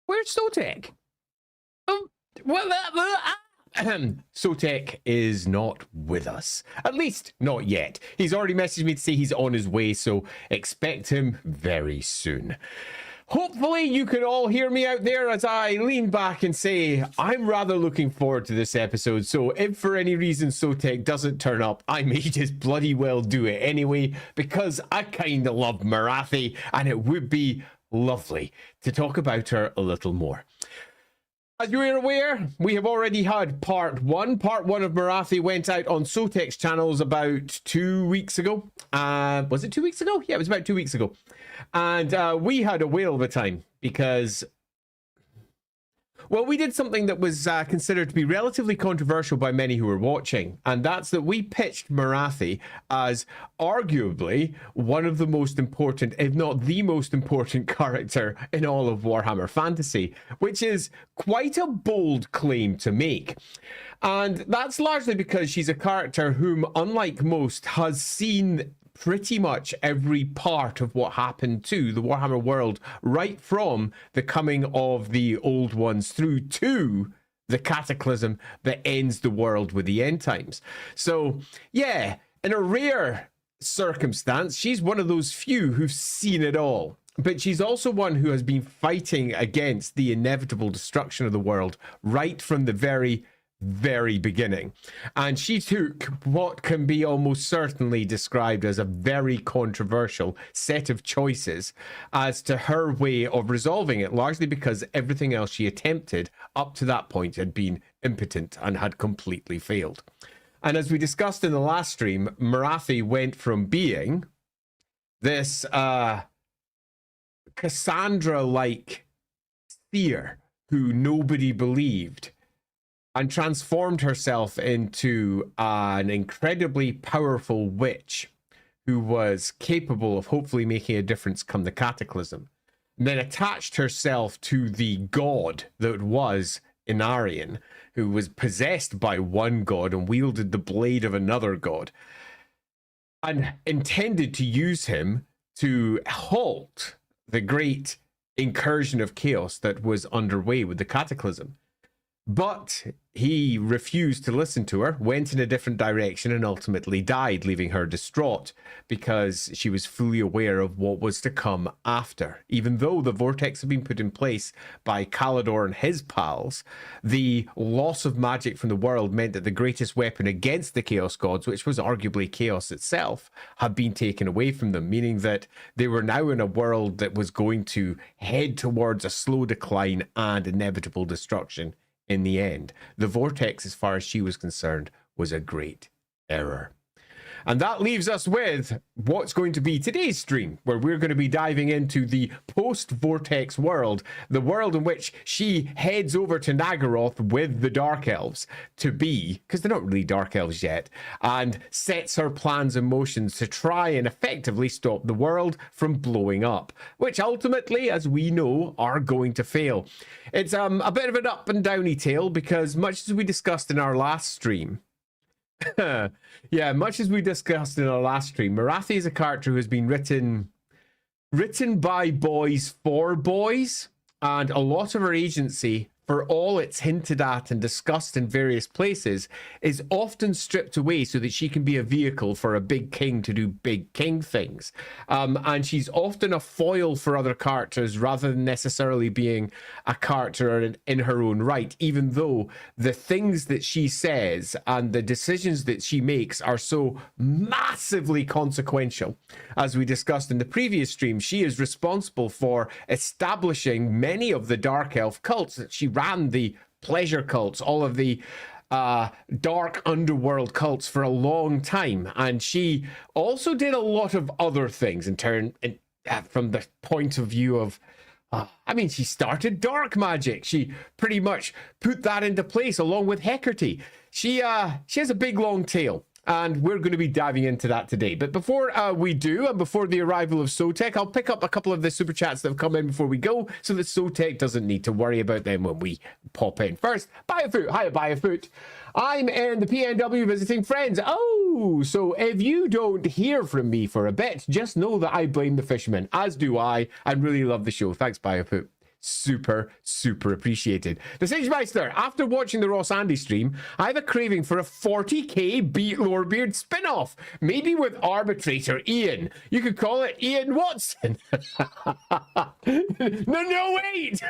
Where's Sotek? Sotek is not with us. At least, not yet. He's already messaged me to say he's on his way, so expect him very soon. Hopefully you can all hear me out there as I lean back and say, I'm rather looking forward to this episode, so if for any reason Sotek doesn't turn up, I may just bloody well do it anyway, because I kinda love Morathi, and it would be lovely to talk about her a little more. As you are aware, we have already had part 1. Part 1 of Morathi went out on Sotek's channels about 2 weeks ago. Was it 2 weeks ago? Yeah, it was about 2 weeks ago. And we had a whale of a time because, well, we did something that was considered to be relatively controversial by many who were watching. And that's that we pitched Morathi as arguably one of the most important, if not the most important character in all of Warhammer Fantasy, which is quite a bold claim to make. And that's largely because she's a character whom, unlike most, has seen pretty much every part of what happened to the Warhammer world, right from the coming of the Old Ones through to the cataclysm that ends the world with the end times. So, yeah, in a rare circumstance, she's one of those few who've seen it all. But she's also one who has been fighting against the inevitable destruction of the world right from the very beginning. And she took what can be almost certainly described as a very controversial set of choices as to her way of resolving it, largely because everything else she attempted up to that point had been impotent and had completely failed. And as we discussed in the last stream, Morathi went from being this Cassandra-like seer who nobody believed, and transformed herself into an incredibly powerful witch who was capable of hopefully making a difference come the cataclysm. And then attached herself to the god that was Inarian, who was possessed by one god and wielded the blade of another god, and intended to use him to halt the great incursion of chaos that was underway with the cataclysm. But he refused to listen to her, went in a different direction, and ultimately died, leaving her distraught because she was fully aware of what was to come after. Even though the vortex had been put in place by Calador and his pals, the loss of magic from the world meant that the greatest weapon against the Chaos Gods, which was arguably chaos itself, had been taken away from them, meaning that they were now in a world that was going to head towards a slow decline and inevitable destruction. In the end, the vortex, as far as she was concerned, was a great error. And that leaves us with what's going to be today's stream, where we're going to be diving into the post-Vortex world, the world in which she heads over to Nagaroth with the Dark Elves to be, because they're not really Dark Elves yet, and sets her plans in motion to try and effectively stop the world from blowing up, which ultimately, as we know, are going to fail. It's a bit of an up and downy tale, because much as we discussed in our last stream, much as we discussed in our last stream, Morathi is a character who has been written by boys for boys, and a lot of her agency, for all it's hinted at and discussed in various places, is often stripped away so that she can be a vehicle for a big king to do big king things. And she's often a foil for other characters rather than necessarily being a character in her own right, even though the things that she says and the decisions that she makes are so massively consequential. As we discussed in the previous stream, she is responsible for establishing many of the Dark Elf cults that she ran, the pleasure cults, all of the dark underworld cults for a long time. And she also did a lot of other things from the point of view of, she started dark magic. She pretty much put that into place along with Hekarti. She has a big long tail. And we're going to be diving into that today. But before we do, and before the arrival of Sotek, I'll pick up a couple of the super chats that have come in before we go, so that Sotek doesn't need to worry about them when we pop in. First, Biofoot. Hi, Biofoot. I'm in the PNW visiting friends. Oh, so if you don't hear from me for a bit, just know that I blame the fishermen, as do I, and really love the show. Thanks, Biofoot. super, super appreciated. The Sagemeister, after watching the Ross Andy stream, I have a craving for a 40k Beat Lorebeard spin-off, maybe with Arbitrator Ian. You could call it Ian Watson. No, wait.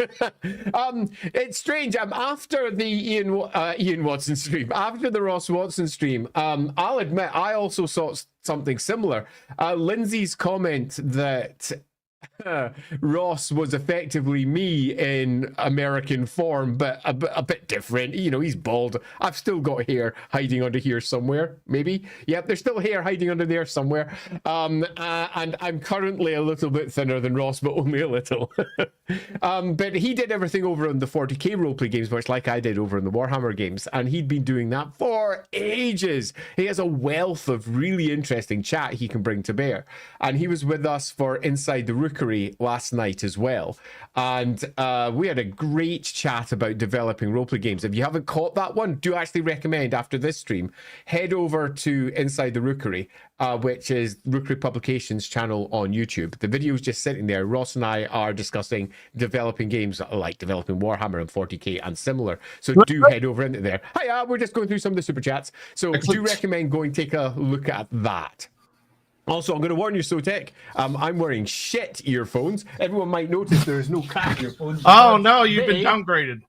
It's strange. After the Ian Watson stream, after the Ross Watson stream, I'll admit I also saw something similar. Lindsay's comment that Ross was effectively me in American form, but a bit different. You know, he's bald. I've still got hair hiding under here somewhere, maybe. Yep, there's still hair hiding under there somewhere. And I'm currently a little bit thinner than Ross, but only a little. But he did everything over on the 40k roleplay games, much like I did over in the Warhammer games, and he'd been doing that for ages. He has a wealth of really interesting chat he can bring to bear, and he was with us for Inside the Rookery last night as well, and we had a great chat about developing roleplay games. If you haven't caught that one, do actually recommend after this stream head over to Inside the Rookery, which is Rookery Publications channel on YouTube. The video is just sitting there. Ross and I are discussing developing games like developing Warhammer and 40k and similar, so do head over into there. Hiya, we're just going through some of the super chats, so do recommend going take a look at that. Also, I'm going to warn you, Sotek, I'm wearing shit earphones. Everyone might notice there is no crack earphones. Oh no, you've been downgraded.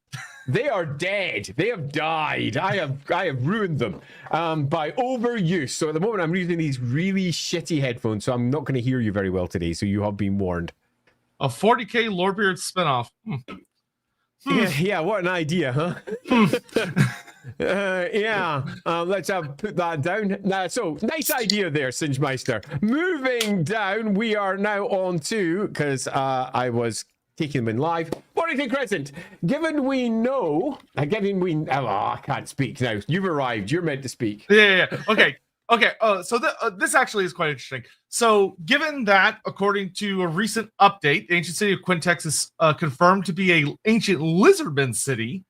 They are dead. They have died. I have ruined them by overuse. So at the moment, I'm using these really shitty headphones, so I'm not going to hear you very well today. So you have been warned. A 40k Lorebeard spinoff. Yeah, what an idea, huh? Let's put that down. So nice idea there, Singemeister. Moving down, we are now on to, because I was taking them in live. Warrington Crescent. Given we know, I can't speak now. You've arrived. You're meant to speak. Yeah. Okay. So this actually is quite interesting. So, given that, according to a recent update, the ancient city of Quintex is confirmed to be an ancient lizardman city.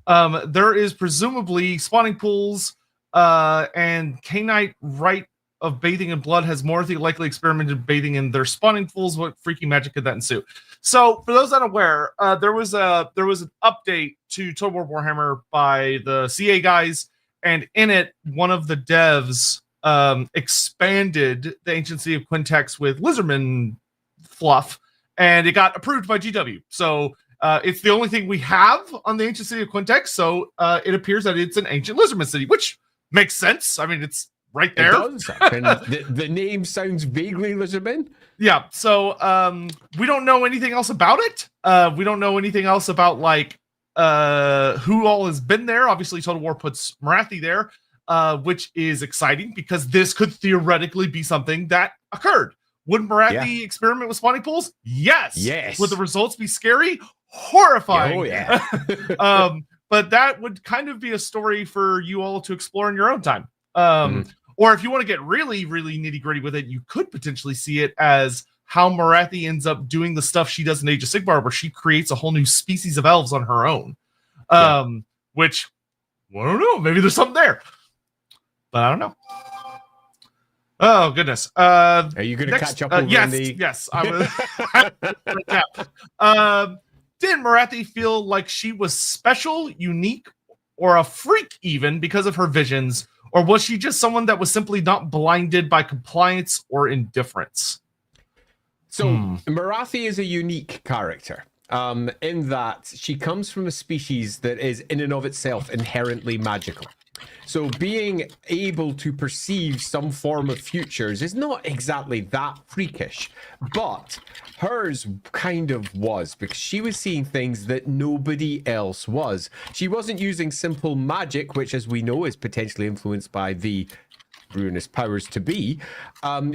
There is presumably spawning pools, and Cainite rite of bathing in blood has Morathi likely experimented bathing in their spawning pools. What freaky magic could that ensue? So, for those unaware, there was an update to Total War Warhammer by the CA guys, and in it, one of the devs expanded the ancient city of Quintex with lizardman fluff, and it got approved by GW. So it's the only thing we have on the ancient city of Quintex. So it appears that it's an ancient lizardman city, which makes sense. I mean, it's right there. It does. the name sounds vaguely lizardman. Yeah. So we don't know anything else about it. We don't know anything else about like who all has been there. Obviously, Total War puts Morathi there, which is exciting because this could theoretically be something that occurred. Would Morathi experiment with spawning pools? Yes. Would the results be scary? Horrifying. Oh yeah. But that would kind of be a story for you all to explore in your own time. Or if you want to get really, really nitty gritty with it, you could potentially see it as how Morathi ends up doing the stuff she does in Age of Sigmar, where she creates a whole new species of elves on her own. Which, I don't know, maybe there's something there. But I don't know. Oh, goodness. Are you going to catch up on Yes. I was... Did Morathi feel like she was special, unique, or a freak even because of her visions? Or was she just someone that was simply not blinded by compliance or indifference? So Morathi is a unique character in that she comes from a species that is in and of itself inherently magical. So being able to perceive some form of futures is not exactly that freakish, but hers kind of was, because she was seeing things that nobody else was. She wasn't using simple magic, which, as we know, is potentially influenced by the ruinous powers to be.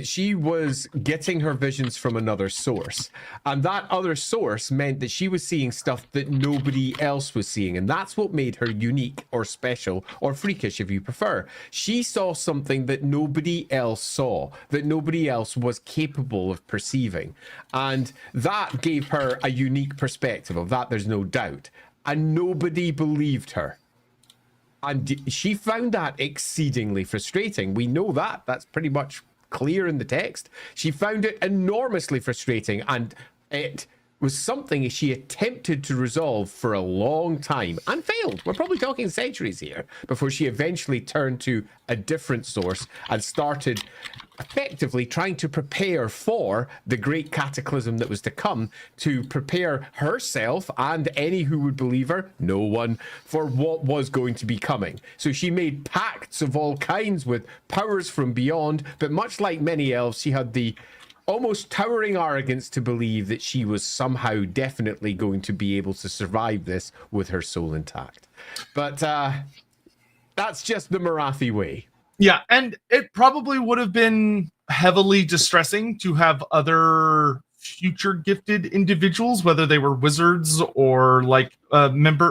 She was getting her visions from another source, and that other source meant that she was seeing stuff that nobody else was seeing, and that's what made her unique or special or freakish, if you prefer. She saw something that nobody else saw, that nobody else was capable of perceiving, and that gave her a unique perspective. Of that there's no doubt, and nobody believed her. And she found that exceedingly frustrating. We know that. That's pretty much clear in the text. She found it enormously frustrating, and it was something she attempted to resolve for a long time and failed. We're probably talking centuries here before she eventually turned to a different source and started effectively trying to prepare for the great cataclysm that was to come, to prepare herself and any who would believe her, no one, for what was going to be coming. So she made pacts of all kinds with powers from beyond, but much like many elves, she had the almost towering arrogance to believe that she was somehow definitely going to be able to survive this with her soul intact. But that's just the Morathi way. Yeah, and it probably would have been heavily distressing to have other future gifted individuals, whether they were wizards or like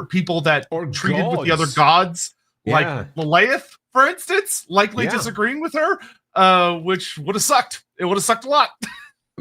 people that or treated gods. with the other gods, like Malekith, for instance, likely disagreeing with her, which would have sucked. It would have sucked a lot.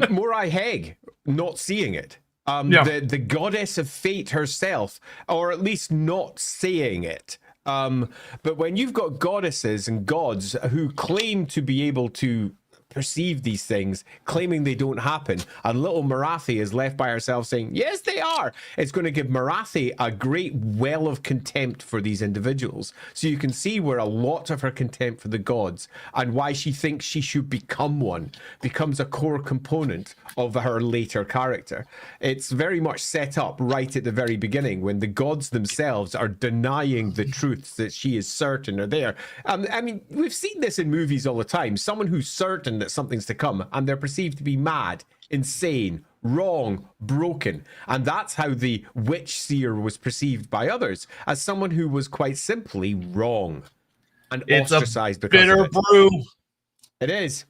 Morai Heg not seeing it. The goddess of fate herself, or at least not saying it. But when you've got goddesses and gods who claim to be able to perceive these things, claiming they don't happen, and little Morathi is left by herself saying, yes, they are, it's going to give Morathi a great well of contempt for these individuals. So you can see where a lot of her contempt for the gods and why she thinks she should become one becomes a core component of her later character. It's very much set up right at the very beginning when the gods themselves are denying the truths that she is certain are there. I mean, we've seen this in movies all the time. Someone who's certain that something's to come and they're perceived to be mad, insane, wrong, broken. And that's how the witch seer was perceived by others, as someone who was quite simply wrong and ostracized because bitter of it. brew. It is.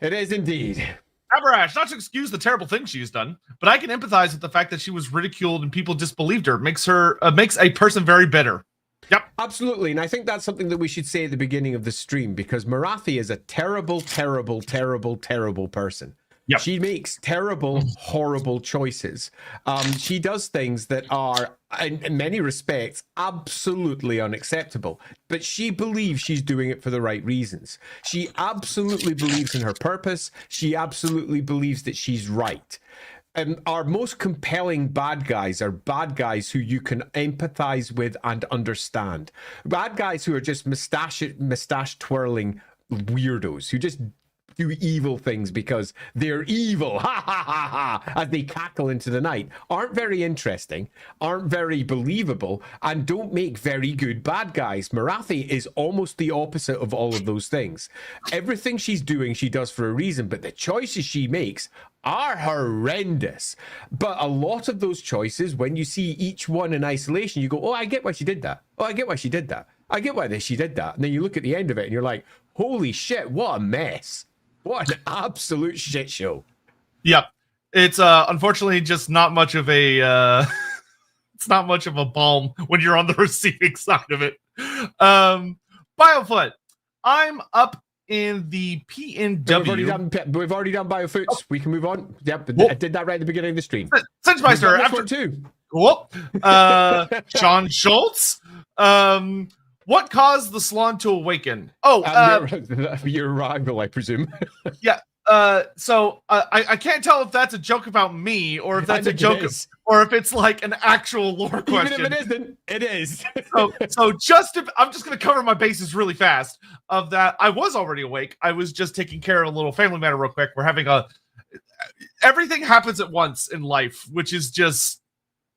It is indeed. Aberash, not to excuse the terrible things she's done, but I can empathize with the fact that she was ridiculed and people disbelieved her. Makes a person very bitter. Yep. Absolutely. And I think that's something that we should say at the beginning of the stream, because Morathi is a terrible, terrible, terrible, terrible person. Yep. She makes terrible, horrible choices. She does things that are, in many respects, absolutely unacceptable. But she believes she's doing it for the right reasons. She absolutely believes in her purpose. She absolutely believes that she's right. Our most compelling bad guys are bad guys who you can empathize with and understand. Bad guys who are just mustache twirling weirdos who just do evil things because they're evil, ha ha ha ha, as they cackle into the night, aren't very interesting, aren't very believable, and don't make very good bad guys. Morathi is almost the opposite of all of those things. Everything she's doing, she does for a reason, but the choices she makes are horrendous. But a lot of those choices, when you see each one in isolation, you go, oh, I get why she did that. Oh, I get why she did that. I get why she did that. And then you look at the end of it and you're like, holy shit, what a mess. What an absolute shit show. Yep. It's unfortunately just not much of a it's not much of a balm when you're on the receiving side of it. Biofoot. I'm up in the PNW. We've already done Biofoots. Oh. We can move on. Yep, I did that right at the beginning of the stream. Sensemeister, after too. Cool. Sean Schultz. What caused the Salon to awaken? Your rival, I presume. Yeah. So I can't tell if that's a joke about me or if that's a joke or if it's like an actual lore question. Even if it isn't, it is. so I'm just going to cover my bases really fast. Of that, I was already awake. I was just taking care of a little family matter real quick. We're having everything happens at once in life, which is just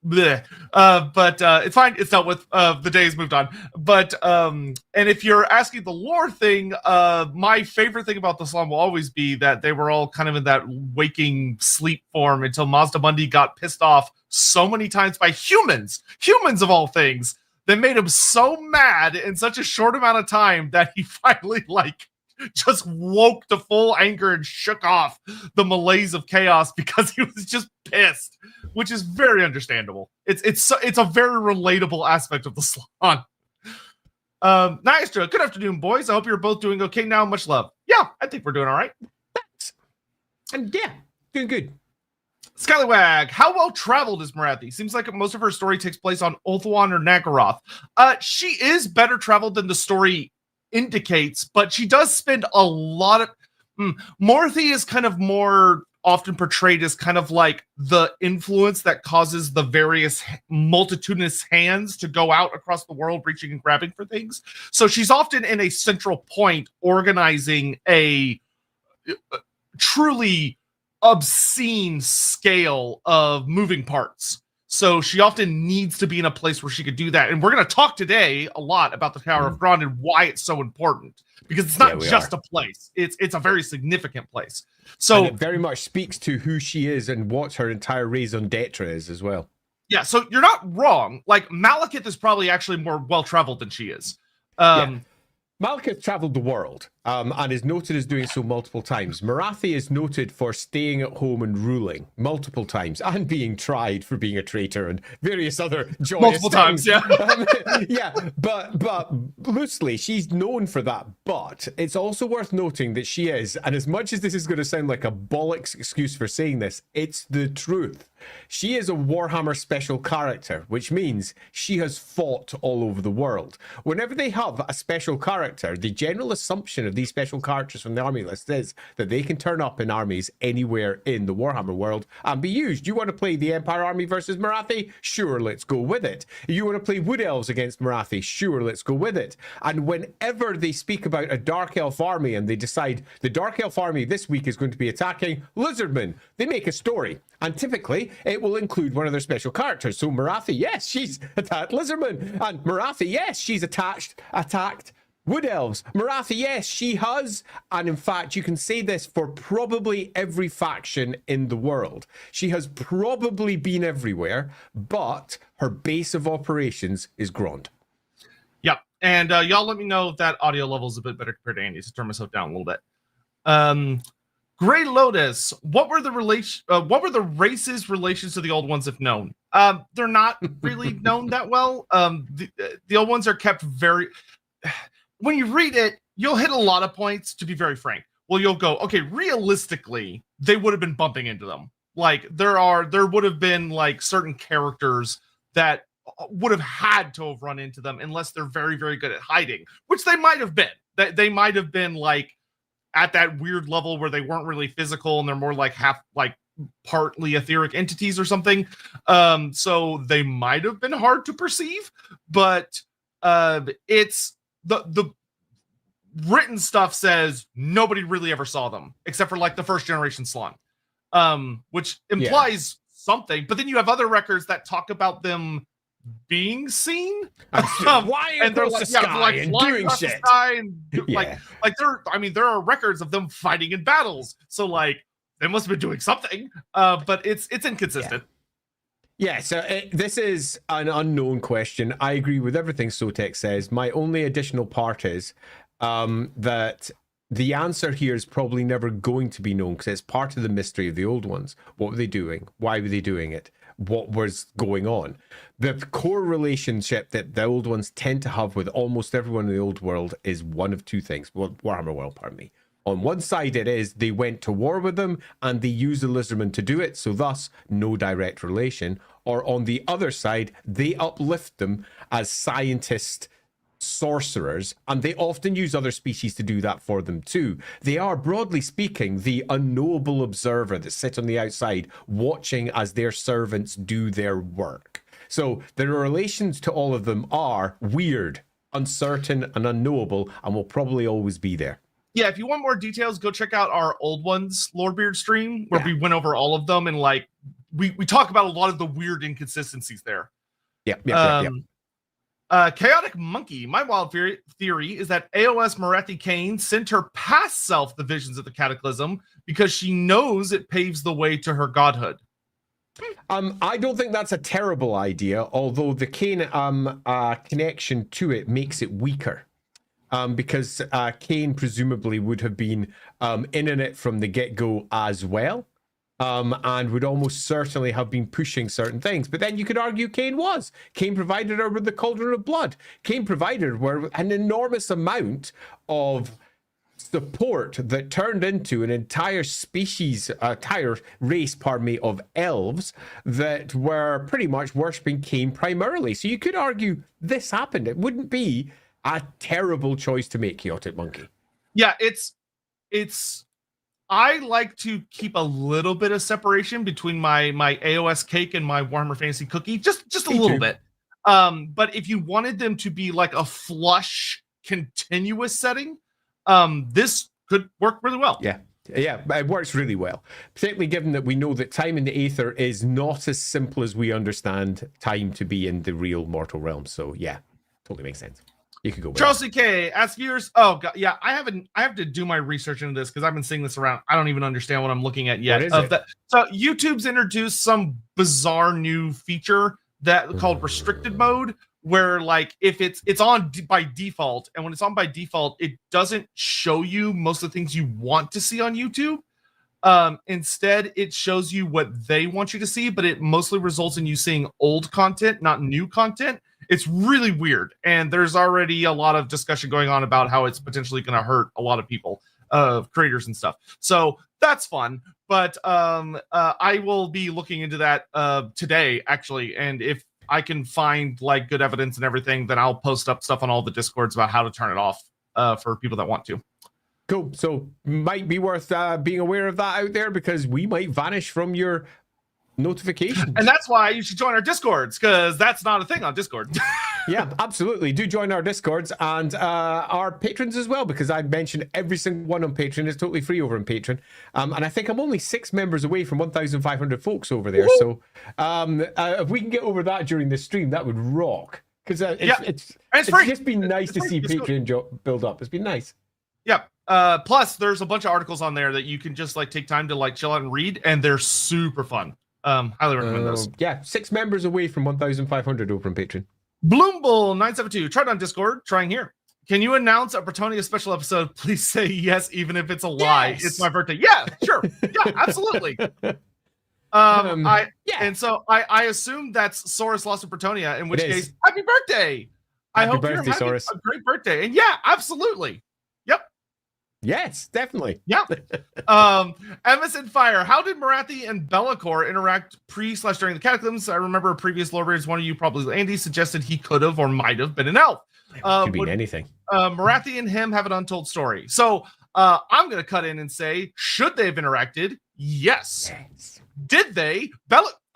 bleh. But it's fine. It's dealt with. The day's moved on. But and if you're asking the lore thing, my favorite thing about the Salon will always be that they were all kind of in that waking sleep form until Mazda Mundi got pissed off so many times by humans of all things, that made him so mad in such a short amount of time that he finally just woke to full anger and shook off the malaise of chaos because he was just pissed, which is very understandable. It's a very relatable aspect of the Salon. Niastra, good afternoon, boys. I hope you're both doing okay now. Much love. Yeah, I think we're doing all right. Thanks. And yeah, doing good. Skylywag, how well traveled is Morathi? Seems like most of her story takes place on Ulthuan or Nagaroth. She is better traveled than the story indicates, but she does spend a lot of Morathi is kind of more often portrayed as kind of like the influence that causes the various multitudinous hands to go out across the world, reaching and grabbing for things. So she's often in a central point organizing a truly obscene scale of moving parts. So she often needs to be in a place where she could do that. And we're going to talk today a lot about the Tower of Grond and why it's so important, because it's not just a place. It's a very significant place. So and it very much speaks to who she is and what her entire raison d'etre is as well. Yeah, so you're not wrong. Like, Malekith is probably actually more well-traveled than she is. Malekith traveled the world and is noted as doing so multiple times. Morathi is noted for staying at home and ruling multiple times and being tried for being a traitor and various other joyous multiple things. times, yeah. But loosely, she's known for that. But it's also worth noting that she is, and as much as this is going to sound like a bollocks excuse for saying this, it's the truth. She is a Warhammer special character, which means she has fought all over the world. Whenever they have a special character, the general assumption of these special characters from the army list is that they can turn up in armies anywhere in the Warhammer world and be used. You want to play the Empire army versus Morathi? Sure, let's go with it. You want to play Wood Elves against Morathi? Sure, let's go with it. And whenever they speak about a Dark Elf army and they decide the Dark Elf army this week is going to be attacking Lizardmen, they make a story. And typically, it will include one of their special characters. So Morathi, yes, she's attacked Lizardmen. And Morathi, yes, she's attacked Wood Elves. Morathi, yes, she has. And in fact, you can say this for probably every faction in the world. She has probably been everywhere, but her base of operations is Grond. Yep. And y'all let me know if that audio level is a bit better compared to Andy's. Turn myself down a little bit. Grey Lotus, what were the races' relations to the old ones if known? They're not really known that well. The old ones are kept very... When you read it, you'll hit a lot of points, to be very frank. Well, you'll go, okay, realistically, they would have been bumping into them. Like, there would have been, like, certain characters that would have had to have run into them unless they're very, very good at hiding, which they might have been. They might have been, like, at that weird level where they weren't really physical and they're more like partly etheric entities or something. So they might have been hard to perceive, but it's the written stuff says nobody really ever saw them except for like the first generation Slon, which implies something. But then you have other records that talk about them being seen, flying across the sky and doing shit. There are records of them fighting in battles, so like they must have been doing something. But it's inconsistent. Yeah, so this is an unknown question. I agree with everything Sotek says. My only additional part is that the answer here is probably never going to be known because it's part of the mystery of the old ones. What were they doing? Why were they doing it? What was going on? The core relationship that the old ones tend to have with almost everyone in the old world is one of two things. Well, Warhammer world, pardon me. On one side, it is they went to war with them and they used the Lizardmen to do it, so thus no direct relation. Or on the other side, they uplift them as scientist sorcerers, and they often use other species to do that for them too. They are, broadly speaking, the unknowable observer that sit on the outside watching as their servants do their work. So the relations to all of them are weird, uncertain, and unknowable, and will probably always be there. Yeah, if you want more details, go check out our Old Ones Lorebeard stream where we went over all of them and like we talk about a lot of the weird inconsistencies there. Chaotic Monkey, my wild theory is that AOS Morathi Kane sent her past self the visions of the Cataclysm because she knows it paves the way to her godhood. I don't think that's a terrible idea, although the Kane connection to it makes it weaker. Because Kane presumably would have been in it from the get-go as well. And would almost certainly have been pushing certain things. But then you could argue Kane was. Kane provided her with the Cauldron of Blood. Kane provided her an enormous amount of support that turned into an entire species, entire race, pardon me, of elves that were pretty much worshipping Kane primarily. So you could argue this happened. It wouldn't be a terrible choice to make, Chaotic Monkey. Yeah, it's I like to keep a little bit of separation between my AOS cake and my Warhammer Fantasy cookie, just a Me little too. bit. But if you wanted them to be like a flush, continuous setting, this could work really well. Yeah. Yeah, it works really well, particularly given that we know that time in the Aether is not as simple as we understand time to be in the real mortal realm. So yeah, totally makes sense. You could go with Charles that. CK, ask viewers. Oh god, yeah, I have to do my research into this because I've been seeing this around. I don't even understand what I'm looking at yet. What is it? So YouTube's introduced some bizarre new feature that called restricted mode, where like if it's on by default, and when it's on by default, it doesn't show you most of the things you want to see on YouTube. Instead, it shows you what they want you to see, but it mostly results in you seeing old content, not new content. It's really weird, and there's already a lot of discussion going on about how it's potentially going to hurt a lot of people, creators and stuff. So that's fun, but I will be looking into that today, actually, and if I can find like good evidence and everything, then I'll post up stuff on all the Discords about how to turn it off for people that want to. Cool. So might be worth being aware of that out there, because we might vanish from your notifications. And that's why you should join our Discords, because that's not a thing on Discord. Yeah, absolutely. Do join our Discords and our patrons as well, because I've mentioned every single one on Patreon is totally free over on Patreon. And I think I'm only 6 members away from 1,500 folks over there. Woo! So if we can get over that during the stream, that would rock. Because it's free. just been nice to see Patreon build up. It's been nice. Yep. Plus, there's a bunch of articles on there that you can just like take time to like chill out and read, and they're super fun. Highly recommend those. Yeah, 6 members away from 1,500 over on Patreon. Bloombull972, tried on Discord, trying here. Can you announce a Bretonnia special episode? Please say yes, even if it's a lie. Yes! It's my birthday. Yeah, sure. Yeah, absolutely. And so I assume that's Sorceress Lost in Bretonnia, in which case, happy birthday. I hope you're having Sorceress. a great birthday. And yeah, absolutely. Yep. Yes, definitely. Yeah. Emerson Fire. How did Morathi and Bellacor interact pre/during the Cataclysms? I remember a previous Lorebeards, one of you, probably Andy, suggested he could have or might have been an elf. Could be anything. Morathi and him have an untold story. So I'm going to cut in and say, should they have interacted? Yes. Did they?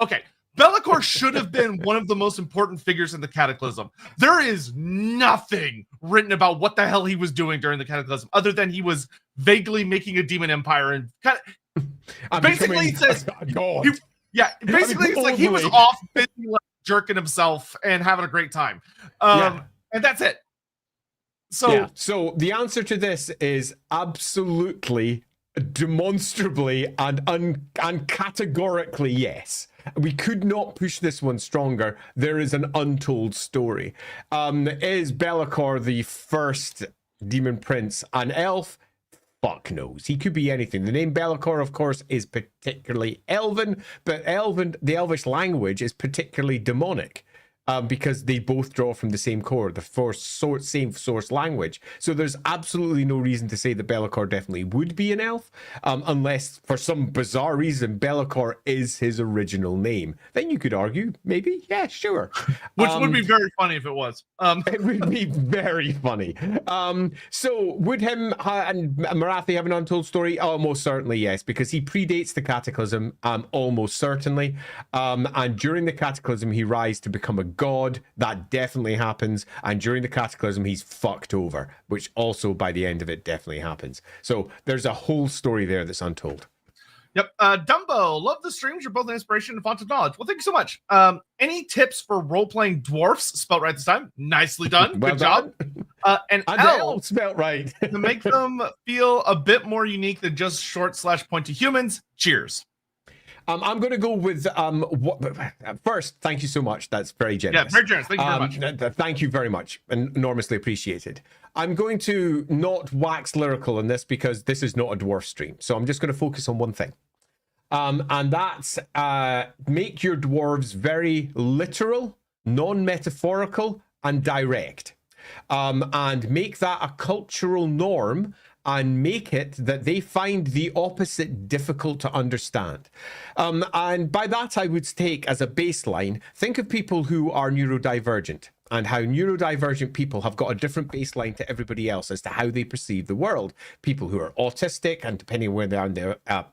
Okay. Bellacor should have been one of the most important figures in the Cataclysm. There is nothing written about what the hell he was doing during the Cataclysm, other than he was vaguely making a demon empire and kind of basically says, basically it's like he was off busy like, jerking himself and having a great time. And that's it. So the answer to this is absolutely, demonstrably, and categorically yes. We could not push this one stronger. There is an untold story. Is Bellacor the first demon prince an elf? Fuck knows. He could be anything. The name Bellacor, of course, is particularly elven, but the elvish language is particularly demonic. Because they both draw from the same core, the same source language. So there's absolutely no reason to say that Bellacor definitely would be an elf, unless for some bizarre reason Bellacor is his original name. Then you could argue, maybe, yeah, sure. Which would be very funny if it was. It would be very funny. So would him and Morathi have an untold story? Almost certainly, yes, because he predates the Cataclysm, almost certainly. And during the Cataclysm, he rises to become a god. That definitely happens. And during the Cataclysm, he's fucked over, which also by the end of it definitely happens. So there's a whole story there that's untold. Yep. Dumbo, love the streams. You're both an inspiration and font of knowledge. Well, thank you so much. Any tips for role-playing dwarfs? Spelt right this time. Nicely done. Well Good done. job. And elves, spelt right. to make them feel a bit more unique than just short/pointy humans. Cheers. I'm going to go with first. Thank you so much. That's very generous. Yeah, very generous. Thank you very much. Thank you very much. Enormously appreciated. I'm going to not wax lyrical in this because this is not a dwarf stream. So I'm just going to focus on one thing. And that's make your dwarves very literal, non-metaphorical, and direct. And make that a cultural norm, and make it that they find the opposite difficult to understand. And by that, I would take as a baseline, think of people who are neurodivergent. and how neurodivergent people have got a different baseline to everybody else as to how they perceive the world. People who are autistic, and depending on where they are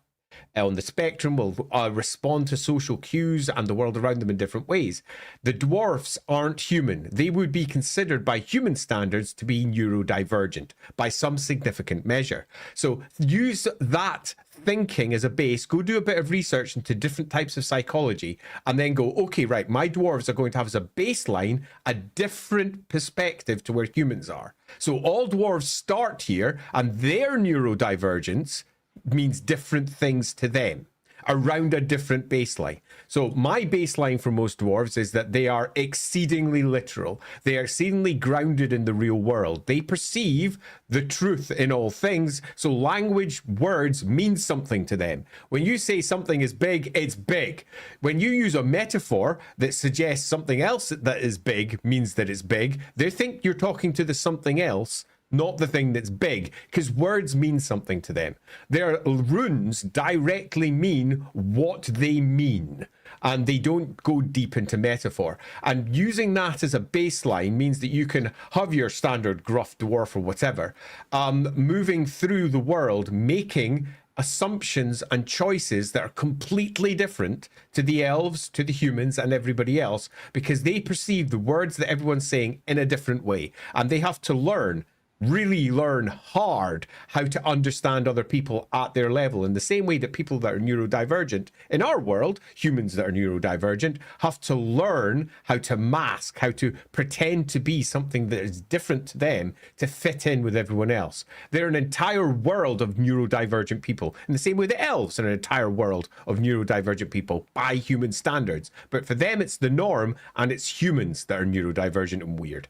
on the spectrum, will respond to social cues and the world around them in different ways. The dwarfs aren't human. They would be considered by human standards to be neurodivergent by some significant measure. So use that thinking as a base, go do a bit of research into different types of psychology, and then go, okay, right, my dwarves are going to have as a baseline a different perspective to where humans are. So all dwarves start here, and their neurodivergence means different things to them around a different baseline. So my baseline for most dwarves is that they are exceedingly literal. They are exceedingly grounded in the real world. They perceive the truth in all things. So language, words mean something to them. When you say something is big, it's big. When you use a metaphor that suggests something else that is big means that it's big, they think you're talking to the something else, not the thing that's big, because words mean something to them. Their runes directly mean what they mean, and they don't go deep into metaphor. And using that as a baseline means that you can have your standard gruff dwarf or whatever, moving through the world, making assumptions and choices that are completely different to the elves, to the humans, and everybody else, because they perceive the words that everyone's saying in a different way, and they have to really learn hard how to understand other people at their level, in the same way that people that are neurodivergent in our world, humans that are neurodivergent, have to learn how to mask, how to pretend to be something that is different to them to fit in with everyone else. They're an entire world of neurodivergent people, in the same way that elves are an entire world of neurodivergent people by human standards. But for them, it's the norm, and it's humans that are neurodivergent and weird.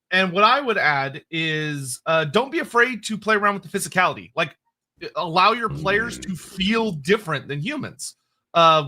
And what I would add is don't be afraid to play around with the physicality. Like, allow your players to feel different than humans.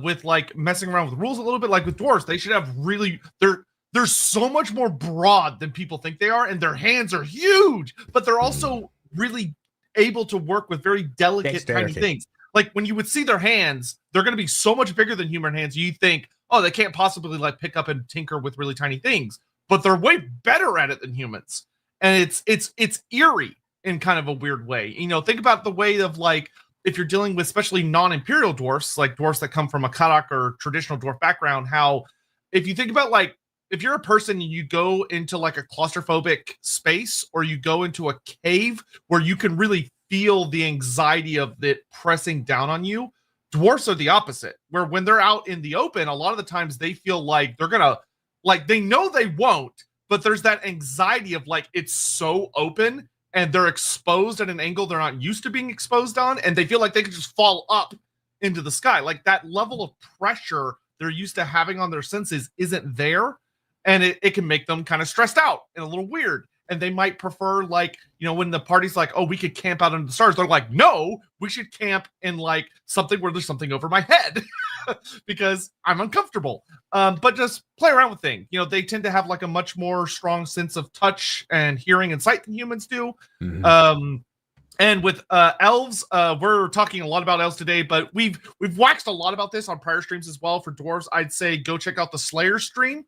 With like messing around with rules a little bit, like with dwarves, they should have really they're so much more broad than people think they are, and their hands are huge, but they're also really able to work with very delicate tiny things. Like when you would see their hands, they're going to be so much bigger than human hands. You think, oh, they can't possibly like pick up and tinker with really tiny things. But they're way better at it than humans. And it's eerie in kind of a weird way. You know, think about the way of like, if you're dealing with especially non-imperial dwarfs, like dwarfs that come from a Karak or traditional dwarf background, how if you think about like, if you're a person and you go into like a claustrophobic space, or you go into a cave where you can really feel the anxiety of it pressing down on you, dwarfs are the opposite, where when they're out in the open, a lot of the times they feel like they're going to, like, they know they won't, but there's that anxiety of like, it's so open and they're exposed at an angle they're not used to being exposed on, and they feel like they could just fall up into the sky. Like that level of pressure they're used to having on their senses isn't there, and it can make them kind of stressed out and a little weird. And they might prefer, like, you know, when the party's like, oh, we could camp out under the stars, they're like, no, we should camp in like something where there's something over my head because I'm uncomfortable. But just play around with things. You know, they tend to have like a much more strong sense of touch and hearing and sight than humans do. Mm-hmm. And with elves, we're talking a lot about elves today, but we've waxed a lot about this on prior streams as well. For dwarves, I'd say go check out the Slayer stream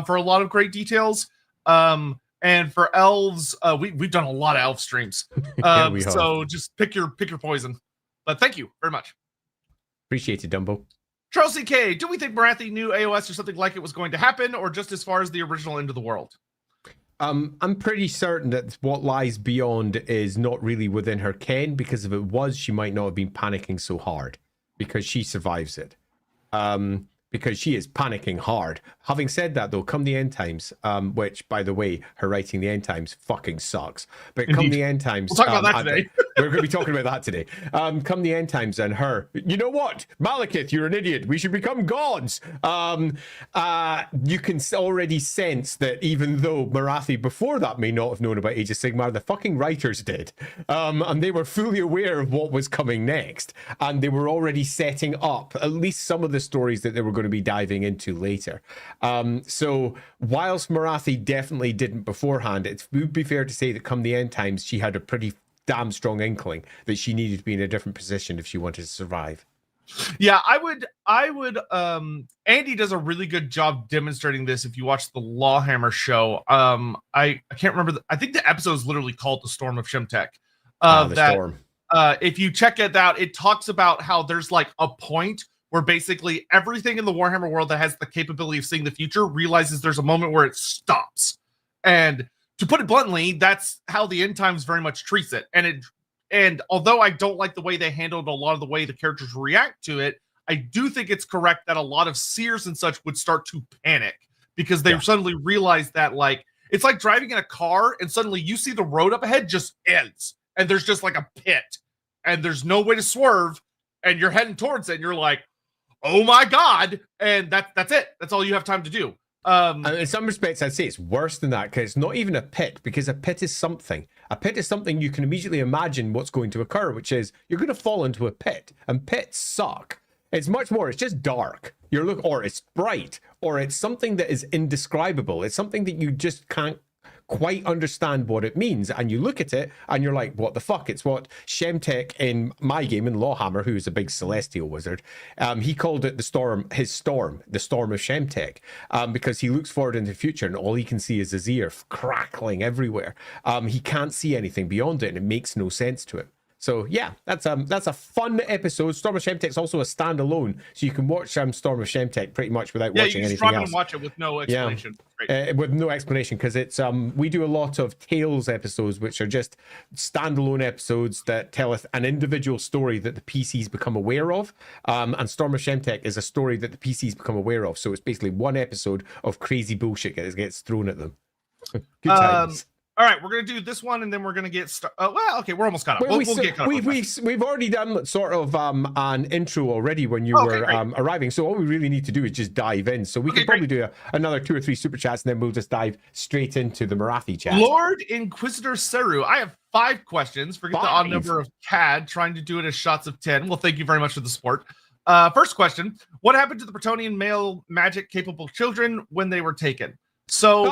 for a lot of great details. And for elves, we've done a lot of elf streams. So just pick your poison. But thank you very much. Appreciate it, Dumbo. Charles CK, do we think Marathi knew AOS or something like it was going to happen, or just as far as the original End of the World? I'm pretty certain that what lies beyond is not really within her ken, because if it was, she might not have been panicking so hard, because she survives it. Because she is panicking hard. Having said that, though, come the end times, which, by the way, her writing the end times fucking sucks. But Indeed. Come the end times, we'll talk about that today. We're going to be talking about that today. Come the end times, and her, you know what, Malekith, you're an idiot. We should become gods. You can already sense that even though Morathi before that may not have known about Age of Sigmar, the fucking writers did, and they were fully aware of what was coming next, and they were already setting up at least some of the stories that they were going to be diving into later. So whilst Morathi definitely didn't beforehand, it would be fair to say that come the end times, she had a pretty damn strong inkling that she needed to be in a different position if she wanted to survive. Yeah, I would Andy does a really good job demonstrating this if you watch the LAWhammer show. I can't remember I think the episode is literally called The Storm of Shemtek. The That storm. if you check it out, it talks about how there's like a point where basically everything in the Warhammer world that has the capability of seeing the future realizes there's a moment where it stops. And to put it bluntly, that's how the end times very much treats it. And although I don't like the way they handled a lot of the way the characters react to it, I do think it's correct that a lot of seers and such would start to panic because they suddenly realize that, like, it's like driving in a car and suddenly you see the road up ahead just ends and there's just like a pit and there's no way to swerve and you're heading towards it and you're like, oh my God. And that's it. That's all you have time to do. In some respects, I'd say it's worse than that because it's not even a pit, because a pit is something. A pit is something you can immediately imagine what's going to occur, which is you're going to fall into a pit, and pits suck. It's much more. It's just dark. Or it's bright, or it's something that is indescribable. It's something that you just can't quite understand what it means, and you look at it and you're like, what the fuck? It's what Shemtek in my game, in LAWhammer, who's a big celestial wizard, he called it the storm of Shemtek, because he looks forward into the future and all he can see is his ear crackling everywhere. He can't see anything beyond it, and it makes no sense to him. So yeah, that's a fun episode. Storm of Shemtek's also a standalone, so you can watch Storm of Shemtek pretty much without watching anything else. Yeah, you can and watch it with no explanation. Yeah. With no explanation, because it's we do a lot of Tales episodes, which are just standalone episodes that tell us an individual story that the PCs become aware of. And Storm of Shemtek is a story that the PCs become aware of. So it's basically one episode of crazy bullshit that gets thrown at them. Good times. All right, we're going to do this one, and then we're going to get well, okay, we're almost caught up. We'll get caught up. We've already done sort of an intro already when you were arriving, so all we really need to do is just dive in. So we can probably do another 2 or 3 super chats, and then we'll just dive straight into the Marathi chat. Lord Inquisitor Seru, I have 5 questions. Forget the odd number of CAD, trying to do it as shots of 10. Well, thank you very much for the support. First question, what happened to the Bretonnian male magic-capable children when they were taken? So...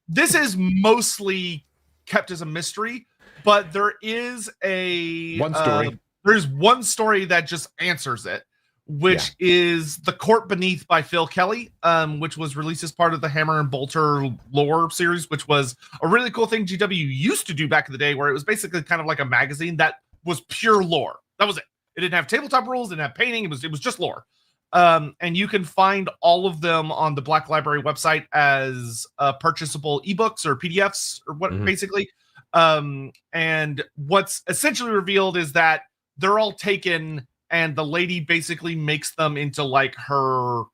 This is mostly kept as a mystery, but there is one story. There's one story that just answers it, which is The Court Beneath by Phil Kelly, which was released as part of the Hammer and Bolter lore series, which was a really cool thing GW used to do back in the day, where it was basically kind of like a magazine that was pure lore. That was it. It didn't have tabletop rules, didn't have painting. It was just lore. And you can find all of them on the Black Library website as purchasable ebooks or PDFs or what basically. And what's essentially revealed is that they're all taken, and the lady basically makes them into like her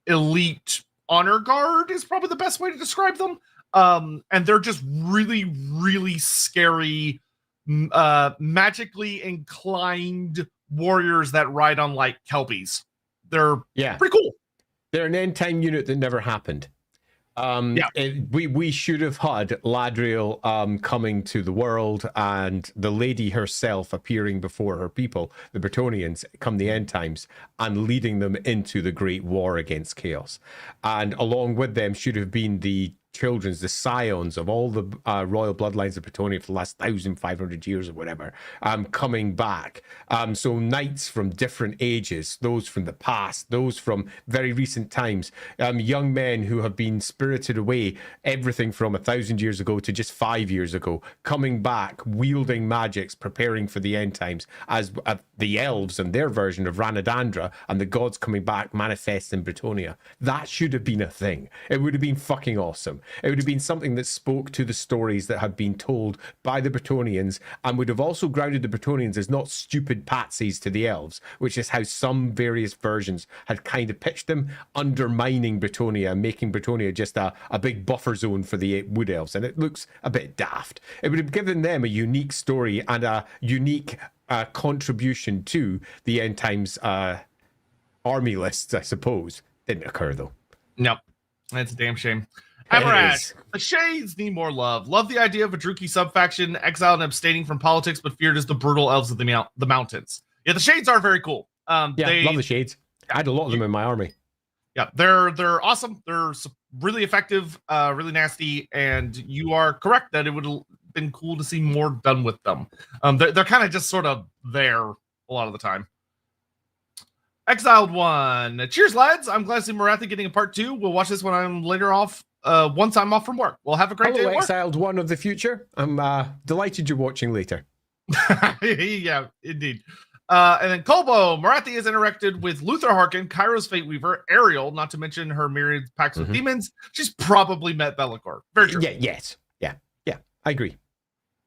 elite honor guard is probably the best way to describe them. And they're just really, really scary, magically inclined warriors that ride on like kelpies. They're pretty cool. They're an end time unit that never happened. We should have had Alarielle coming to the world, and the lady herself appearing before her people, the Bretonnians, come the end times, and leading them into the great war against chaos. And along with them should have been the children's, the scions of all the royal bloodlines of Bretonnia for the last 1,500 years or whatever, coming back. So knights from different ages, those from the past, those from very recent times, young men who have been spirited away, everything from 1,000 years ago to just 5 years ago, coming back, wielding magics, preparing for the end times, as the elves and their version of Ranadandra and the gods coming back manifest in Bretonnia. That should have been a thing. It would have been fucking awesome. It would have been something that spoke to the stories that had been told by the Bretonnians, and would have also grounded the Bretonnians as not stupid patsies to the elves, which is how some various versions had kind of pitched them, undermining Bretonnia and making Bretonnia just a big buffer zone for the wood elves. And it looks a bit daft. It would have given them a unique story and a unique contribution to the end times army lists, I suppose. Didn't occur though. Nope. That's a damn shame. Amarash, the Shades need more love. Love the idea of a Druki subfaction, exiled and abstaining from politics, but feared as the brutal elves of the mountains. Yeah, the Shades are very cool. Love the Shades. I had a lot of them in my army. Yeah, they're awesome. They're really effective, really nasty, and you are correct that it would have been cool to see more done with them. They're kind of just sort of there a lot of the time. Exiled One. Cheers, lads. I'm glad to see Morathi getting a part 2. We'll watch this when I'm later off. Once I'm off from work. We'll have a great day at work. Exiled One of the future. I'm delighted you're watching later. Yeah, indeed. And then Kolbo, Morathi is interacted with Luther Harkin, Cairo's Fate Weaver, Ariel, not to mention her myriad pacts with demons. She's probably met Bellacor. Very true. Yeah, yes. Yeah, I agree.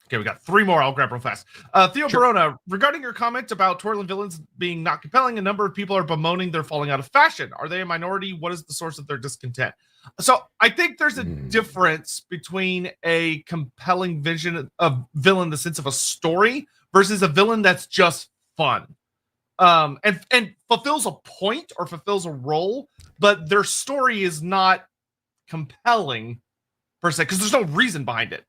Okay, we got 3 more. I'll grab real fast. Theo Barona, regarding your comment about twirling villains being not compelling, a number of people are bemoaning they're falling out of fashion. Are they a minority? What is the source of their discontent? So I think there's a difference between a compelling vision of villain in the sense of a story versus a villain that's just fun. And fulfills a point or fulfills a role, but their story is not compelling per se, because there's no reason behind it.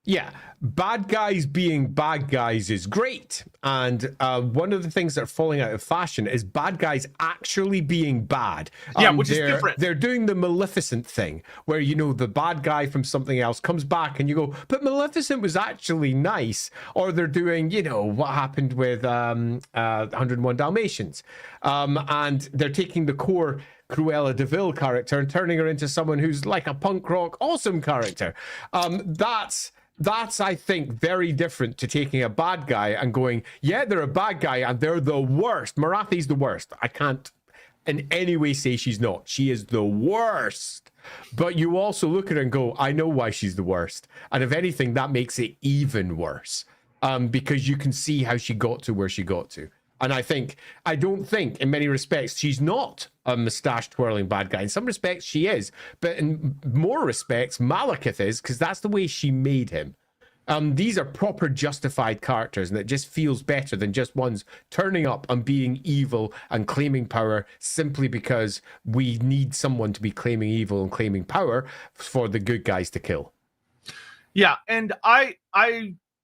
Yeah, bad guys being bad guys is great. And one of the things that are falling out of fashion is bad guys actually being bad. Yeah, which is different. They're doing the Maleficent thing, where, you know, the bad guy from something else comes back and you go, but Maleficent was actually nice. Or they're doing, you know, what happened with 101 Dalmatians. And they're taking the core Cruella de Vil character and turning her into someone who's like a punk rock awesome character. That's, I think, very different to taking a bad guy and going, yeah, they're a bad guy and they're the worst. Morathi's the worst. I can't in any way say she's not. She is the worst. But you also look at her and go, I know why she's the worst. And if anything, that makes it even worse. Because you can see how she got to where she got to. And I don't think, in many respects, she's not a mustache twirling bad guy. In some respects, she is. But in more respects, Malekith is, because that's the way she made him. These are proper justified characters, and it just feels better than just ones turning up and being evil and claiming power simply because we need someone to be claiming evil and claiming power for the good guys to kill. Yeah, and I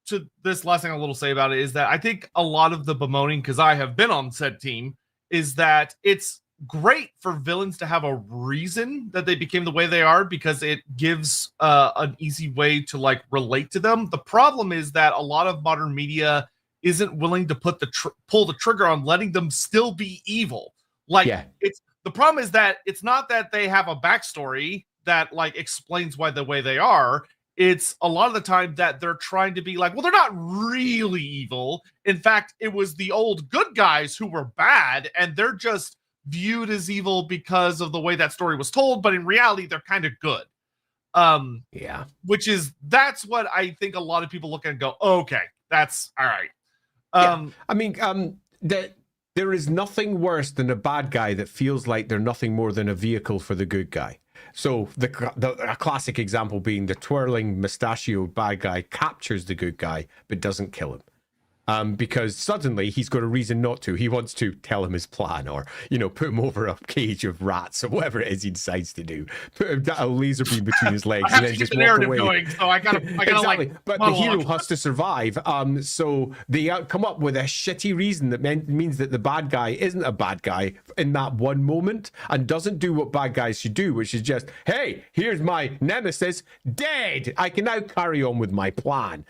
to this last thing I will say about it is that I think a lot of the bemoaning, because I have been on said team, is that it's great for villains to have a reason that they became the way they are, because it gives an easy way to like relate to them. The problem is that a lot of modern media isn't willing to put pull the trigger on letting them still be evil. Like, it's the problem is that it's not that they have a backstory that like explains why the way they are. It's a lot of the time that they're trying to be like, well, they're not really evil. In fact, it was the old good guys who were bad, and they're just viewed as evil because of the way that story was told. But in reality, they're kind of good. That's what I think a lot of people look at and go, oh, okay, that's all right. I mean, there is nothing worse than a bad guy that feels like they're nothing more than a vehicle for the good guy. So a classic example being the twirling mustachioed bad guy captures the good guy but doesn't kill him. Because suddenly he's got a reason not to. He wants to tell him his plan, or, you know, put him over a cage of rats or whatever it is he decides to do. Put a laser beam between his legs and then just walk away. Going, so I gotta exactly. Like, but the hero has to survive. So they come up with a shitty reason that means that the bad guy isn't a bad guy in that one moment and doesn't do what bad guys should do, which is just, hey, here's my nemesis dead. I can now carry on with my plan.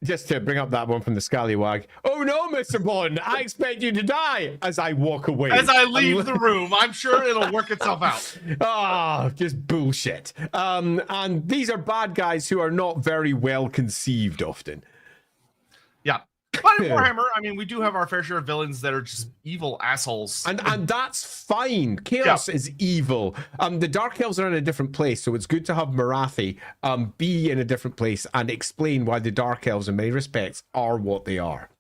Just to bring up that one from the Scallywag. Oh no, Mr. Bond, I expect you to die as I walk away. As I leave the room. I'm sure it'll work itself out. Just bullshit. And these are bad guys who are not very well conceived often. Yeah. But in Warhammer, I mean, we do have our fair share of villains that are just evil assholes. And that's fine. Chaos is evil. The Dark Elves are in a different place, so it's good to have Morathi be in a different place and explain why the Dark Elves, in many respects, are what they are.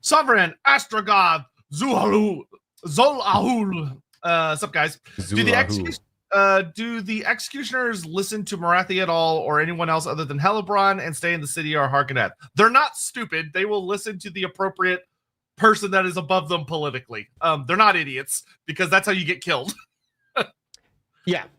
Sovereign, Astrogod, Zul Ahul. What's up, guys? Do the executioners listen to Morathi at all, or anyone else other than Hellebron, and stay in the city or Harkonnen? They're not stupid. They will listen to the appropriate person that is above them politically. They're not idiots, because that's how you get killed.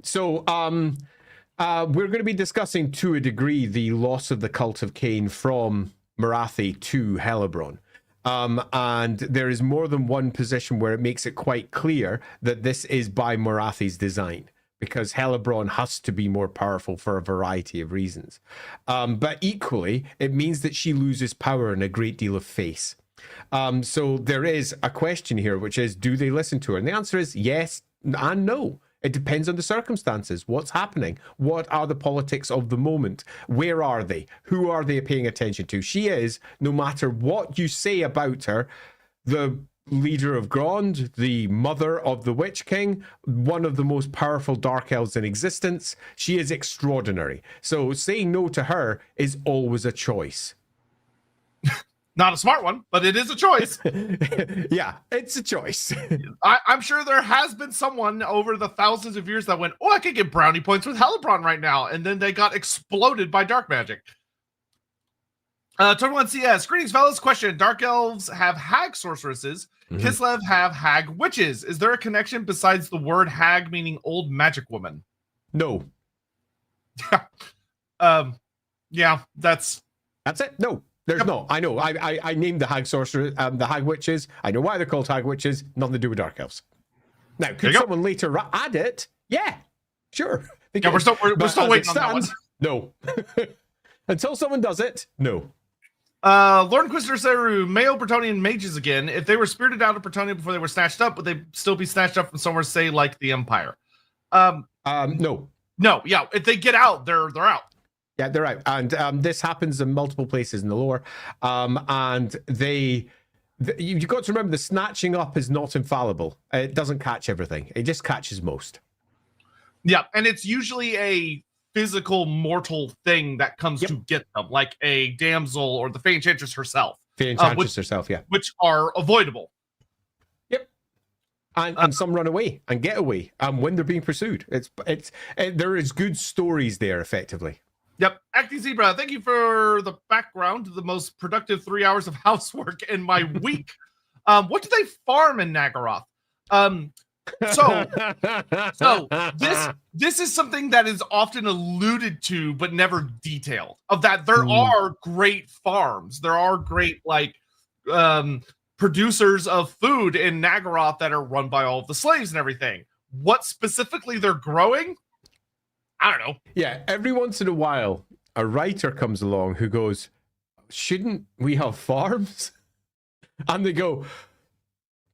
So we're going to be discussing to a degree the loss of the Cult of Cain from Morathi to Hellebron. And there is more than one position where it makes it quite clear that this is by Morathi's design, because Hellebron has to be more powerful for a variety of reasons. But equally, it means that she loses power and a great deal of face. So there is a question here, which is, do they listen to her? And the answer is yes and no. It depends on the circumstances. What's happening? What are the politics of the moment? Where are they? Who are they paying attention to? She is, no matter what you say about her, the leader of Grond, the mother of the Witch King, one of the most powerful Dark Elves in existence. She is extraordinary. So saying no to her is always a choice. Not a smart one, but it is a choice. Yeah, it's a choice. I'm sure there has been someone over the thousands of years that went, oh, I could get brownie points with Helibron right now. And then they got exploded by dark magic. 21CS, greetings, fellas. Question: Dark Elves have hag sorceresses. Kislev have hag witches. Is there a connection besides the word hag meaning old magic woman? No. Yeah, that's it. No. There's not. I know. I named the hag sorcerer, the hag witches. I know why they're called hag witches. Nothing to do with dark elves. Now, could someone later add it? Yeah, sure. Yeah, we're still waiting on that one. No. Until someone does it, no. Lord Inquisitor Seru, male Bretonnian mages again. If they were spirited out of Bretonnia before they were snatched up, would they still be snatched up from somewhere, say, like the Empire? No. No, yeah. If they get out, they're out. Yeah, they're out. And this happens in multiple places in the lore. And you've got to remember, the snatching up is not infallible. It doesn't catch everything. It just catches most. Yeah, and it's usually a physical mortal thing that comes to get them, like a damsel or the Fey Enchantress herself. Fey Enchantress herself, yeah. Which are avoidable. Yep. And some run away and get away when they're being pursued. There is good stories there, effectively. Yep. Acting Zebra, thank you for the background to the most productive 3 hours of housework in my week. What do they farm in Nagaroth? So this is something that is often alluded to but never detailed. Of that, there are great farms. There are great producers of food in Nagaroth that are run by all of the slaves and everything. What specifically they're growing, I don't know. Yeah, every once in a while, a writer comes along who goes, shouldn't we have farms? And they go,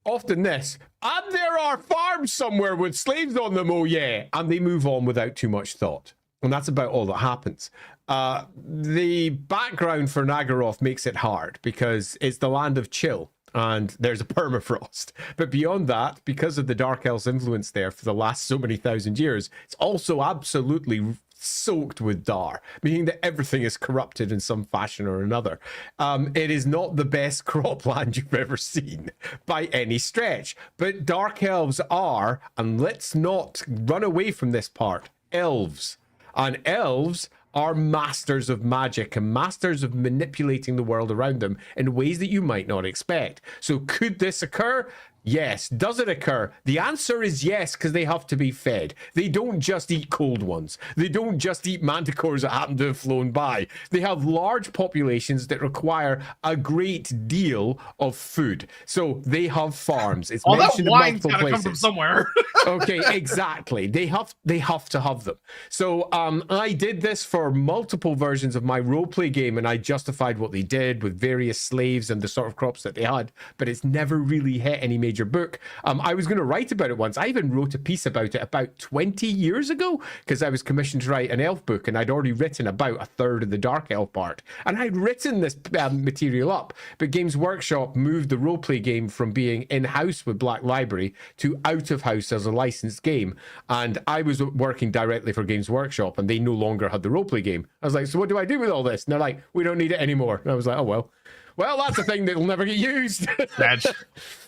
often this, and there are farms somewhere with slaves on them, oh yeah. And they move on without too much thought. And that's about all that happens. The background for Nagaroth makes it hard because it's the land of chill and there's a permafrost. But beyond that, because of the Dark Elves' influence there for the last so many thousand years, it's also absolutely soaked with dar, meaning that everything is corrupted in some fashion or another. It is not the best cropland you've ever seen by any stretch, but Dark Elves are, and let's not run away from this part, elves. And elves are masters of magic and masters of manipulating the world around them in ways that you might not expect. So could this occur? Yes. Does it occur? The answer is yes, because they have to be fed. They don't just eat cold ones. They don't just eat manticores that happen to have flown by. They have large populations that require a great deal of food. So they have farms. It's mentioned in multiple places. Come from somewhere. Okay, exactly. They have to have them. So I did this for multiple versions of my roleplay game, and I justified what they did with various slaves and the sort of crops that they had, but it's never really hit any major book. I was going to write about it once. I even wrote a piece about it about 20 years ago because I was commissioned to write an elf book, and I'd already written about a third of the dark elf part, and I'd written this material up, but Games Workshop moved the roleplay game from being in-house with Black Library to out-of-house as a licensed game, and I was working directly for Games Workshop, and they no longer had the roleplay game. I was like, so what do I do with all this? And they're like, we don't need it anymore. And I was like, oh well, that's a thing that'll never get used.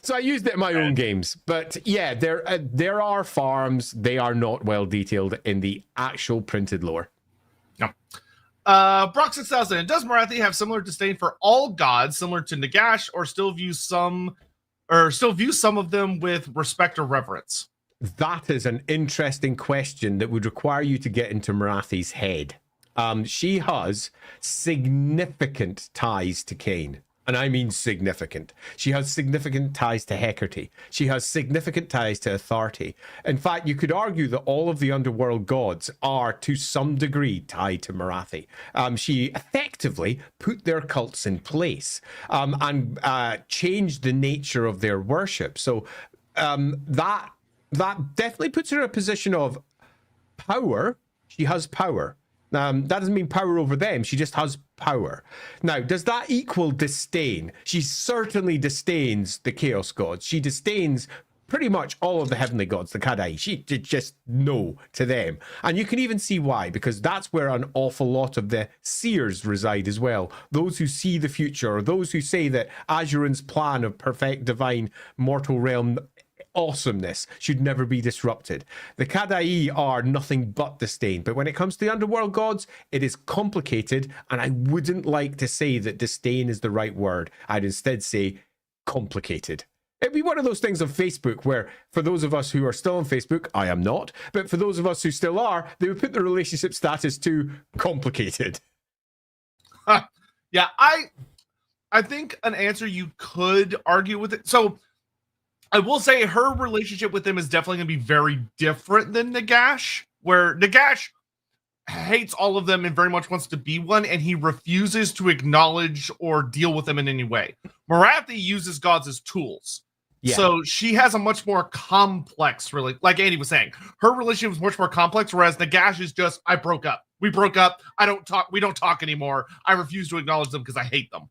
So I used it in my own games. But yeah, there are farms. They are not well detailed in the actual printed lore. No. Brock 6000. Does Morathi have similar disdain for all gods, similar to Nagash, or still view some of them with respect or reverence? That is an interesting question that would require you to get into Morathi's head. She has significant ties to Cain, And I mean significant. She has significant ties to Hekarti. She has significant ties to Hekarti. In fact, you could argue that all of the underworld gods are, to some degree, tied to Morathi. She effectively put their cults in place and changed the nature of their worship. So that definitely puts her in a position of power. She has power. That doesn't mean power over them. She just has power. Now, does that equal disdain? She certainly disdains the Chaos gods. She disdains pretty much all of the heavenly gods, the Kadai. She did just no to them. And you can even see why, because that's where an awful lot of the seers reside as well. Those who see the future, or those who say that Azurin's plan of perfect divine mortal realm awesomeness should never be disrupted. The Kadai are nothing but disdain, but when it comes to the underworld gods, it is complicated, and I wouldn't like to say that disdain is the right word. I'd instead say complicated. It'd be one of those things on Facebook where, for those of us who are still on Facebook, I am not, but for those of us who still are, they would put the relationship status to complicated. Yeah, I think an answer you could argue with it. So I will say her relationship with him is definitely going to be very different than Nagash, where Nagash hates all of them and very much wants to be one, and he refuses to acknowledge or deal with them in any way. Morathi uses gods as tools. Yeah. So she has a much more complex, really, like Andy was saying, her relationship is much more complex, whereas Nagash is just, I broke up. We broke up. I don't talk. We don't talk anymore. I refuse to acknowledge them because I hate them.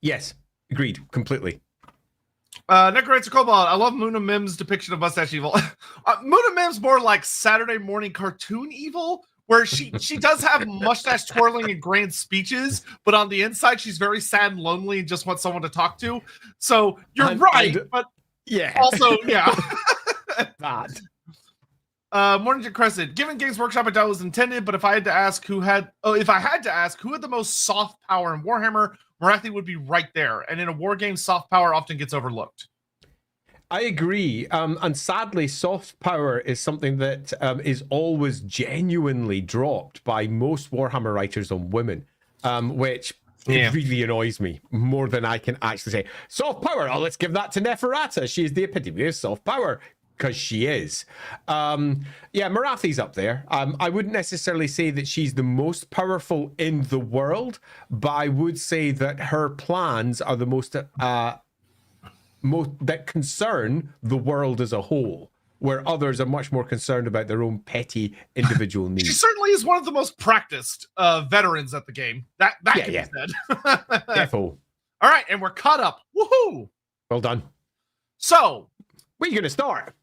Yes, agreed, completely. Necromancer Cobalt, I love Muna Mim's depiction of mustache evil. Muna Mim's more like Saturday morning cartoon evil, where she does have mustache twirling and grand speeches, but on the inside she's very sad and lonely and just wants someone to talk to. So you're right, but yeah, also yeah. That. Morning Crescent. Given Games Workshop, I doubt it was intended, but if I had to ask who had the most soft power in Warhammer, Morathi would be right there. And in a war game, soft power often gets overlooked. I agree. And sadly, soft power is something that is always genuinely dropped by most Warhammer writers on women, which it really annoys me more than I can actually say. Soft power. Oh, let's give that to Neferata. She is the epitome of soft power. Because she is. Morathi's up there. I wouldn't necessarily say that she's the most powerful in the world, but I would say that her plans are the most that concern the world as a whole, where others are much more concerned about their own petty individual needs. She certainly is one of the most practiced veterans at the game. That can be said. Defo. All right, and we're caught up. Woohoo! Well done. So, where are you going to start?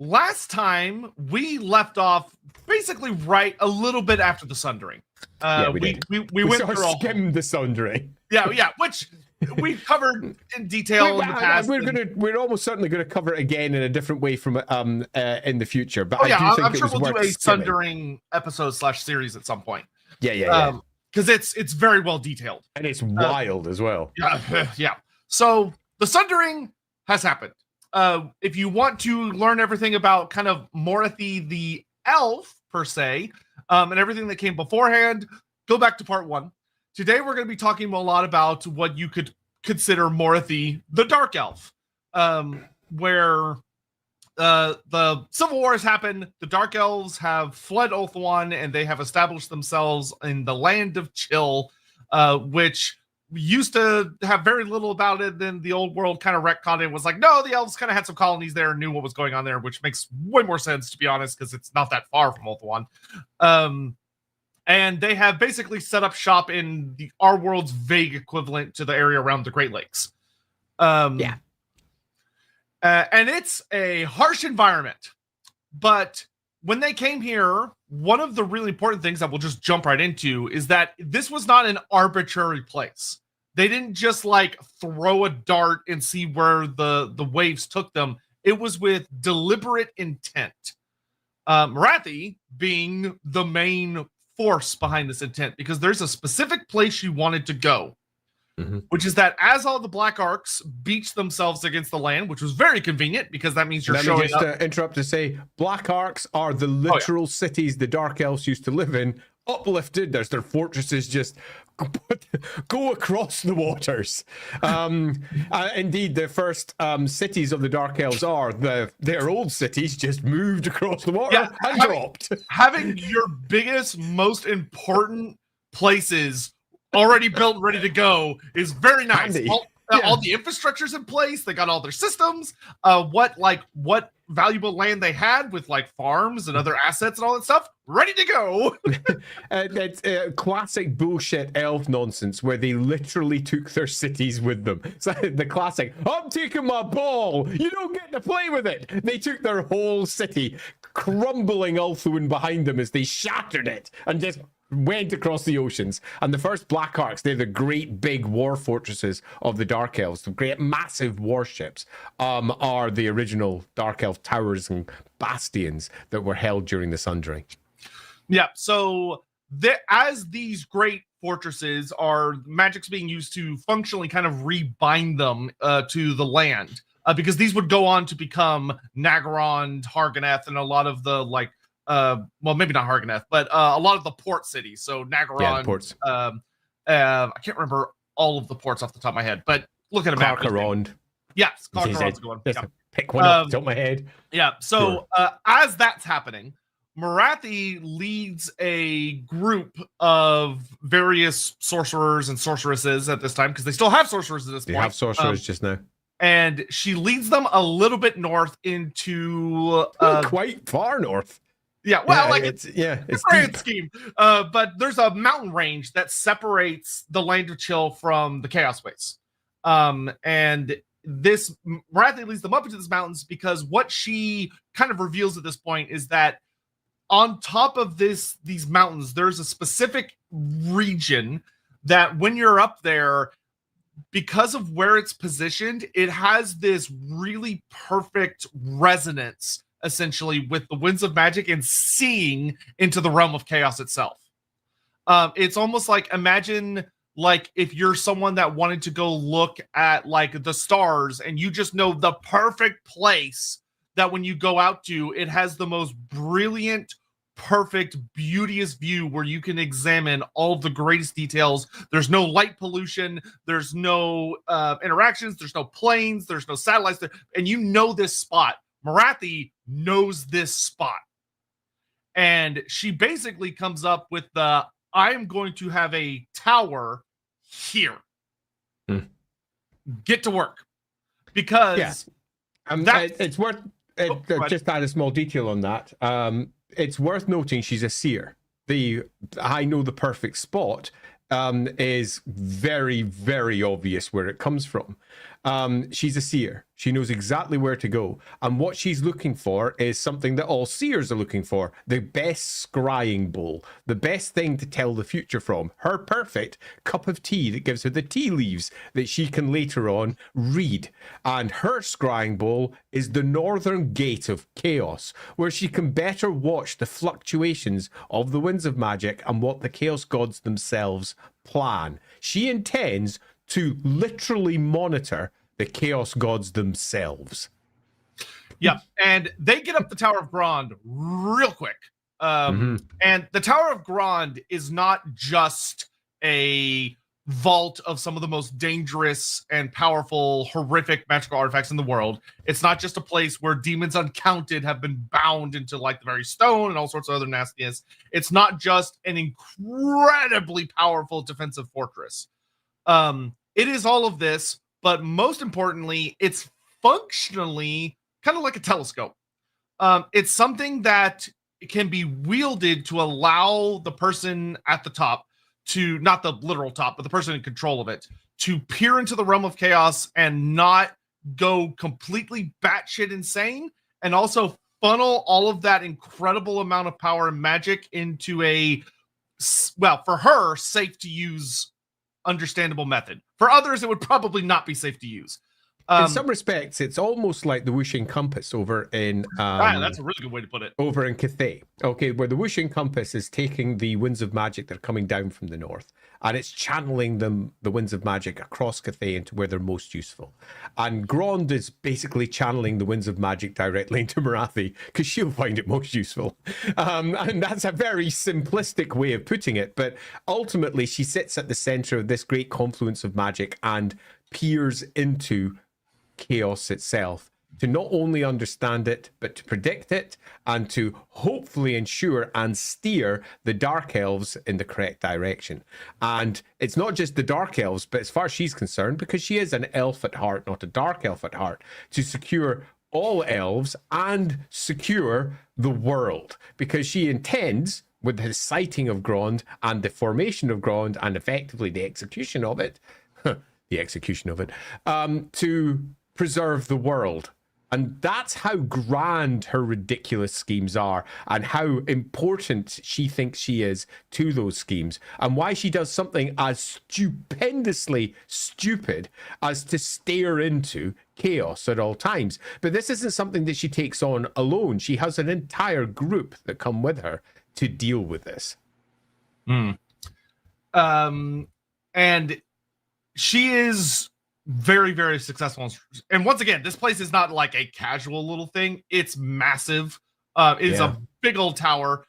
Last time we left off basically right a little bit after the Sundering. We went through skimmed the Sundering. Yeah, which we covered in detail in the past. We're almost certainly going to cover it again in a different way from in the future. But I'm sure we'll do a Sundering episode / series at some point. Yeah. Because it's very well detailed and it's wild as well. Yeah. So the Sundering has happened. If you want to learn everything about kind of Morathi the elf per se, and everything that came beforehand, go back to part 1. Today we're going to be talking a lot about what you could consider Morathi the dark elf, where the civil war has happened. The dark elves have fled Ulthuan and they have established themselves in the land of Chill, which used to have very little about it. Then the old world kind of retconned it and was like, no, the elves kind of had some colonies there and knew what was going on there, which makes way more sense, to be honest, because it's not that far from Ulthuan. And they have basically set up shop in our world's vague equivalent to the area around the Great Lakes. And it's a harsh environment. But when they came here, one of the really important things that we'll just jump right into is that this was not an arbitrary place. They didn't just like throw a dart and see where the waves took them. It was with deliberate intent. Morathi being the main force behind this intent, because there's a specific place you wanted to go, which is that as all the Black Arcs beach themselves against the land, which was very convenient because that means you're showing up. Let me just interrupt to say, Black Arcs are the literal cities the Dark Elves used to live in, uplifted. There's their fortresses just go across the waters. Indeed, the first cities of the Dark Elves are their old cities just moved across the water and dropped. Having your biggest, most important places already built, ready to go is very nice. All the infrastructure's in place. They got all their systems. What valuable land they had with like farms and other assets and all that stuff ready to go. It's classic bullshit elf nonsense where they literally took their cities with them. So the classic, I'm taking my ball, you don't get to play with it. They took their whole city, crumbling Ulthuan behind them as they shattered it and just went across the oceans. And the first Black Arcs, they're the great big war fortresses of the Dark Elves, the great massive warships, are the original Dark Elf towers and bastions that were held during the Sundering. Yeah, so as these great fortresses are, magic's being used to functionally kind of rebind them to the land, because these would go on to become Nagaroth, Harganeth, and a lot of the well, maybe not Harganeth, but a lot of the port cities. So Nagaroth, ports. I can't remember all of the ports off the top of my head, but look at a map. Carcharodh. Yes, Carcharodh's a good one. Yeah. Pick one off the top of my head. Yeah, so as that's happening, Morathi leads a group of various sorcerers and sorceresses at this time, because they still have sorcerers at this point. They have sorcerers just now. And she leads them a little bit north into... quite far north. Yeah, well, it's grand scheme. But there's a mountain range that separates the Land of Chill from the Chaos Space. And this Morathi leads them up into these mountains because what she kind of reveals at this point is that on top of these mountains, there's a specific region that when you're up there, because of where it's positioned, it has this really perfect resonance essentially with the winds of magic and seeing into the realm of chaos itself. It's almost like, imagine like if you're someone that wanted to go look at like the stars and you just know the perfect place that when you go out to, it has the most brilliant, perfect, beauteous view where you can examine all of the greatest details. There's no light pollution, there's no interactions, there's no planes, there's no satellites there, and you know this spot. Morathi knows this spot, and she basically comes up with the, I am going to have a tower here. Get to work, because it's worth just add a small detail on that. It's worth noting she's a seer. I know the perfect spot is very, very obvious where it comes from. She's a seer. She knows exactly where to go. And what she's looking for is something that all seers are looking for. The best scrying bowl. The best thing to tell the future from. Her perfect cup of tea that gives her the tea leaves that she can later on read. And her scrying bowl is the northern gate of chaos, where she can better watch the fluctuations of the winds of magic and what the chaos gods themselves plan. She intends to literally monitor the chaos gods themselves. Yeah, and they get up the Tower of Grond real quick. And the Tower of Grond is not just a vault of some of the most dangerous and powerful, horrific magical artifacts in the world. It's not just a place where demons uncounted have been bound into like the very stone and all sorts of other nastiness. It's not just an incredibly powerful defensive fortress. It is all of this, but most importantly, it's functionally kind of like a telescope. It's something that can be wielded to allow the person at the top to, not the literal top, but the person in control of it, to peer into the realm of chaos and not go completely batshit insane, and also funnel all of that incredible amount of power and magic into a, well, for her, safe to use, understandable method. For others, it would probably not be safe to use. In some respects, it's almost like the whooshing compass over in that's a really good way to put it. over in Cathay. Okay, where the whooshing compass is taking the winds of magic that are coming down from the north, and it's channeling the winds of magic across Cathay into where they're most useful. And Grond is basically channeling the winds of magic directly into Morathi because she'll find it most useful. And that's a very simplistic way of putting it, but ultimately she sits at the center of this great confluence of magic and peers into chaos itself to not only understand it, but to predict it and to hopefully ensure and steer the Dark Elves in the correct direction. And it's not just the Dark Elves, but as far as she's concerned, because she is an elf at heart, not a Dark Elf at heart, to secure all elves and secure the world, because she intends, with the sighting of Grond and the formation of Grond and effectively the execution of it, to preserve the world. And that's how grand her ridiculous schemes are and how important she thinks she is to those schemes, and why she does something as stupendously stupid as to stare into chaos at all times. But this isn't something that she takes on alone. She has an entire group that come with her to deal with this. And she is very, very successful. And once again, this place is not like a casual little thing. It's massive. It is a big old tower.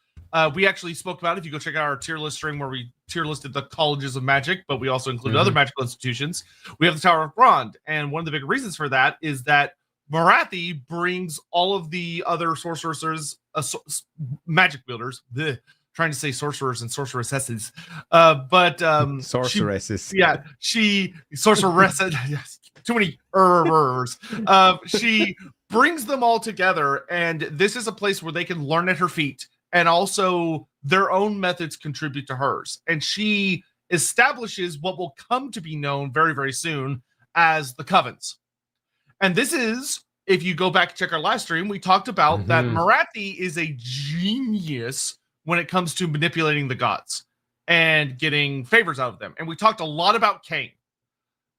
We actually spoke about it. If you go check out our tier list string where we tier listed the colleges of magic, but we also included other magical institutions. We have the Tower of Grond. And one of the big reasons for that is that Morathi brings all of the other sorcerers, magic wielders, trying to say sorcerers and sorceresses, but sorceresses. Sorceresses. Yes, too many errors. She brings them all together, and this is a place where they can learn at her feet, and also their own methods contribute to hers. And she establishes what will come to be known very, very soon as the Covens. And this is, if you go back and check our live stream, we talked about that Morathi is a genius when it comes to manipulating the gods and getting favors out of them. And we talked a lot about Cain.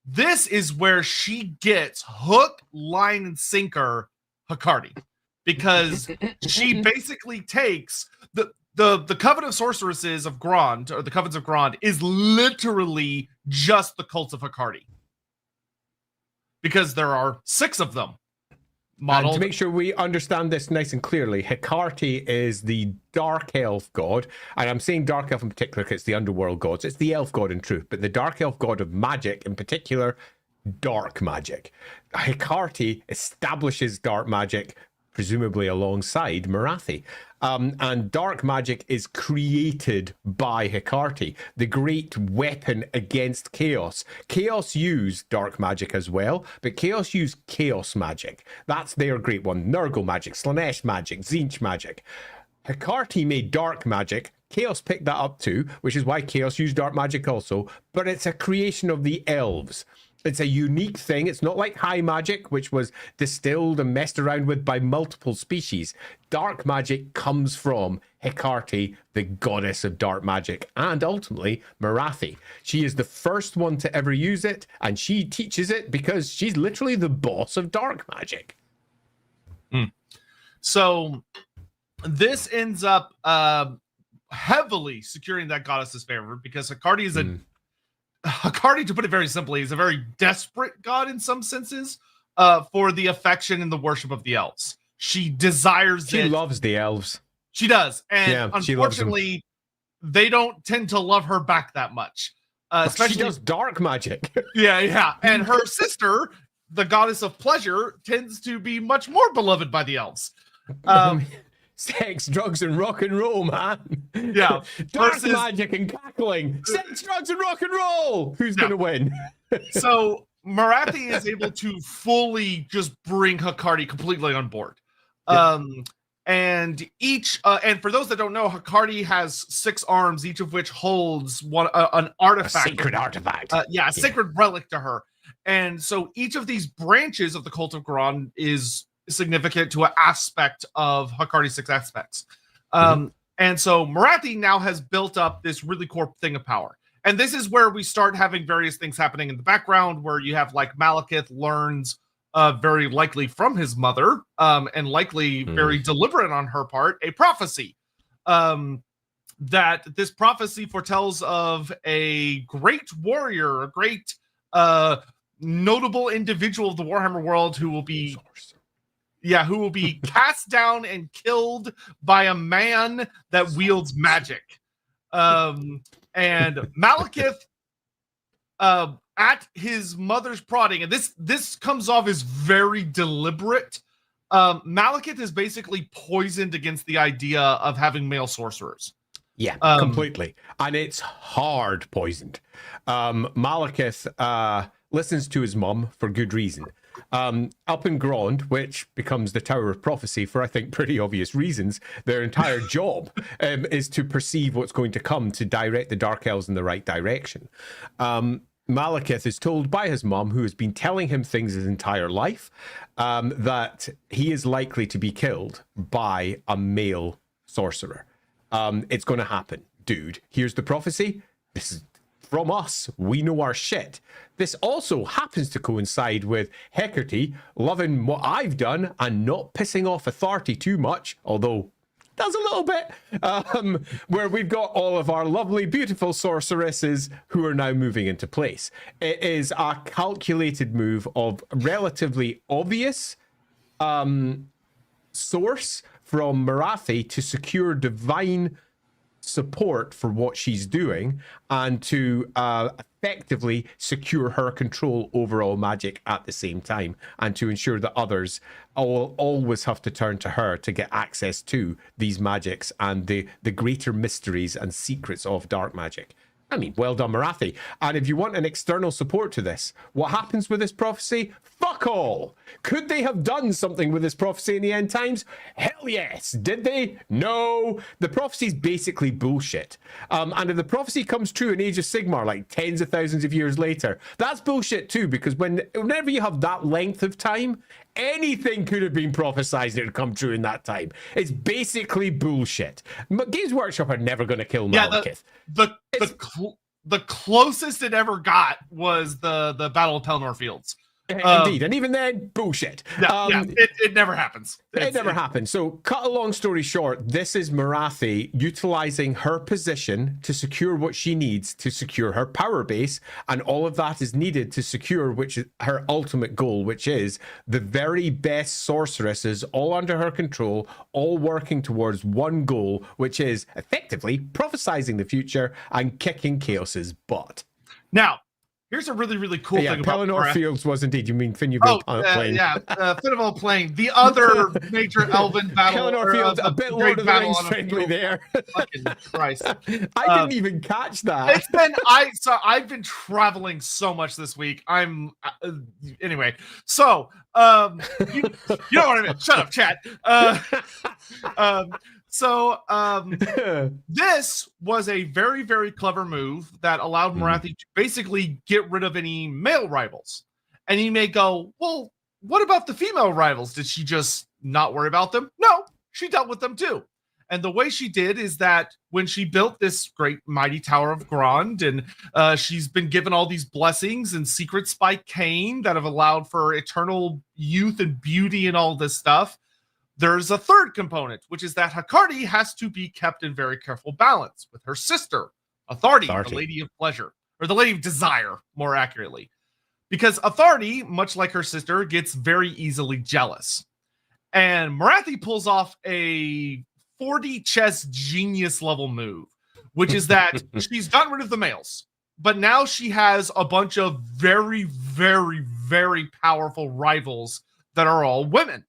This is where she gets hook, line, and sinker Hekarti, because she basically takes the Coven of Sorceresses of Grond, or the Covens of Grond, is literally just the Cult of Hekarti, because there are 6 of them. And to make sure we understand this nice and clearly, Hekarti is the Dark Elf god, and I'm saying Dark Elf in particular because it's the underworld gods. It's the Elf god in truth, but the Dark Elf god of magic, in particular, dark magic. Hekarti establishes dark magic, presumably alongside Morathi. And dark magic is created by Hekarti, the great weapon against chaos. Chaos use dark magic as well, but chaos use chaos magic. That's their great one. Nurgle magic, Slanesh magic, Tzeentch magic. Hekarti made dark magic. Chaos picked that up too, which is why chaos used dark magic also, but it's a creation of the elves. It's a unique thing. It's not like high magic, which was distilled and messed around with by multiple species. Dark magic comes from Hekarti, the goddess of dark magic, and ultimately Morathi. She is the first one to ever use it, and she teaches it because she's literally the boss of dark magic. So this ends up heavily securing that goddess's favor, because Hekarti is Hekarti, to put it very simply, is a very desperate god in some senses for the affection and the worship of the elves. She desires She loves the elves. She does. And Yeah, unfortunately, they don't tend to love her back that much. Especially, she does dark magic. Yeah. And her sister, the goddess of pleasure, tends to be much more beloved by the elves. Sex, drugs, and rock and roll, man. Yeah. Dark magic and cackling. Sex, drugs, and rock and roll. Who's going to win? So Morathi is able to fully just bring Hekarti completely on board. And each, and for those that don't know, Hekarti has 6 arms, each of which holds an artifact. A sacred artifact. A sacred relic to her. And so each of these branches of the Cult of Grond is significant to an aspect of Hekarti's 6 aspects. And so Morathi now has built up this really core thing of power. And this is where we start having various things happening in the background, where you have like Malekith learns very likely from his mother, and likely very deliberate on her part, a prophecy. That this prophecy foretells of a great warrior, a great notable individual of the Warhammer world who will be cast down and killed by a man that wields magic. And Malekith, at his mother's prodding, and this comes off as very deliberate. Malekith is basically poisoned against the idea of having male sorcerers. Yeah, completely. And it's hard poisoned. Malekith listens to his mum for good reason. Up in Grond, which becomes the Tower of Prophecy for, I think, pretty obvious reasons, their entire job is to perceive what's going to come to direct the Dark Elves in the right direction. Malekith is told by his mum, who has been telling him things his entire life, that he is likely to be killed by a male sorcerer. It's going to happen, dude. Here's the prophecy. This is from us. We know our shit. This also happens to coincide with Hekarti loving what I've done and not pissing off authority too much, although does a little bit, where we've got all of our lovely, beautiful sorceresses who are now moving into place. It is a calculated move of relatively obvious source from Morathi to secure divine support for what she's doing and to effectively secure her control over all magic at the same time, and to ensure that others will always have to turn to her to get access to these magics and the greater mysteries and secrets of dark magic. I mean, well done, Morathi. And if you want an external support to this, what happens with this prophecy? Fuck all. Could they have done something with this prophecy in the end times? Hell yes. Did they? No. The prophecy is basically bullshit. And if the prophecy comes true in Age of Sigmar, like tens of thousands of years later, that's bullshit too, because whenever you have that length of time, anything could have been prophesied and it would come true in that time. It's basically bullshit. Games Workshop are never going to kill Malekith. The closest it ever got was the Battle of Pelennor Fields. Indeed, and even then, bullshit. It never happens. It never happens. So, cut a long story short, this is Morathi utilizing her position to secure what she needs to secure her power base, and all of that is needed to secure which is her ultimate goal, which is the very best sorceresses, all under her control, all working towards one goal, which is effectively prophesizing the future and kicking Chaos's butt. Now, here's a really, really cool thing about Pelennor Fields was indeed, you mean Finuval Plain. Finuval Plain, the other major elven battle. Pelennor Fields, a bit Lord of the Rings friendly there. Fucking Christ. I didn't even catch that. I've been traveling so much this week. Anyway, so, you know what I mean. Shut up, chat. This was a very, very clever move that allowed Morathi to basically get rid of any male rivals. And you may go, well, what about the female rivals? Did she just not worry about them? No, she dealt with them too. And the way she did is that when she built this great mighty Tower of Grond, and she's been given all these blessings and secrets by Cain that have allowed for eternal youth and beauty and all this stuff, there's a third component, which is that Hekarti has to be kept in very careful balance with her sister, Authority, the Lady of Pleasure, or the Lady of Desire, more accurately. Because Authority, much like her sister, gets very easily jealous. And Morathi pulls off a 40 chess genius level move, which is that she's gotten rid of the males, but now she has a bunch of very, very, very powerful rivals that are all women.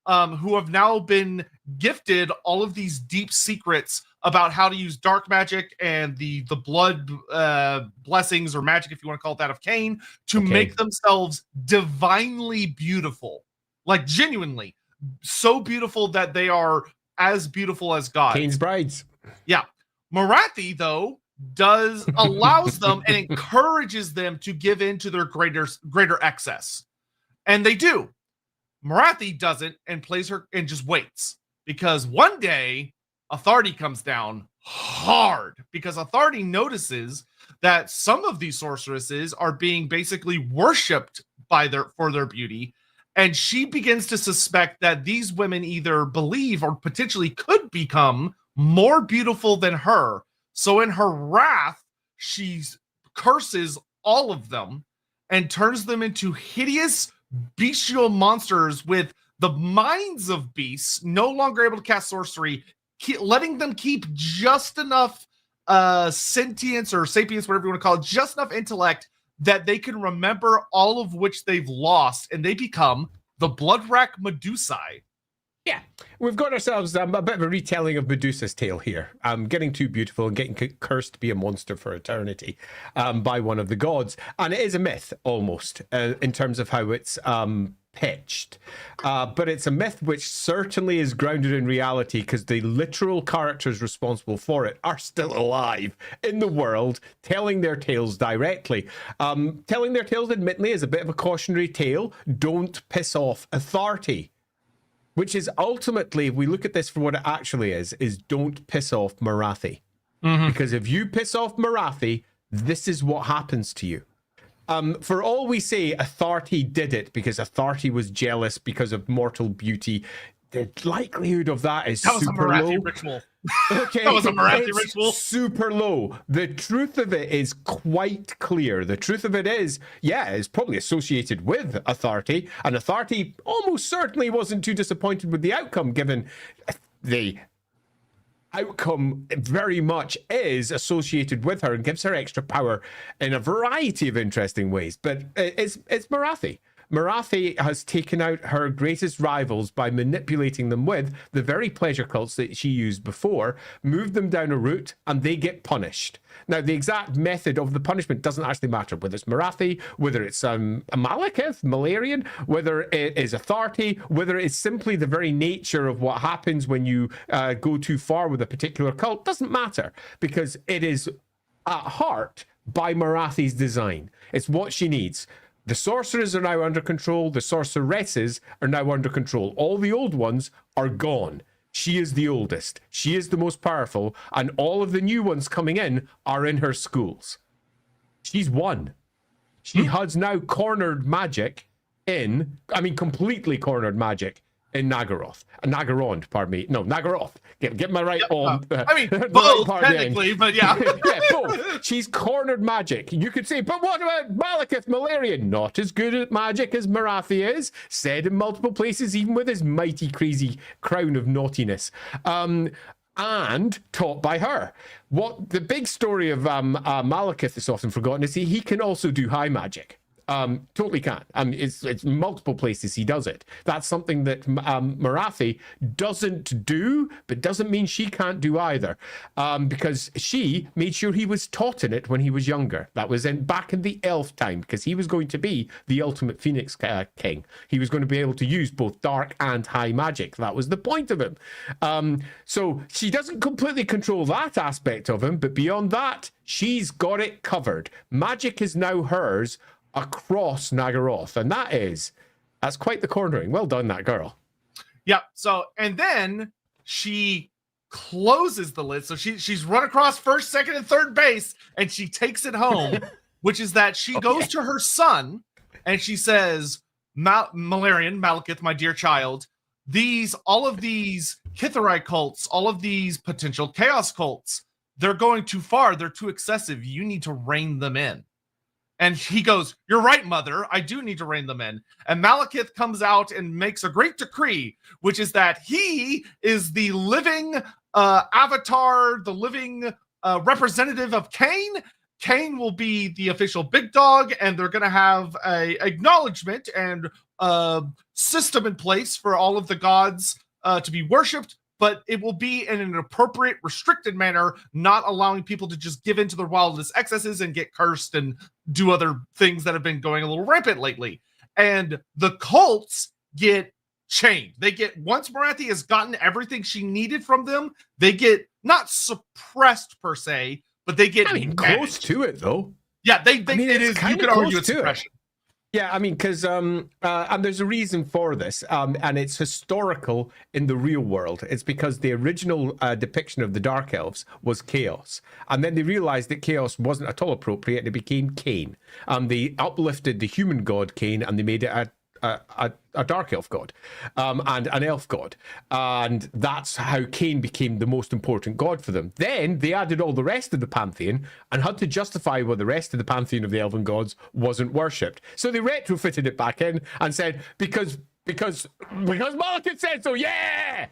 Who have now been gifted all of these deep secrets about how to use dark magic and the blood blessings or magic, if you want to call it that, of Cain, to make themselves divinely beautiful. Like, genuinely so beautiful that they are as beautiful as God. Cain's brides. Yeah. Morathi, though, allows them and encourages them to give in to their greater excess. And they do. Morathi doesn't and plays her and just waits, because one day Authority comes down hard, because Authority notices that some of these sorceresses are being basically worshipped for their beauty, And she begins to suspect that these women either believe or potentially could become more beautiful than her. So in her wrath, she curses all of them and turns them into hideous bestial monsters with the minds of beasts, no longer able to cast sorcery, letting them keep just enough sentience or sapience, whatever you want to call it, just enough intellect that they can remember all of which they've lost, and they become the Bloodwrack Medusae. Yeah, we've got ourselves a bit of a retelling of Medusa's tale here. Getting too beautiful and getting cursed to be a monster for eternity by one of the gods. And it is a myth, almost, in terms of how it's pitched. But it's a myth which certainly is grounded in reality, because the literal characters responsible for it are still alive in the world, telling their tales directly. Telling their tales, admittedly, is a bit of a cautionary tale. Don't piss off authority. Which is ultimately, if we look at this for what it actually is don't piss off Morathi. Because if you piss off Morathi, this is what happens to you. For all we say, authority did it because authority was jealous because of mortal beauty. The likelihood of that is super low. Ritual. Okay, that was a Morathi it's ritual. Super low. The truth of it is quite clear. The truth of it is, yeah, it's probably associated with authority, and authority almost certainly wasn't too disappointed with the outcome, given the outcome very much is associated with her and gives her extra power in a variety of interesting ways. But it's Morathi. Morathi has taken out her greatest rivals by manipulating them with the very pleasure cults that she used before, moved them down a route, and they get punished. Now, the exact method of the punishment doesn't actually matter, whether it's Morathi, whether it's a Malekith, Malarian, whether it is authority, whether it's simply the very nature of what happens when you go too far with a particular cult, doesn't matter, because it is at heart by Morathi's design. It's what she needs. The sorcerers are now under control. The sorceresses are now under control. All the old ones are gone. She is the oldest. She is the most powerful. And all of the new ones coming in are in her schools. She's won. She has now cornered magic completely cornered magic in Nagaroth. Nagaroth, pardon me. No, Nagaroth. Get my right on. Both, technically, but yeah. Yeah, both. She's cornered magic. You could say, but what about Malekith, Malarian? Not as good at magic as Morathi is. Said in multiple places, even with his mighty, crazy crown of naughtiness. And taught by her. What the big story of Malekith is often forgotten is he can also do high magic. Totally can. It's multiple places he does it. That's something that Morathi doesn't do, but doesn't mean she can't do either. Because she made sure he was taught in it when he was younger. That was back in the elf time, because he was going to be the ultimate Phoenix King. He was going to be able to use both dark and high magic. That was the point of him. So she doesn't completely control that aspect of him, but beyond that, she's got it covered. Magic is now hers across Nagaroth, and that's quite the cornering. Well done, that girl. Yeah. So, and then she closes the lid. So she's run across first, second, and third base, and she takes it home, which is that she goes to her son and she says, Malekith, my dear child, all of these Kitharite cults, all of these potential chaos cults, they're going too far. They're too excessive. You need to rein them in. And he goes, you're right, mother. I do need to rein them in. And Malekith comes out and makes a great decree, which is that he is the living avatar, the living representative of Cain. Cain will be the official big dog, and they're going to have a acknowledgement and system in place for all of the gods to be worshipped, but it will be in an appropriate, restricted manner, not allowing people to just give into their wildest excesses and get cursed and do other things that have been going a little rampant lately. And the cults get chained. They get, once Morathi has gotten everything she needed from them, they get not suppressed per se, but they get close to it though. Yeah, it is. You could argue it's suppression. Yeah, because and there's a reason for this, and it's historical in the real world. It's because the original depiction of the Dark Elves was chaos, and then they realized that chaos wasn't at all appropriate, and it became Cain. They uplifted the human god Cain, and they made it a dark elf god, and an elf god, and that's how Cain became the most important god for them. Then they added all the rest of the pantheon and had to justify why the rest of the pantheon of the elven gods wasn't worshipped. So they retrofitted it back in and said because Malekith said so, yeah.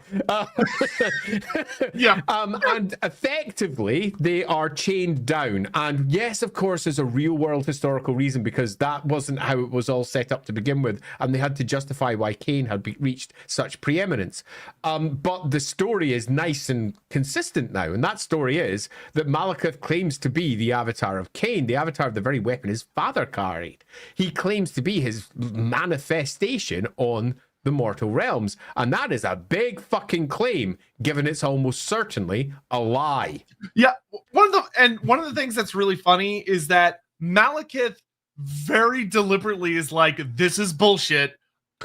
Yeah. And effectively, they are chained down. And yes, of course, there's a real world historical reason, because that wasn't how it was all set up to begin with, and they had to justify why Cain had reached such preeminence. But the story is nice and consistent now, and that story is that Malekith claims to be the avatar of Cain, the avatar of the very weapon his father carried. He claims to be his manifestation on the mortal realms, and that is a big fucking claim, given it's almost certainly a lie. Yeah, one of the things that's really funny is that Malekith very deliberately is like, this is bullshit,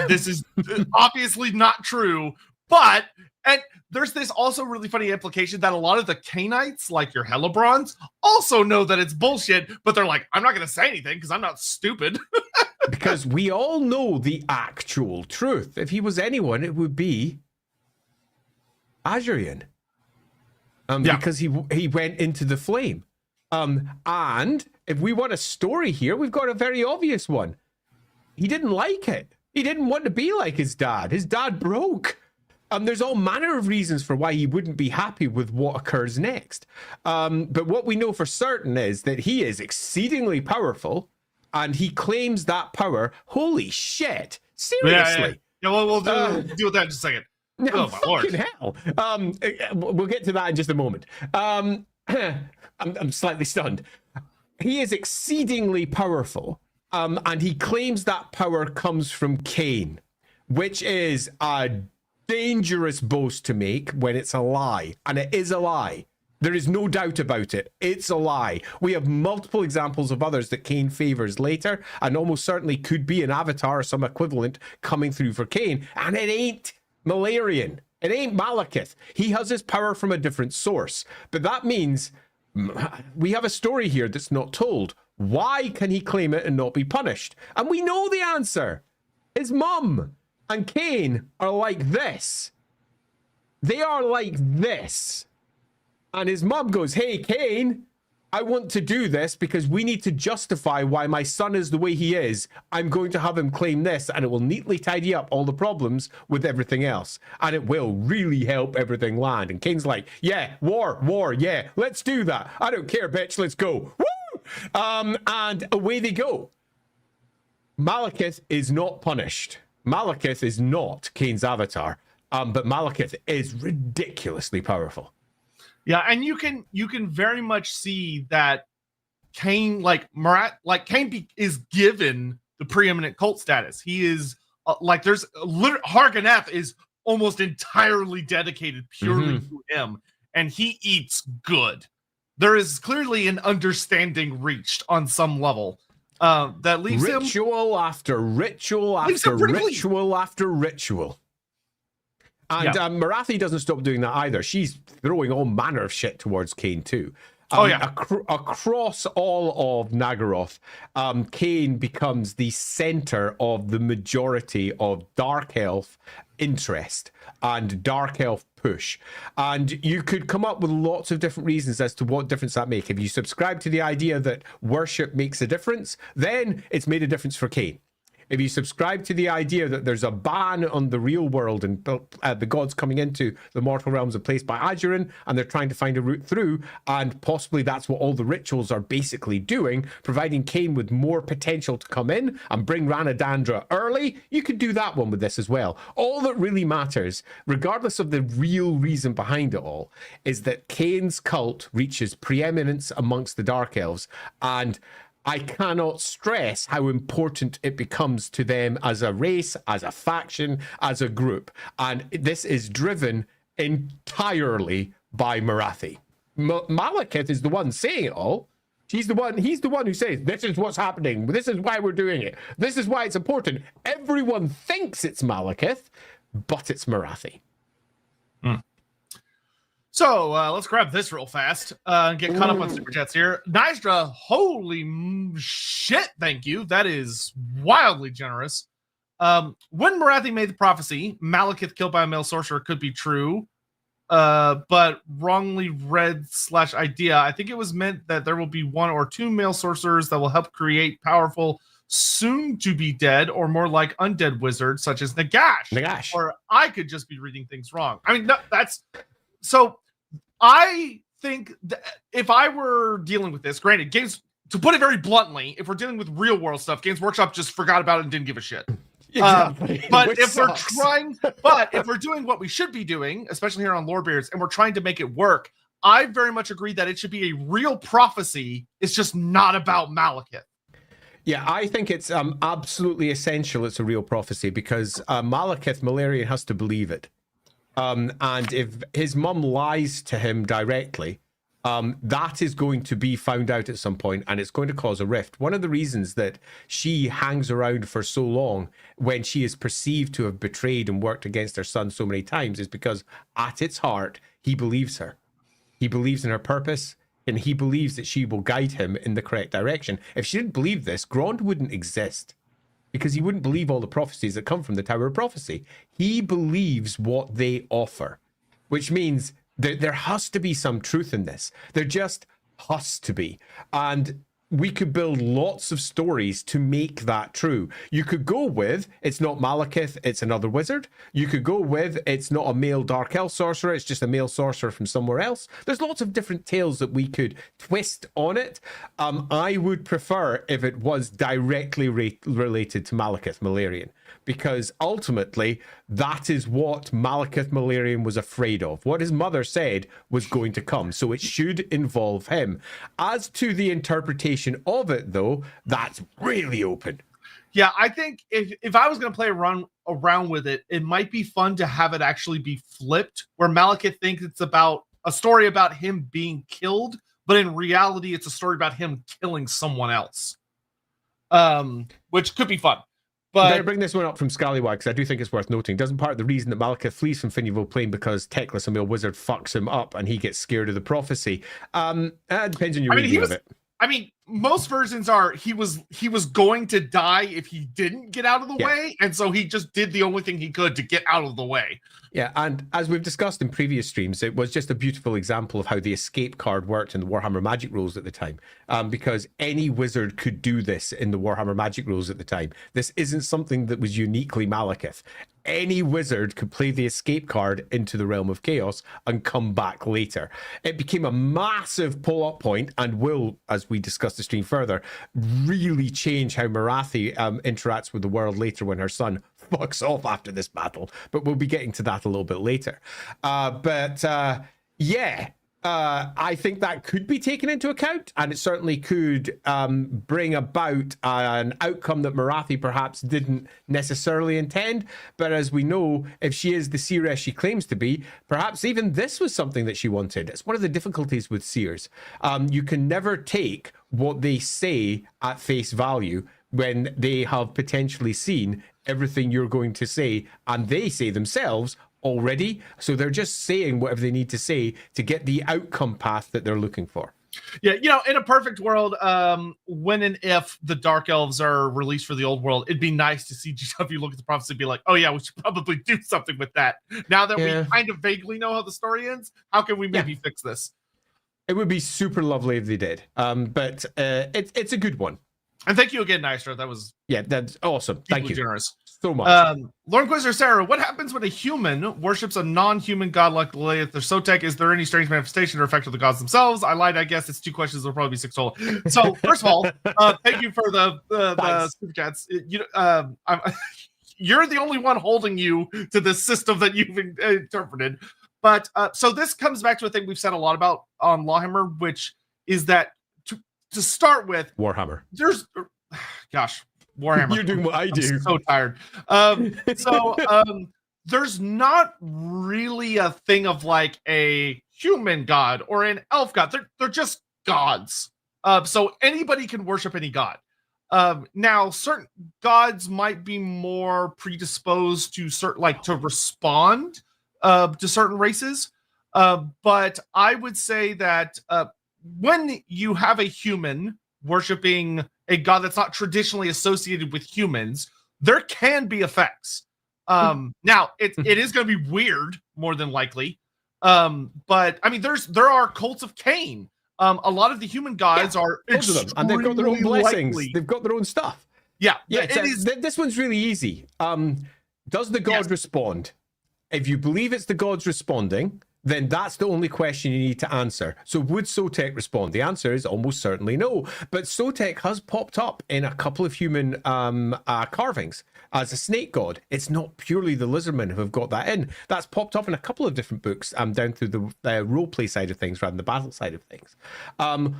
this is obviously not true, but and there's this also really funny implication that a lot of the Cainites, like your Hellebronds, also know that it's bullshit, but they're like, I'm not going to say anything because I'm not stupid. Because we all know the actual truth. If he was anyone, it would be Azurian. Because he went into the flame. And if we want a story here, we've got a very obvious one. He didn't like it. He didn't want to be like his dad. His dad broke. There's all manner of reasons for why he wouldn't be happy with what occurs next. But what we know for certain is that he is exceedingly powerful, and he claims that power. Holy shit. Seriously. Yeah, well, we'll deal with that in just a second. Oh, my Lord. Hell. We'll get to that in just a moment. I'm slightly stunned. He is exceedingly powerful, and he claims that power comes from Cain, which is a dangerous boast to make when it's a lie, and it is a lie. There is no doubt about it. It's a lie. We have multiple examples of others that Cain favors later, and almost certainly could be an avatar or some equivalent coming through for Cain, and it ain't Malarian. It ain't Malekith. He has his power from a different source, but that means we have a story here that's not told. Why can he claim it and not be punished? And we know the answer. His mum and Cain are like this. They are like this. And his mum goes, hey, Cain, I want to do this because we need to justify why my son is the way he is. I'm going to have him claim this, and it will neatly tidy up all the problems with everything else. And it will really help everything land. And Cain's like, yeah, war, yeah, let's do that. I don't care, bitch, let's go. Woo! And away they go. Malekith is not punished. Malekith is not Cain's avatar, but Malekith is ridiculously powerful. Yeah, and you can very much see that Cain, Cain is given the preeminent cult status. He is Harganeth is almost entirely dedicated purely to him, and he eats good. There is clearly an understanding reached on some level that leaves ritual after ritual after ritual after ritual. And Morathi doesn't stop doing that either. She's throwing all manner of shit towards Cain too. Across all of Nagaroth, Cain becomes the center of the majority of Dark Elf interest and Dark Elf push. And you could come up with lots of different reasons as to what difference that makes. If you subscribe to the idea that worship makes a difference, then it's made a difference for Cain. If you subscribe to the idea that there's a ban on the real world and the gods coming into the mortal realms are placed by Azurian, and they're trying to find a route through, and possibly that's what all the rituals are basically doing, providing Cain with more potential to come in and bring Ranadandra early, you could do that one with this as well. All that really matters, regardless of the real reason behind it all, is that Cain's cult reaches preeminence amongst the Dark Elves, and I cannot stress how important it becomes to them as a race, as a faction, as a group. And this is driven entirely by Morathi. Malekith is the one saying it all. He's the one who says, this is what's happening. This is why we're doing it. This is why it's important. Everyone thinks it's Malekith, but it's Morathi. So let's grab this real fast and get caught up on Super Chats here. Nystra, holy shit, thank you. That is wildly generous. When Morathi made the prophecy, Malekith killed by a male sorcerer could be true, but wrongly read / idea. I think it was meant that there will be 1 or 2 male sorcerers that will help create powerful, soon to be dead, or more like undead wizards, such as Nagash. Or I could just be reading things wrong. I mean, no, that's so. I think that if I were dealing with this, granted, games, to put it very bluntly, if we're dealing with real world stuff, Games Workshop just forgot about it and didn't give a shit. Exactly. But if we're doing what we should be doing, especially here on Lorebeards, and we're trying to make it work, I very much agree that it should be a real prophecy. It's just not about Malekith. Yeah, I think it's absolutely essential it's a real prophecy, because Malekith, Malarian, has to believe it. And if his mum lies to him directly, that is going to be found out at some point, and it's going to cause a rift. One of the reasons that she hangs around for so long when she is perceived to have betrayed and worked against her son so many times is because at its heart, he believes her. He believes in her purpose, and he believes that she will guide him in the correct direction. If she didn't believe this, Grond wouldn't exist, because he wouldn't believe all the prophecies that come from the Tower of Prophecy. He believes what they offer, which means there has to be some truth in this. There just has to be. And we could build lots of stories to make that true. You could go with, it's not Malekith, it's another wizard. You could go with, it's not a male Dark Elf sorcerer, it's just a male sorcerer from somewhere else. There's lots of different tales that we could twist on it. I would prefer if it was directly related to Malekith Malarian, because ultimately that is what Malekith Malarian was afraid of. What his mother said was going to come, so it should involve him. As to the interpretation of it, though, that's really open. Yeah, I think if I was going to play around with it, it might be fun to have it actually be flipped, where Malekith thinks it's about a story about him being killed, but in reality, it's a story about him killing someone else, which could be fun. But I bring this one up from Scallywag because I do think it's worth noting. Doesn't part of the reason that Malekith flees from Finneville Plain because Teclis, a male wizard, fucks him up and he gets scared of the prophecy? It depends on your reading of it. I mean, most versions are he was going to die if he didn't get out of the way, and so he just did the only thing he could to get out of the way. Yeah, and as we've discussed in previous streams, it was just a beautiful example of how the escape card worked in the Warhammer Magic rules at the time, because any wizard could do this in the Warhammer Magic rules at the time. This isn't something that was uniquely Malekith. Any wizard could play the escape card into the realm of chaos and come back later. It became a massive pull-up point and will, as we discuss the stream further, really change how Morathi interacts with the world later when her son fucks off after this battle. But we'll be getting to that a little bit later. I think that could be taken into account, and it certainly could bring about an outcome that Morathi perhaps didn't necessarily intend. But as we know, if she is the seeress she claims to be, perhaps even this was something that she wanted. It's one of the difficulties with seers. You can never take what they say at face value when they have potentially seen everything you're going to say, and they say themselves already, so they're just saying whatever they need to say to get the outcome path that they're looking for. Yeah, in a perfect world, when and if the Dark Elves are released for the old world, it'd be nice to see GW look at the prophecy and be like, oh yeah, we should probably do something with that. Now that we kind of vaguely know how the story ends, how can we maybe fix this? It would be super lovely if they did, but it's a good one. And thank you again, Nystra. That was that's awesome. Thank you generous so much. Lord Inquisitor Sarah, what happens when a human worships a non-human god like Goliath or Sotek? Is there any strange manifestation or effect of the gods themselves? I lied. I guess it's 2 questions. It'll probably be 6 total. So first of all, thank you for the super chats. You're the only one holding you to the system that you've interpreted. But so this comes back to a thing we've said a lot about on LAWhammer, which is that to start with, Warhammer. Warhammer. You're doing what I do. I'm so tired. There's not really a thing of like a human god or an elf god. They're just gods. So anybody can worship any god. Now, certain gods might be more predisposed to to respond to certain races. But I would say that when you have a human worshiping a god that's not traditionally associated with humans, there can be effects. Now it is going to be weird, more than likely. But I mean, there are cults of Cain. A lot of the human gods are of them, and they've got their own blessings. Likely. They've got their own stuff. Yeah, this one's really easy. Does the god respond? If you believe it's the gods responding, then that's the only question you need to answer. So would Sotek respond? The answer is almost certainly no. But Sotek has popped up in a couple of human carvings as a snake god. It's not purely the lizardmen who have got that in. That's popped up in a couple of different books down through the roleplay side of things rather than the battle side of things.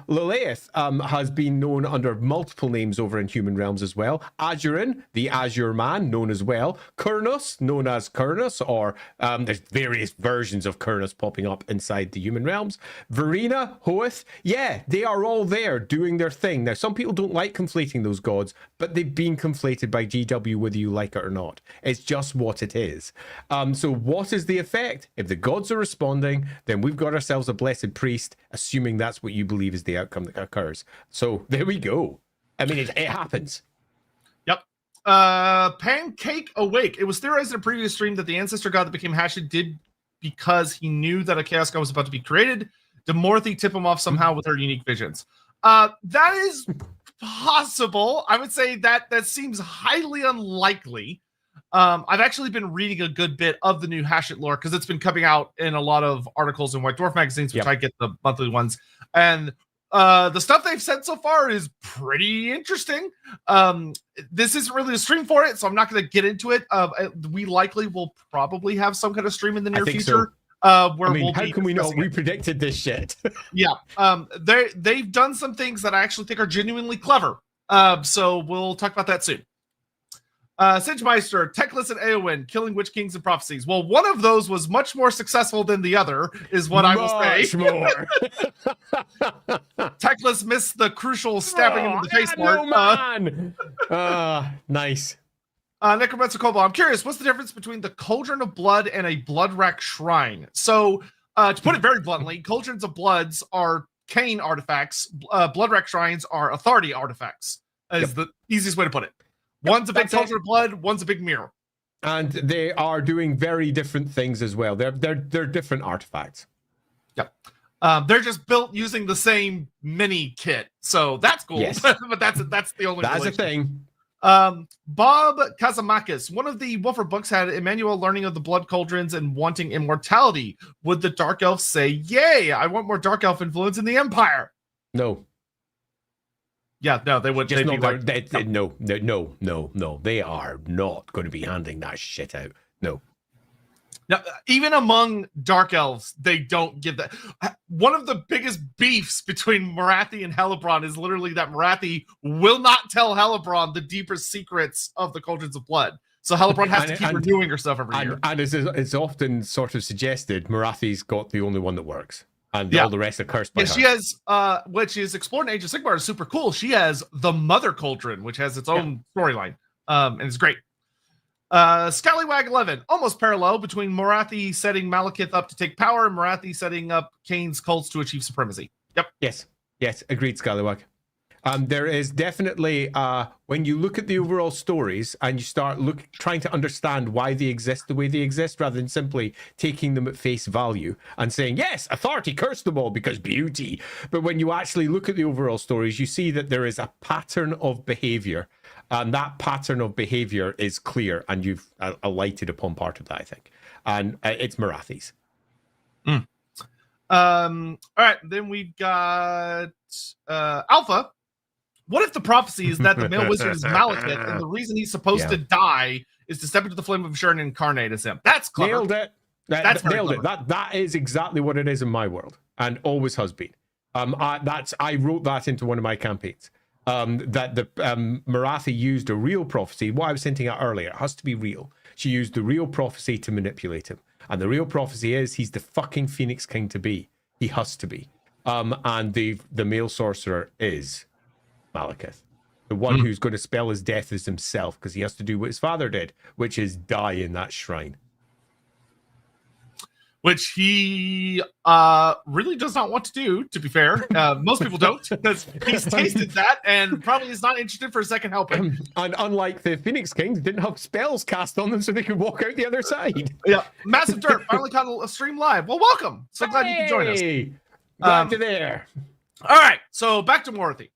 Lilith has been known under multiple names over in human realms as well. Azurin, the Azure Man, known as well. Kurnus, known as Kurnus, or there's various versions of Kurnus popping up inside the human realms. Verena, Hoeth, yeah, they are all there doing their thing. Now, some people don't like conflating those gods, but they've been conflated by GW whether you like it or not. It's just what it is. So what is the effect? If the gods are responding, then we've got ourselves a blessed priest, assuming that's what you believe is the outcome that occurs. So there we go. I mean, it happens. Yep. Pancake Awake. It was theorized in a previous stream that the ancestor god that became Hashut did because he knew that a chaos god was about to be created. Did Morathi tip him off somehow with her unique visions? That is possible. I would say that seems highly unlikely. I've actually been reading a good bit of the new Hashut lore because it's been coming out in a lot of articles in White Dwarf magazines, which I get the monthly ones. And the stuff they've said so far is pretty interesting. This isn't really a stream for it, so I'm not going to get into it. We likely will probably have some kind of stream in the near future. So. Where how can we know? We predicted this shit. Yeah. They've done some things that I actually think are genuinely clever. So we'll talk about that soon. Singemeister, Teclis, and Eowyn, killing witch kings and prophecies. Well, one of those was much more successful than the other, is what I will say. Much more. Teclis missed the crucial stabbing him in the face part. Nice. Necromancer Kobo, I'm curious, what's the difference between the Cauldron of Blood and a Bloodwrack Shrine? So, to put it very bluntly, Cauldrons of Bloods are Cain artifacts. Bloodwrack Shrines are authority artifacts, is the easiest way to put it. One's a big Cauldron of Blood, one's a big mirror. And they are doing very different things as well. They're different artifacts. Yep. They're just built using the same mini kit. So that's cool. Yes. But that's the only That's a thing. Bob Kazamakis, one of the Wolfer books had Emmanuel learning of the blood cauldrons and wanting immortality. Would the Dark Elves say, yay, I want more Dark Elf influence in the Empire? No. Yeah, no, they would. Just no, they are not going to be handing that shit out. No. Now, even among Dark Elves, they don't give that. One of the biggest beefs between Morathi and Hellebron is literally that Morathi will not tell Hellebron the deeper secrets of the Cauldrons of Blood. So Hellebron has to keep renewing herself every year. And it's often sort of suggested, Morathi's got the only one that works. And all the rest are cursed by her. She has, which is explored in Age of Sigmar, is super cool. She has the Mother Cauldron, which has its own storyline. And it's great. Scallywag 11, almost parallel between Morathi setting Malekith up to take power and Morathi setting up Cain's cults to achieve supremacy. Yep. Yes, agreed, Scallywag. There is definitely, when you look at the overall stories and you start trying to understand why they exist the way they exist, rather than simply taking them at face value and saying, yes, authority cursed them all because beauty. But when you actually look at the overall stories, you see that there is a pattern of behavior. And that pattern of behavior is clear, and you've alighted upon part of that, I think. And it's Morathi's. All right, then we've got Alpha. What if the prophecy is that the male wizard is Malekith, and the reason he's supposed to die is to step into the flame of Shur and incarnate as him? That's clever. Nailed it. That's nailed it. That is exactly what it is in my world, and always has been. I wrote that into one of my campaigns. That the Morathi used a real prophecy. What I was hinting at earlier, it has to be real. She used the real prophecy to manipulate him, and the real prophecy is he's the fucking Phoenix King to be. He has to be. And the male sorcerer is Malekith. The one who's going to spell his death is himself, because he has to do what his father did, which is die in that shrine. which he really does not want to do, to be fair. Most people don't, because he's tasted that and probably is not interested for a second helping. And unlike the Phoenix Kings, didn't have spells cast on them so they could walk out the other side. Yeah, Massive Dirt finally caught a stream live. Well, welcome. So glad you can join us. Glad you're there. All right, so back to Morathi.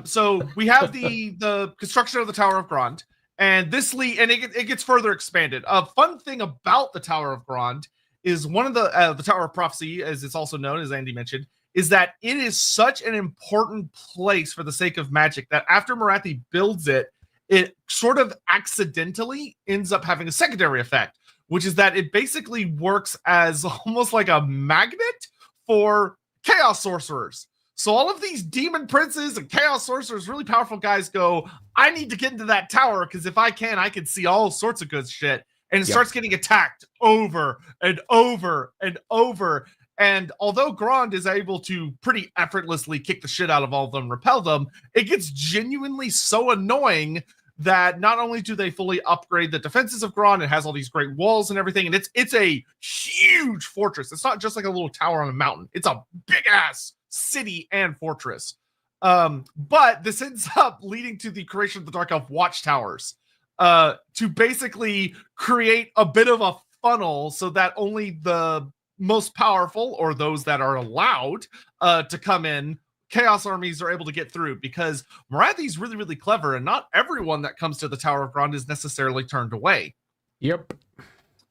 So we have the construction of the Tower of Grond, and it gets further expanded. A fun thing about the Tower of Grond is one of the Tower of Prophecy, as it's also known, as Andy mentioned, is that it is such an important place for the sake of magic that after Morathi builds it, it sort of accidentally ends up having a secondary effect, which is that it basically works as almost like a magnet for chaos sorcerers. So all of these demon princes and chaos sorcerers, really powerful guys, go, I need to get into that tower, because if I can see all sorts of good shit. And it starts getting attacked over and over and over. And although Grond is able to pretty effortlessly kick the shit out of all of them, repel them, it gets genuinely so annoying that not only do they fully upgrade the defenses of Grond, it has all these great walls and everything, and it's a huge fortress. It's not just like a little tower on a mountain. It's a big-ass city and fortress. But this ends up leading to the creation of the Dark Elf Watchtowers, to basically create a bit of a funnel so that only the most powerful, or those that are allowed to come in, chaos armies are able to get through, because Morathi is really, really clever, and not everyone that comes to the Tower of Grond is necessarily turned away. Yep.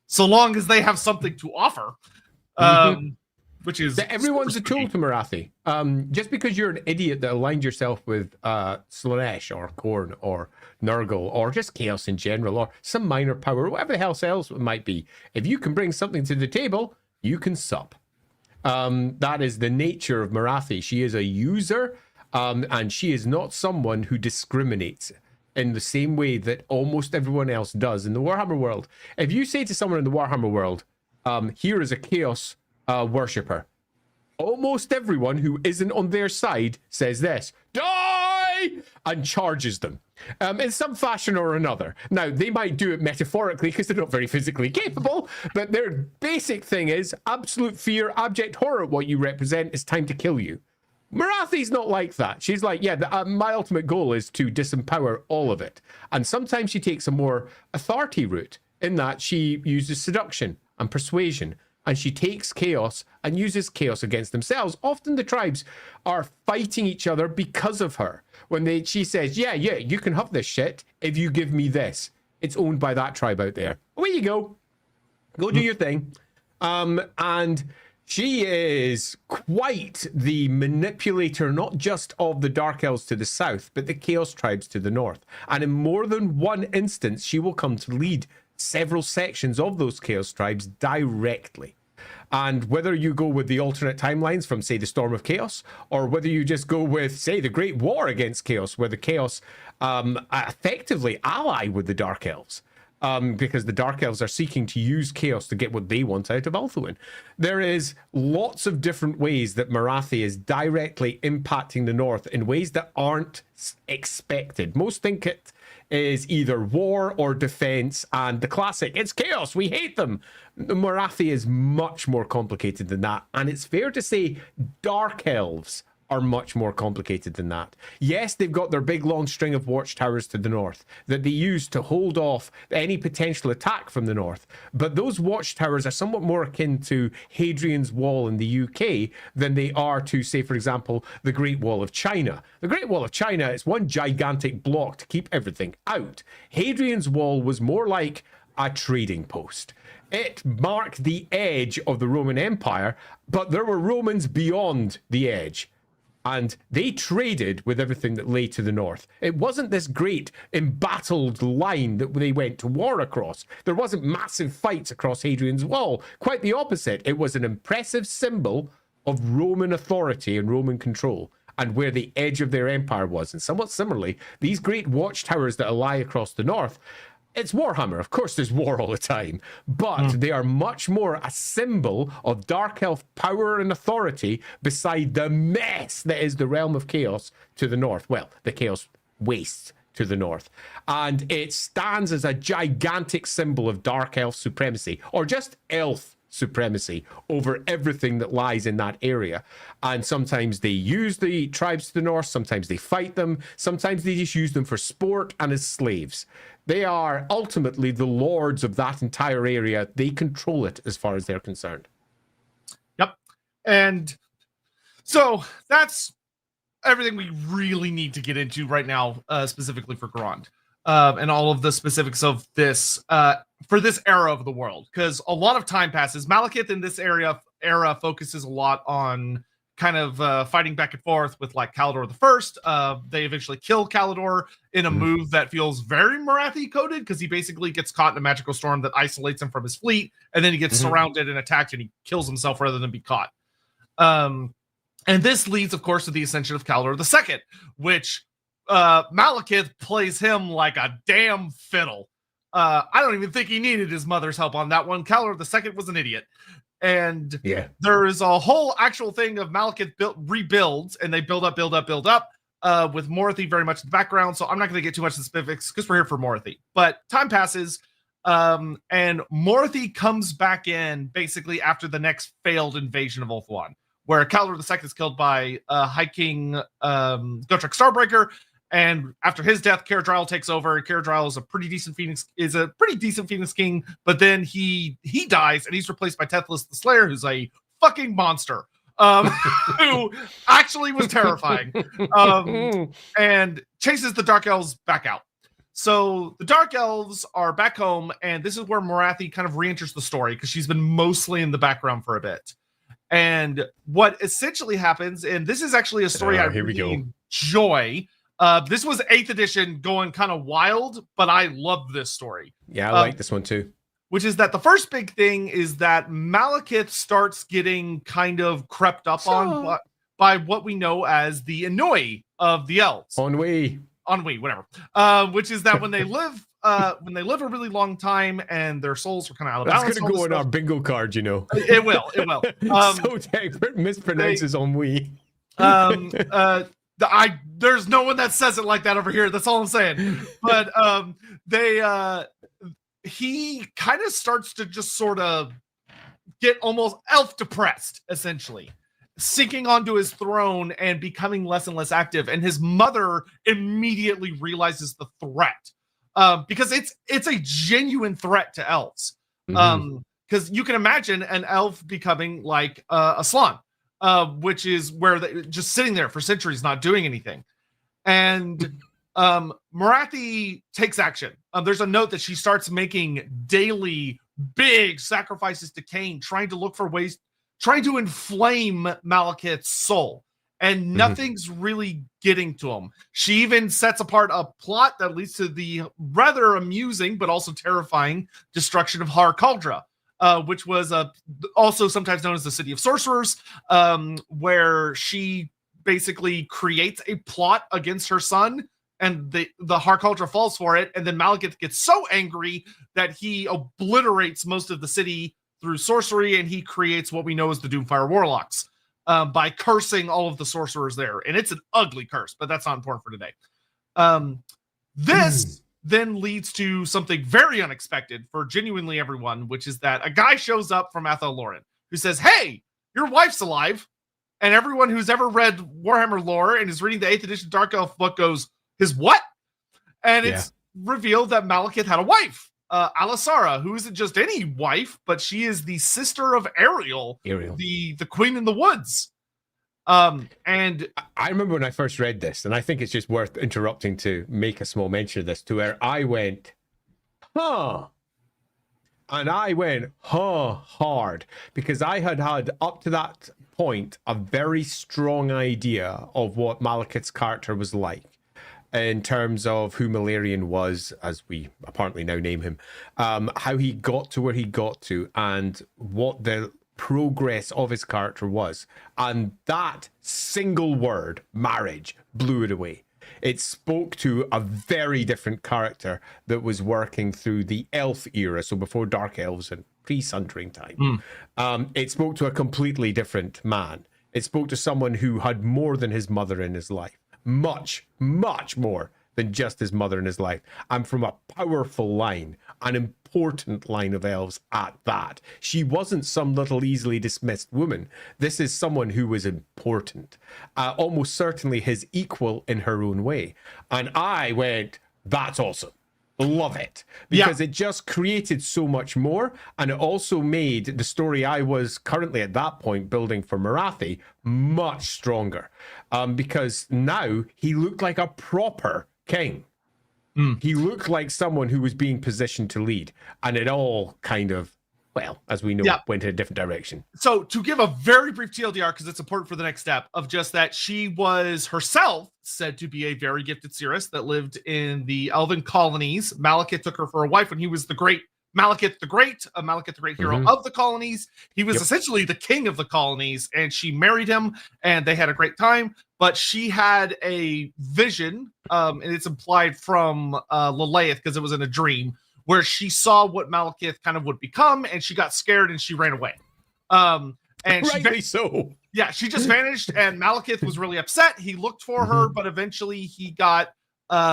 So long as they have something to offer. Which is everyone's a tool to Morathi. Just because you're an idiot that aligned yourself with Slaanesh or Khorne or Nurgle or just chaos in general or some minor power, whatever the hell else it might be, if you can bring something to the table, you can sup. That is the nature of Morathi. She is a user, and she is not someone who discriminates in the same way that almost everyone else does in the Warhammer world. If you say to someone in the Warhammer world, here is a chaos worshipper, almost everyone who isn't on their side says this, die, and charges them in some fashion or another. Now, they might do it metaphorically because they're not very physically capable, but their basic thing is absolute fear, abject horror. What you represent is time to kill you. Morathi's not like that. She's like, yeah, my ultimate goal is to disempower all of it. And sometimes she takes a more authority route in that she uses seduction and persuasion, and she takes chaos and uses chaos against themselves. Often the tribes are fighting each other because of her. When she says, yeah, you can have this shit if you give me this. It's owned by that tribe out there. Away you go. Go do your thing. And she is quite the manipulator, not just of the Dark Elves to the south, but the Chaos tribes to the north. And in more than one instance, she will come to lead several sections of those Chaos tribes directly. And whether you go with the alternate timelines from, say, the Storm of Chaos, or whether you just go with, say, the Great War against Chaos, where the Chaos effectively ally with the Dark Elves, because the Dark Elves are seeking to use Chaos to get what they want out of Ulthuan. There is lots of different ways that Morathi is directly impacting the North in ways that aren't expected. Most think it is either war or defense, and the classic, it's chaos, we hate them. Morathi is much more complicated than that, and it's fair to say Dark Elves are much more complicated than that. Yes, they've got their big long string of watchtowers to the north that they use to hold off any potential attack from the north, but those watchtowers are somewhat more akin to Hadrian's Wall in the UK than they are to, say, for example, the Great Wall of China. The Great Wall of China is one gigantic block to keep everything out. Hadrian's Wall was more like a trading post. It marked the edge of the Roman Empire, but there were Romans beyond the edge, and they traded with everything that lay to the north. It wasn't this great embattled line that they went to war across. There wasn't massive fights across Hadrian's Wall. Quite the opposite. It was an impressive symbol of Roman authority and Roman control, and where the edge of their empire was. And somewhat similarly, these great watchtowers that lie across the north, it's Warhammer. Of course, there's war all the time, but they are much more a symbol of Dark Elf power and authority beside the mess that is the realm of chaos to the north. Well, the chaos wastes to the north. And it stands as a gigantic symbol of Dark Elf supremacy, or just elf supremacy over everything that lies in that area. And sometimes they use the tribes to the north, sometimes they fight them, sometimes they just use them for sport and as slaves. They are ultimately the lords of that entire area. They control it as far as they're concerned. Yep. And so that's everything we really need to get into right now, specifically for Grond. And all of the specifics of this for this era of the world, because a lot of time passes. Malekith in this era focuses a lot on kind of fighting back and forth with like Calidor the First. They eventually kill Calidor in a move that feels very Morathi coded, because he basically gets caught in a magical storm that isolates him from his fleet, and then he gets surrounded and attacked, and he kills himself rather than be caught. And this leads, of course, to the ascension of Calidor II, which Malekith plays him like a damn fiddle. I don't even think he needed his mother's help on that one. Calidor II was an idiot. And there is a whole actual thing of Malekith rebuilds, and they build up, with Morathi very much in the background. So I'm not going to get too much in specifics because we're here for Morathi. But time passes, and Morathi comes back in basically after the next failed invasion of Ulthuan, where Calidor II is killed by High King Gotrek Starbreaker. And after his death, Caradriel takes over. Caradriel is a pretty decent Phoenix King, but then he dies, and he's replaced by Tethys the Slayer, who's a fucking monster, who actually was terrifying, and chases the Dark Elves back out. So the Dark Elves are back home, and this is where Morathi kind of re-enters the story, because she's been mostly in the background for a bit. And what essentially happens, and this is actually a story I really enjoy. This was 8th edition going kind of wild, but I love this story. Yeah, I like this one too. Which is that the first big thing is that Malekith starts getting kind of crept up on by what we know as the Ennui of the Elves. Ennui, whatever. Which is that when they live a really long time and their souls are kind of out of balance. That's going to go in our bingo card, you know. It will. Sotek mispronounces ennui. There's no one that says it like that over here. That's all I'm saying. But he kind of starts to just sort of get almost elf depressed, essentially, sinking onto his throne and becoming less and less active. And his mother immediately realizes the threat, because it's a genuine threat to elves. Because you can imagine an elf becoming like a Slann. Which is where they just sitting there for centuries, not doing anything. And Morathi takes action. There's a note that she starts making daily big sacrifices to Cain, trying to look for ways, trying to inflame Malekith's soul. And nothing's really getting to him. She even sets apart a plot that leads to the rather amusing, but also terrifying destruction of Har Cauldra. Which was also sometimes known as the City of Sorcerers, where she basically creates a plot against her son, and the Har Cauldra falls for it, and then Malekith gets so angry that he obliterates most of the city through sorcery, and he creates what we know as the Doomfire Warlocks by cursing all of the sorcerers there. And it's an ugly curse, but that's not important for today. This then leads to something very unexpected for genuinely everyone, which is that a guy shows up from Athel Loren who says, "Hey, your wife's alive." And everyone who's ever read Warhammer lore and is reading the 8th edition Dark Elf book goes, "His what?" And it's revealed that Malekith had a wife, Alisara, who isn't just any wife, but she is the sister of Ariel. The Queen in the Woods. And I remember when I first read this, and I think it's just worth interrupting to make a small mention of this, to where I went, huh. And I went, huh, hard, because I had up to that point a very strong idea of what Malekith's character was like in terms of who Malarian was, as we apparently now name him, how he got to where he got to, and what the progress of his character was. And that single word, marriage, blew it away. It spoke to a very different character that was working through the elf era, so before Dark Elves and pre-Sundering time. It spoke to a completely different man. It spoke to someone who had more than his mother in his life. Much, much more than just his mother in his life. I'm from a powerful line, an important line of elves at that. She wasn't some little easily dismissed woman. This is someone who was important, almost certainly his equal in her own way. And I went, that's awesome. Love it, because it just created so much more, and it also made the story I was currently at that point building for Morathi much stronger, because now he looked like a proper king. He looked like someone who was being positioned to lead, and it all kind of, well, as we know, went in a different direction. So to give a very brief TLDR, because it's important for the next step, of just that she was herself said to be a very gifted seeress that lived in the elven colonies. Malekith took her for a wife when he was the great Malekith the Great, hero of the colonies. He was essentially the king of the colonies, and she married him, and they had a great time. But she had a vision, and it's implied from Lilith, because it was in a dream, where she saw what Malekith kind of would become, and she got scared and she ran away. And rightly so. Yeah, she just vanished, and Malekith was really upset. He looked for her, but eventually he got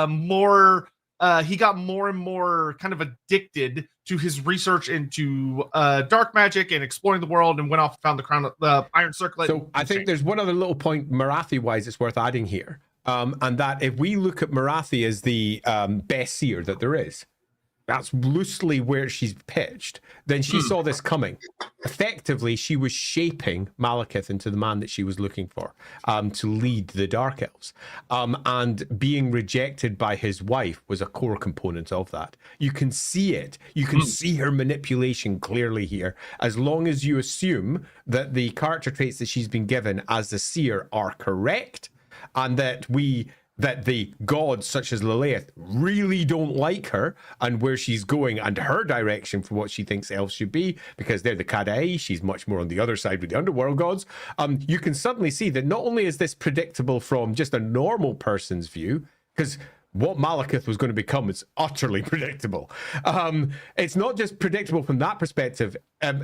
more and more kind of addicted to his research into dark magic and exploring the world, and went off and found the crown of the Iron Circlet. So I think there's one other little point Morathi-wise it's worth adding here, and that if we look at Morathi as the best seer that there is, that's loosely where she's pitched, then she saw this coming. Effectively, she was shaping Malekith into the man that she was looking for, to lead the Dark Elves. And being rejected by his wife was a core component of that. You can see it. You can see her manipulation clearly here, as long as you assume that the character traits that she's been given as the seer are correct, and that the gods such as Lilith really don't like her and where she's going and her direction for what she thinks elves should be, because they're the Kadai, she's much more on the other side with the underworld gods. You can suddenly see that not only is this predictable from just a normal person's view, because what Malekith was going to become is utterly predictable. It's not just predictable from that perspective.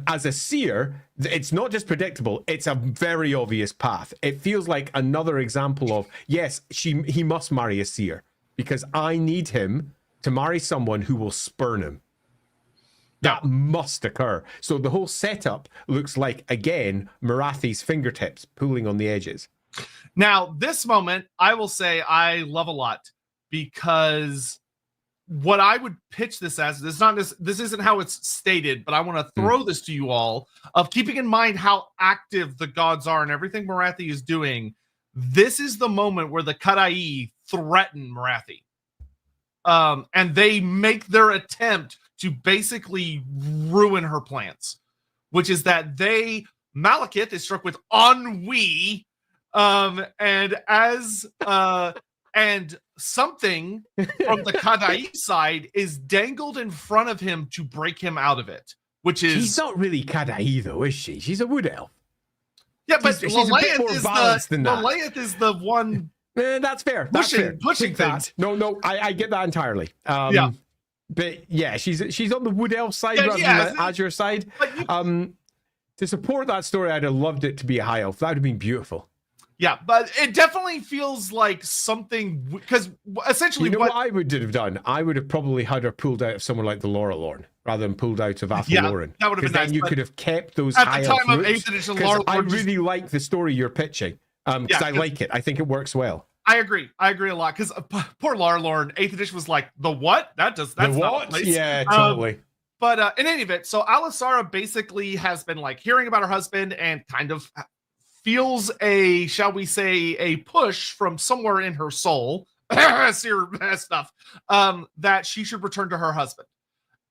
As a seer, it's not just predictable, it's a very obvious path. It feels like another example of, yes, he must marry a seer, because I need him to marry someone who will spurn him. That must occur. So the whole setup looks like, again, Morathi's fingertips pulling on the edges. Now, this moment, I will say I love a lot, because what I would pitch this as, this isn't how it's stated, but I want to throw this to you all, of keeping in mind how active the gods are and everything Morathi is doing. This is the moment where the Kadai threaten Morathi. And they make their attempt to basically ruin her plans, which is that Malekith is struck with ennui, and something from the Kadai side is dangled in front of him to break him out of it, which is... She's not really Kadai, though, is she? She's a wood elf. Yeah, but she's a bit more balanced than that. Lilith is the one... that's fair. Pushing things. No, I get that entirely. But yeah, she's on the wood elf side rather than the Azure side. To support that story, I'd have loved it to be a high elf. That would have been beautiful. Yeah, but it definitely feels like something, because essentially what I would have done, I would have probably had her pulled out of someone like the Lorelorn rather than pulled out of Athelloren. That would have been nice. Then you could have kept those at high the time elf of 8th edition Lorelorn. I really like the story you're pitching, because I like it. I think it works well. I agree a lot, because poor Lorelorn, 8th edition was like, the what? That's the what? Not yeah, totally. But in any event, so Alisara basically has been like hearing about her husband and kind of feels a, shall we say, a push from somewhere in her soul, stuff, that she should return to her husband.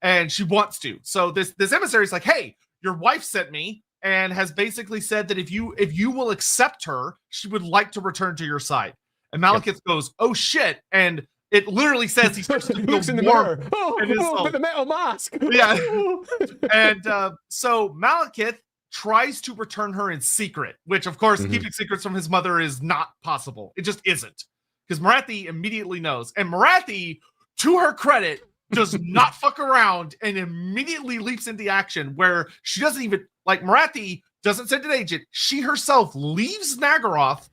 And she wants to. So this emissary is like, hey, your wife sent me and has basically said that if you will accept her, she would like to return to your side. And Malekith goes, oh shit. And it literally says he starts to looks in the mirror. With the metal mask. Yeah. And so Malekith tries to return her in secret, which of course keeping secrets from his mother is not possible. It just isn't, because Morathi immediately knows, and Morathi, to her credit, does not fuck around and immediately leaps into action, where she doesn't even, like, Morathi doesn't send an agent. She herself leaves Nagaroth,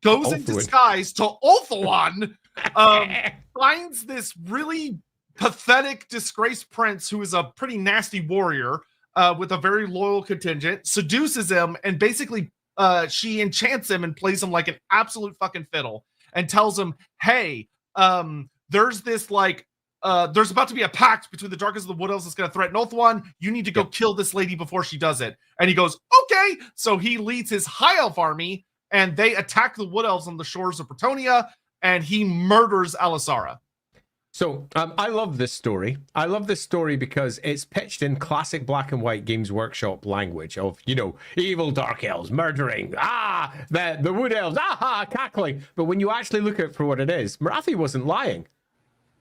goes in disguise to Ulthuan, finds this really pathetic, disgraced prince who is a pretty nasty warrior with a very loyal contingent, seduces him, and basically she enchants him and plays him like an absolute fucking fiddle and tells him, hey, there's this like, there's about to be a pact between the Darkest of the Wood Elves that's going to threaten Ulthuan. You need to go kill this lady before she does it. And he goes, okay. So he leads his High Elf army, and they attack the Wood Elves on the shores of Bretonnia, and he murders Alisara. So I love this story. I love this story because it's pitched in classic Black and White Games Workshop language of, you know, evil dark elves murdering, the wood elves, cackling. But when you actually look at it for what it is, Morathi wasn't lying.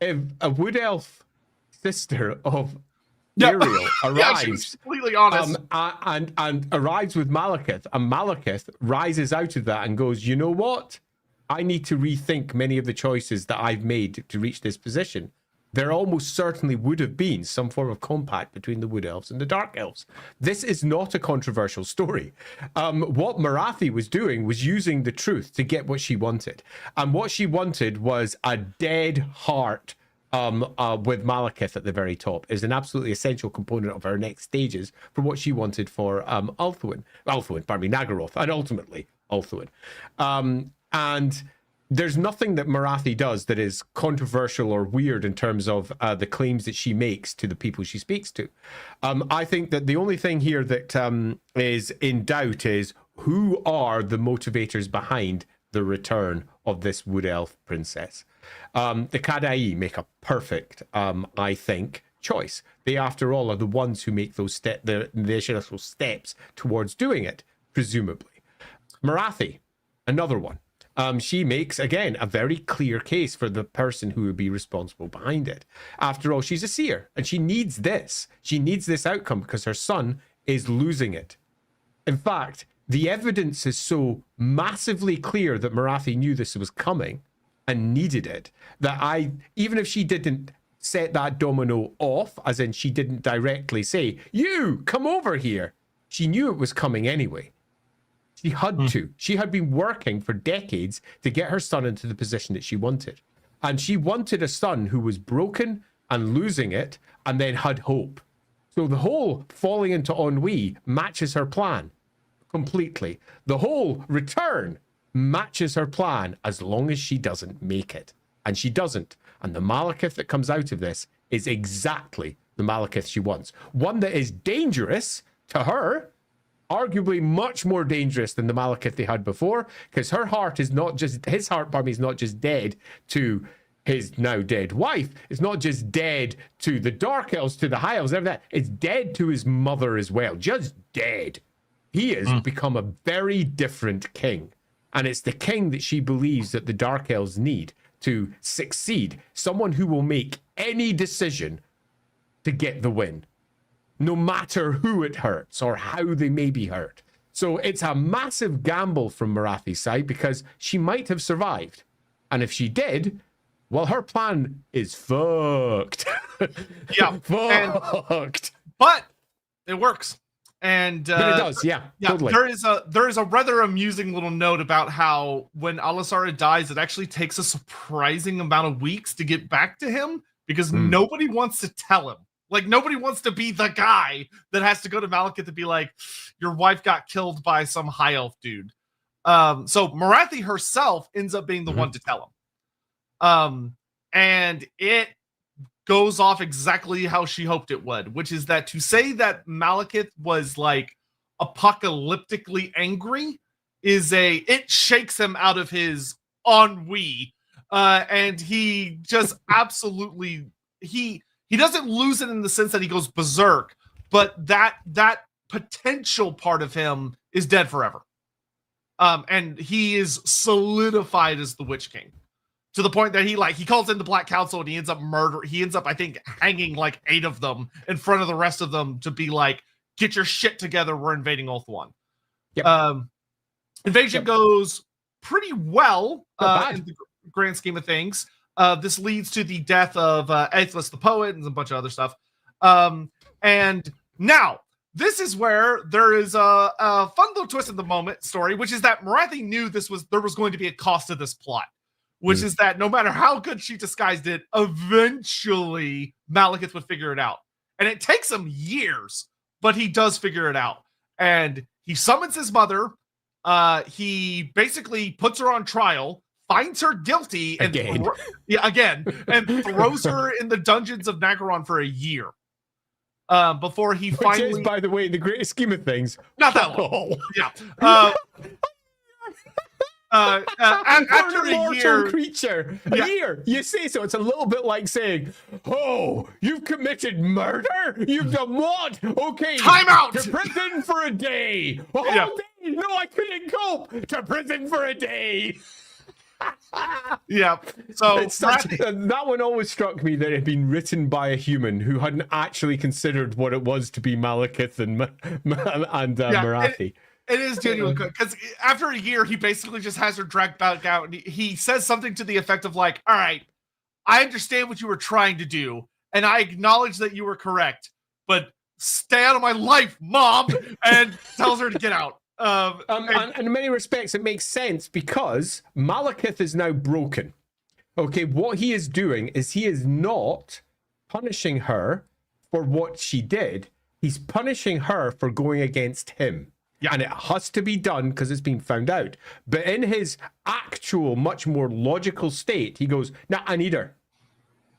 If a wood elf sister of Ariel arrives, she was completely honest, and arrives with Malekith, and Malekith rises out of that and goes, you know what? I need to rethink many of the choices that I've made to reach this position. There almost certainly would have been some form of compact between the Wood Elves and the Dark Elves. This is not a controversial story. What Morathi was doing was using the truth to get what she wanted. And what she wanted was a dead heart with Malekith at the very top. Is an absolutely essential component of her next stages for what she wanted for Nagaroth, and ultimately Ulthuan. And there's nothing that Morathi does that is controversial or weird in terms of the claims that she makes to the people she speaks to. I think that the only thing here that is in doubt is who are the motivators behind the return of this Wood Elf princess. The Kadai make a perfect, I think, choice. They, after all, are the ones who make those the initial steps towards doing it, presumably. Morathi, another one. She makes, again, a very clear case for the person who would be responsible behind it. After all, she's a seer, and she needs this. She needs this outcome because her son is losing it. In fact, the evidence is so massively clear that Morathi knew this was coming and needed it, that even if she didn't set that domino off, as in she didn't directly say, you, come over here, she knew it was coming anyway. She had to. She had been working for decades to get her son into the position that she wanted. And she wanted a son who was broken and losing it and then had hope. So the whole falling into ennui matches her plan completely. The whole return matches her plan as long as she doesn't make it. And she doesn't. And the Malekith that comes out of this is exactly the Malekith she wants. One that is dangerous to her, arguably much more dangerous than the Malekith they had before, because his heart, is not just dead to his now dead wife. It's not just dead to the Dark Elves, to the High Elves, everything. It's dead to his mother as well. Just dead. He has become a very different king. And it's the king that she believes that the Dark Elves need to succeed. Someone who will make any decision to get the win, no matter who it hurts or how they may be hurt. So it's a massive gamble from Morathi's side because she might have survived. And if she did, well, her plan is fucked. Yeah. Fucked. But it works. And but it does, yeah, totally. There is a rather amusing little note about how when Alisara dies, it actually takes a surprising amount of weeks to get back to him because nobody wants to tell him. Like, nobody wants to be the guy that has to go to Malekith to be like, your wife got killed by some high elf dude. So Morathi herself ends up being the one to tell him. And it goes off exactly how she hoped it would, which is that to say that Malekith was like apocalyptically angry it shakes him out of his ennui. And he just absolutely, he doesn't lose it in the sense that he goes berserk, but that potential part of him is dead forever. And he is solidified as the Witch King to the point that he calls in the Black Council and he ends up, I think, hanging like 8 of them in front of the rest of them to be like, get your shit together. We're invading Ulthuan. Yep. Invasion goes pretty well in the grand scheme of things. This leads to the death of Aethelus the poet and a bunch of other stuff. And now, this is where there is a fun little twist in the moment story, which is that Morathi knew there was going to be a cost to this plot, which is that no matter how good she disguised it, eventually Malekith would figure it out. And it takes him years, but he does figure it out. And he summons his mother. He basically puts her on trial, finds her guilty, and and throws her in the dungeons of Nagaroth for a year. Before he finally, is, by the way, in the greatest scheme of things, not that long. Yeah. After a year, creature, a year. You say so. It's a little bit like saying, "Oh, you've committed murder. You've done what? Okay, time out. To prison for a day. A whole day. No, I couldn't cope. To prison for a day." Yeah. So that one always struck me that it had been written by a human who hadn't actually considered what it was to be Malekith and Morathi. It is genuinely good because after a year, he basically just has her dragged back out, and he says something to the effect of like, "All right, I understand what you were trying to do, and I acknowledge that you were correct, but stay out of my life, Mom," and tells her to get out. And in many respects, it makes sense because Malekith is now broken. Okay, what he is doing is he is not punishing her for what she did. He's punishing her for going against him. Yeah. And it has to be done because it's been found out. But in his actual, much more logical state, he goes, "Nah, I need her.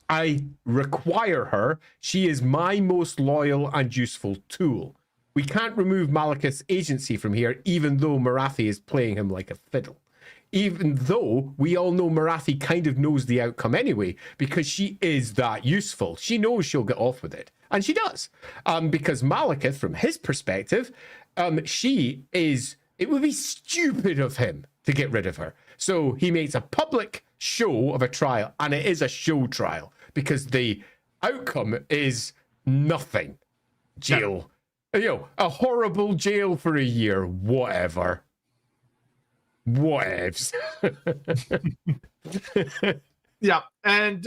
I require her. She is my most loyal and useful tool. We can't remove Malekith's agency from here, even though Morathi is playing him like a fiddle. Even though we all know Morathi kind of knows the outcome anyway, because she is that useful. She knows she'll get off with it. And she does. Because Malekith, from his perspective, it would be stupid of him to get rid of her. So he makes a public show of a trial, and it is a show trial, because the outcome is nothing. Jail. A horrible jail for a year. Whatever. Whatevs. Yeah. And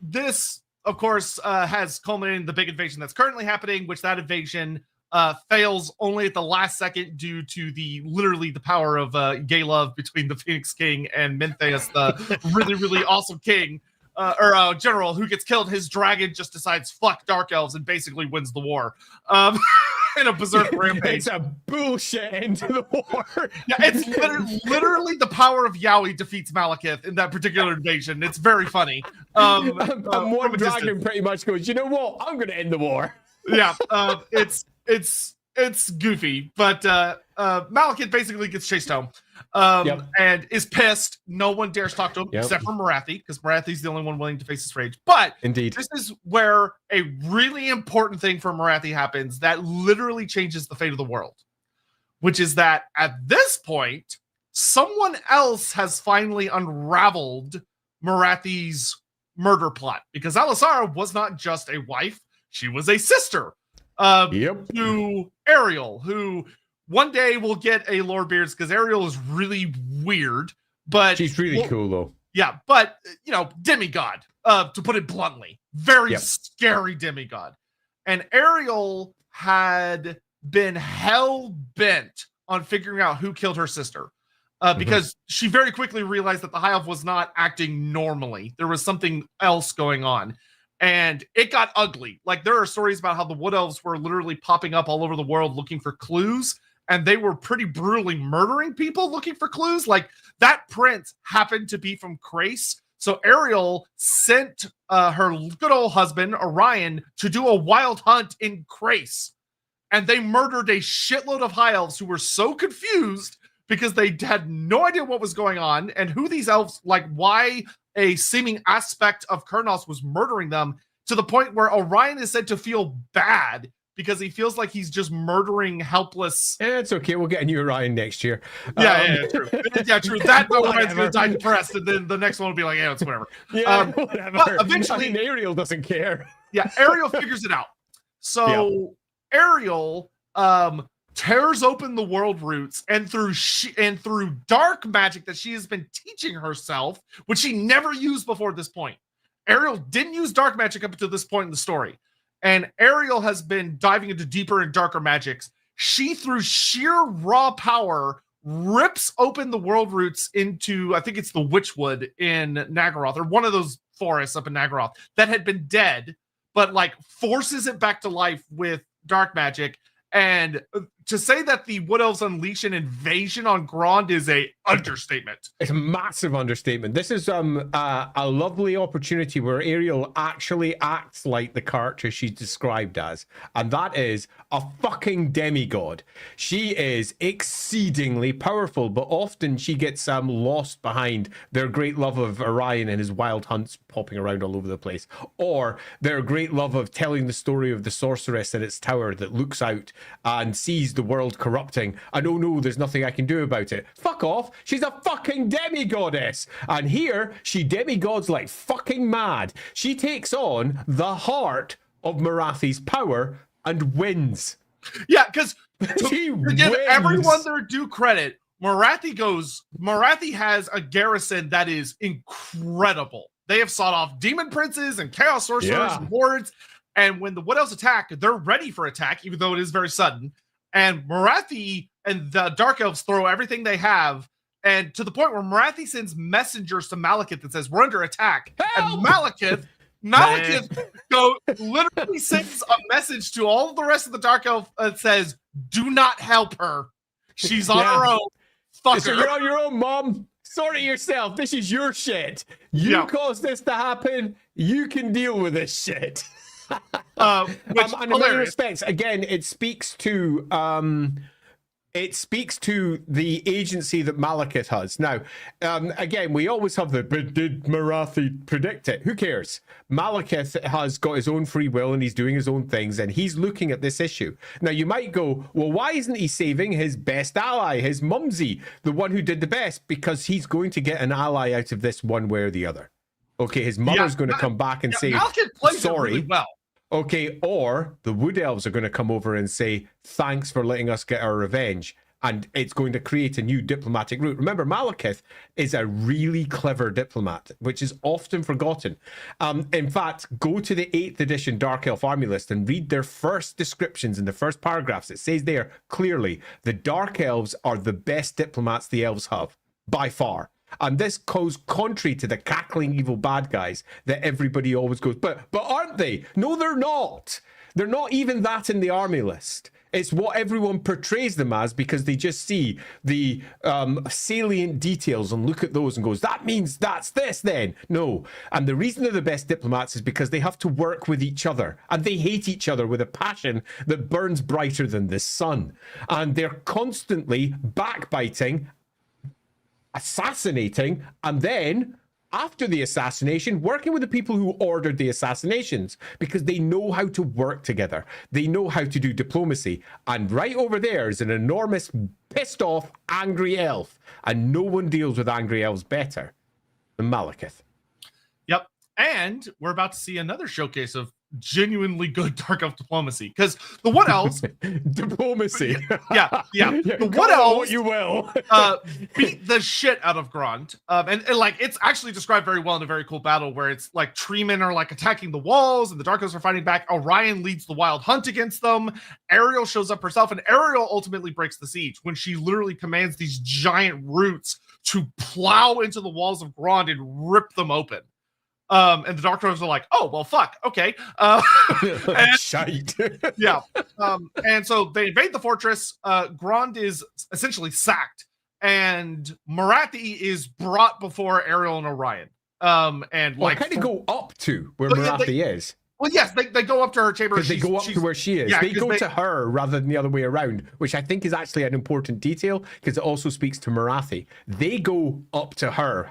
this, of course, has culminated in the big invasion that's currently happening, which that invasion fails only at the last second due to literally the power of gay love between the Phoenix King and Mintheus, the really, really awesome king. Or general who gets killed. His dragon just decides fuck dark elves and basically wins the war in a berserk rampage. It's a bullshit end to the war. Yeah, it's literally the power of Yowie defeats Malekith in that particular invasion. It's very funny. And one dragon pretty much goes, "You know what? I'm going to end the war." Yeah, it's goofy, but Malekith basically gets chased home and is pissed. No one dares talk to him except for Morathi, because Morathi's the only one willing to face his rage. But indeed, this is where a really important thing for Morathi happens that literally changes the fate of the world, which is that at this point, someone else has finally unraveled Morathi's murder plot, because Alisara was not just a wife, she was a sister. To Ariel, who one day will get a Lorebeards, because Ariel is really weird, but she's really cool though. Yeah, but demigod, to put it bluntly, very scary demigod. And Ariel had been hell bent on figuring out who killed her sister, because she very quickly realized that the High Elf was not acting normally. There was something else going on. And it got ugly. Like, there are stories about how the Wood Elves were literally popping up all over the world looking for clues, and they were pretty brutally murdering people looking for clues. Like, that prince happened to be from Krace. So Ariel sent her good old husband, Orion, to do a wild hunt in Krace. And they murdered a shitload of High Elves who were so confused because they had no idea what was going on and who these elves, like, why a seeming aspect of Kurnos was murdering them, to the point where Orion is said to feel bad because he feels like he's just murdering helpless. It's okay. We'll get a new Orion next year. Yeah, true. Yeah, true. That Orion's going to die depressed, and then the next one will be like, yeah, it's whatever. Yeah, whatever. But eventually, Ariel doesn't care. Yeah, Ariel figures it out. So Ariel tears open the world roots, and through dark magic that she has been teaching herself, which she never used before this point. Ariel didn't use dark magic up until this point in the story. And Ariel has been diving into deeper and darker magics. She, through sheer raw power, rips open the world roots into, I think it's the Witchwood in Nagaroth, or one of those forests up in Nagaroth that had been dead, but like forces it back to life with dark magic. And to say that the Wood Elves unleash an invasion on Grond is a understatement. It's a massive understatement. This is a lovely opportunity where Ariel actually acts like the character she's described as, and that is a fucking demigod. She is exceedingly powerful, but often she gets lost behind their great love of Orion and his wild hunts popping around all over the place, or their great love of telling the story of the sorceress in its tower that looks out and sees the world corrupting, and oh no, there's nothing I can do about it. Fuck off. She's a fucking demigoddess. And here she demigods like fucking mad. She takes on the heart of Morathi's power and wins. Yeah, because to give everyone their due credit, Morathi has a garrison that is incredible. They have sought off demon princes and chaos sorcerers and hordes. And when the Wood Elves attack, they're ready for attack, even though it is very sudden. And Morathi and the Dark Elves throw everything they have, and to the point where Morathi sends messengers to Malekith that says, we're under attack. Help! And Malekith literally sends a message to all of the rest of the Dark Elf that says, do not help her. She's on her own. Fuck so her. You're on your own, Mom. Sort it yourself. This is your shit. You caused this to happen. You can deal with this shit. And in many respects, again, it speaks to the agency that Malekith has. Now, again, we always have but did Morathi predict it? Who cares? Malekith has got his own free will and he's doing his own things and he's looking at this issue. Now, you might go, well, why isn't he saving his best ally, his mumsy, the one who did the best? Because he's going to get an ally out of this one way or the other. Okay, his mother's going to come back and say, Malekith plays sorry. it really well. Okay, or the Wood Elves are going to come over and say, thanks for letting us get our revenge. And it's going to create a new diplomatic route. Remember, Malekith is a really clever diplomat, which is often forgotten. In fact, go to the 8th edition Dark Elf army list and read their first descriptions in the first paragraphs. It says there clearly, the Dark Elves are the best diplomats the Elves have, by far. And this goes contrary to the cackling evil bad guys that everybody always goes, but aren't they? No, they're not. They're not even that in the army list. It's what everyone portrays them as because they just see the salient details and look at those and goes, that means that's this then. No. And the reason they're the best diplomats is because they have to work with each other and they hate each other with a passion that burns brighter than the sun. And they're constantly backbiting, assassinating, and then after the assassination, working with the people who ordered the assassinations because they know how to work together. They know how to do diplomacy. And right over there is an enormous, pissed off, angry elf. And no one deals with angry elves better than Malekith. Yep. And we're about to see another showcase of genuinely good Dark Elf diplomacy because the Wood Elves diplomacy. Yeah. The Wood Elves, you will, beat the shit out of Grond. And like it's actually described very well in a very cool battle where it's like treemen are like attacking the walls and the Dark Elves are fighting back. Orion leads the wild hunt against them. Ariel shows up herself, and Ariel ultimately breaks the siege when she literally commands these giant roots to plow into the walls of Grond and rip them open. And the Dark Elves are like, oh, well, fuck. Okay. And, shite. Yeah. And so they invade the fortress. Grond is essentially sacked. And Morathi is brought before Ariel and Orion. And like kind of go up to where Morathi is. Well, yes, they go up to her chamber. They go up to where she is. Yeah, they go to her rather than the other way around, which I think is actually an important detail because it also speaks to Morathi. They go up to her.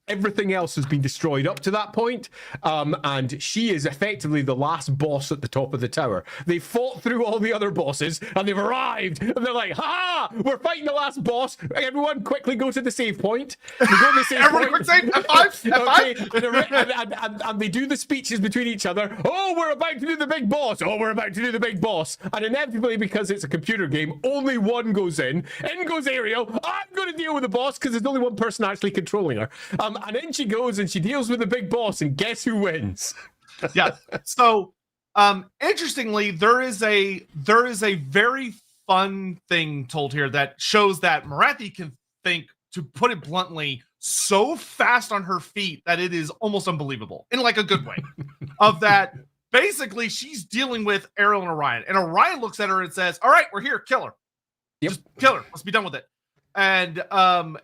Everything else has been destroyed up to that point, and she is effectively the last boss at the top of the tower. They fought through all the other bosses, and they've arrived, and they're like, ha! We're fighting the last boss. Everyone quickly go to the save point. They go to the save Everyone point. quick save, F5, Okay. And they do the speeches between each other. Oh, we're about to do the big boss. Oh, we're about to do the big boss. And inevitably, because it's a computer game, only one goes in. In goes Ariel. I'm going to deal with the boss because there's only one person actually controlling her. And then she goes and she deals with the big boss, and guess who wins? Yeah. So, interestingly, there is a very fun thing told here that shows that Morathi can think, to put it bluntly, so fast on her feet that it is almost unbelievable in like a good way. Of that, basically, she's dealing with Ariel and Orion, and Orion looks at her and says, "All right, we're here. Kill her. Yep. Just kill her. Let's be done with it." And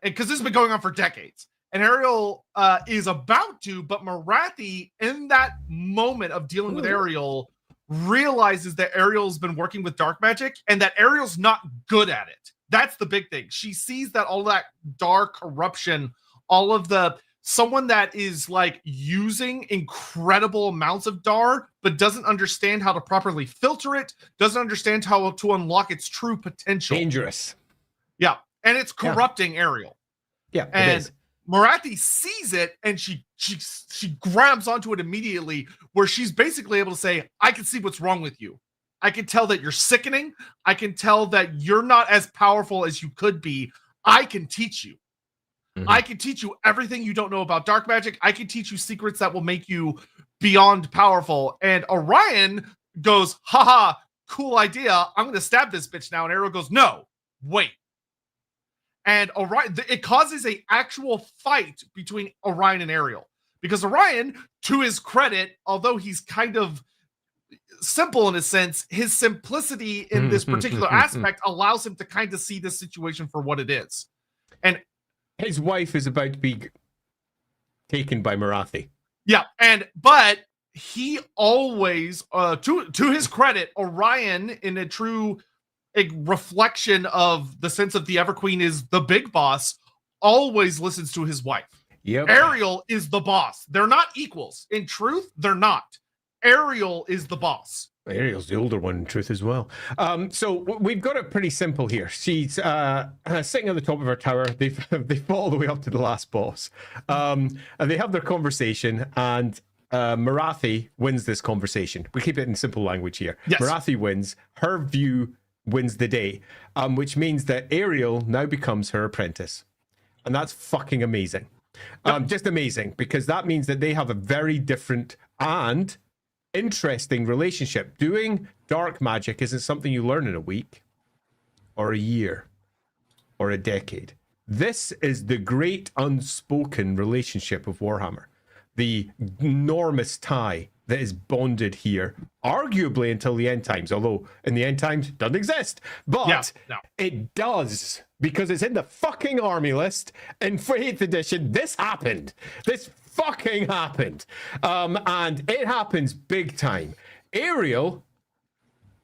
because this has been going on for decades, and Ariel is about to, but Morathi, in that moment of dealing with Ariel, realizes that Ariel's been working with dark magic and that Ariel's not good at it. That's the big thing. She sees that all that dark corruption, all of the someone that is like using incredible amounts of dar, but doesn't understand how to properly filter it, doesn't understand how to unlock its true potential. Dangerous. Yeah. And it's corrupting Ariel. Yeah. And Morathi sees it and she grabs onto it immediately, where she's basically able to say, "I can see what's wrong with you. I can tell that you're sickening. I can tell that you're not as powerful as you could be. I can teach you. I can teach you everything you don't know about dark magic. I can teach you secrets that will make you beyond powerful." And Orion goes, "Haha, cool idea. I'm going to stab this bitch now." And Ariel goes, "No, wait." And Orion, it causes a actual fight between Orion and Ariel, because Orion, to his credit, although he's kind of simple in a sense, his simplicity in this particular aspect allows him to kind of see this situation for what it is. And his wife is about to be taken by Morathi. Yeah, but he always, to his credit, Orion, in a true reflection of the sense of the Everqueen is the big boss, always listens to his wife. Yep. Ariel is the boss. They're not equals. In truth, they're not. Ariel is the boss. Ariel's the older one in truth as well. So we've got it pretty simple here. She's sitting at the top of her tower. They fall all the way up to the last boss. And they have their conversation, and Morathi wins this conversation. We keep it in simple language here. Yes. Morathi wins. Her view wins the day, which means that Ariel now becomes her apprentice. And that's fucking amazing. Just amazing, because that means that they have a very different and interesting relationship. Doing dark magic isn't something you learn in a week or a year or a decade. This is the great unspoken relationship of Warhammer. The enormous tie that is bonded here, arguably until the end times, although in the end times it doesn't exist. But it does, because it's in the fucking army list. In 8th edition, this happened. This fucking happened. And it happens big time. Ariel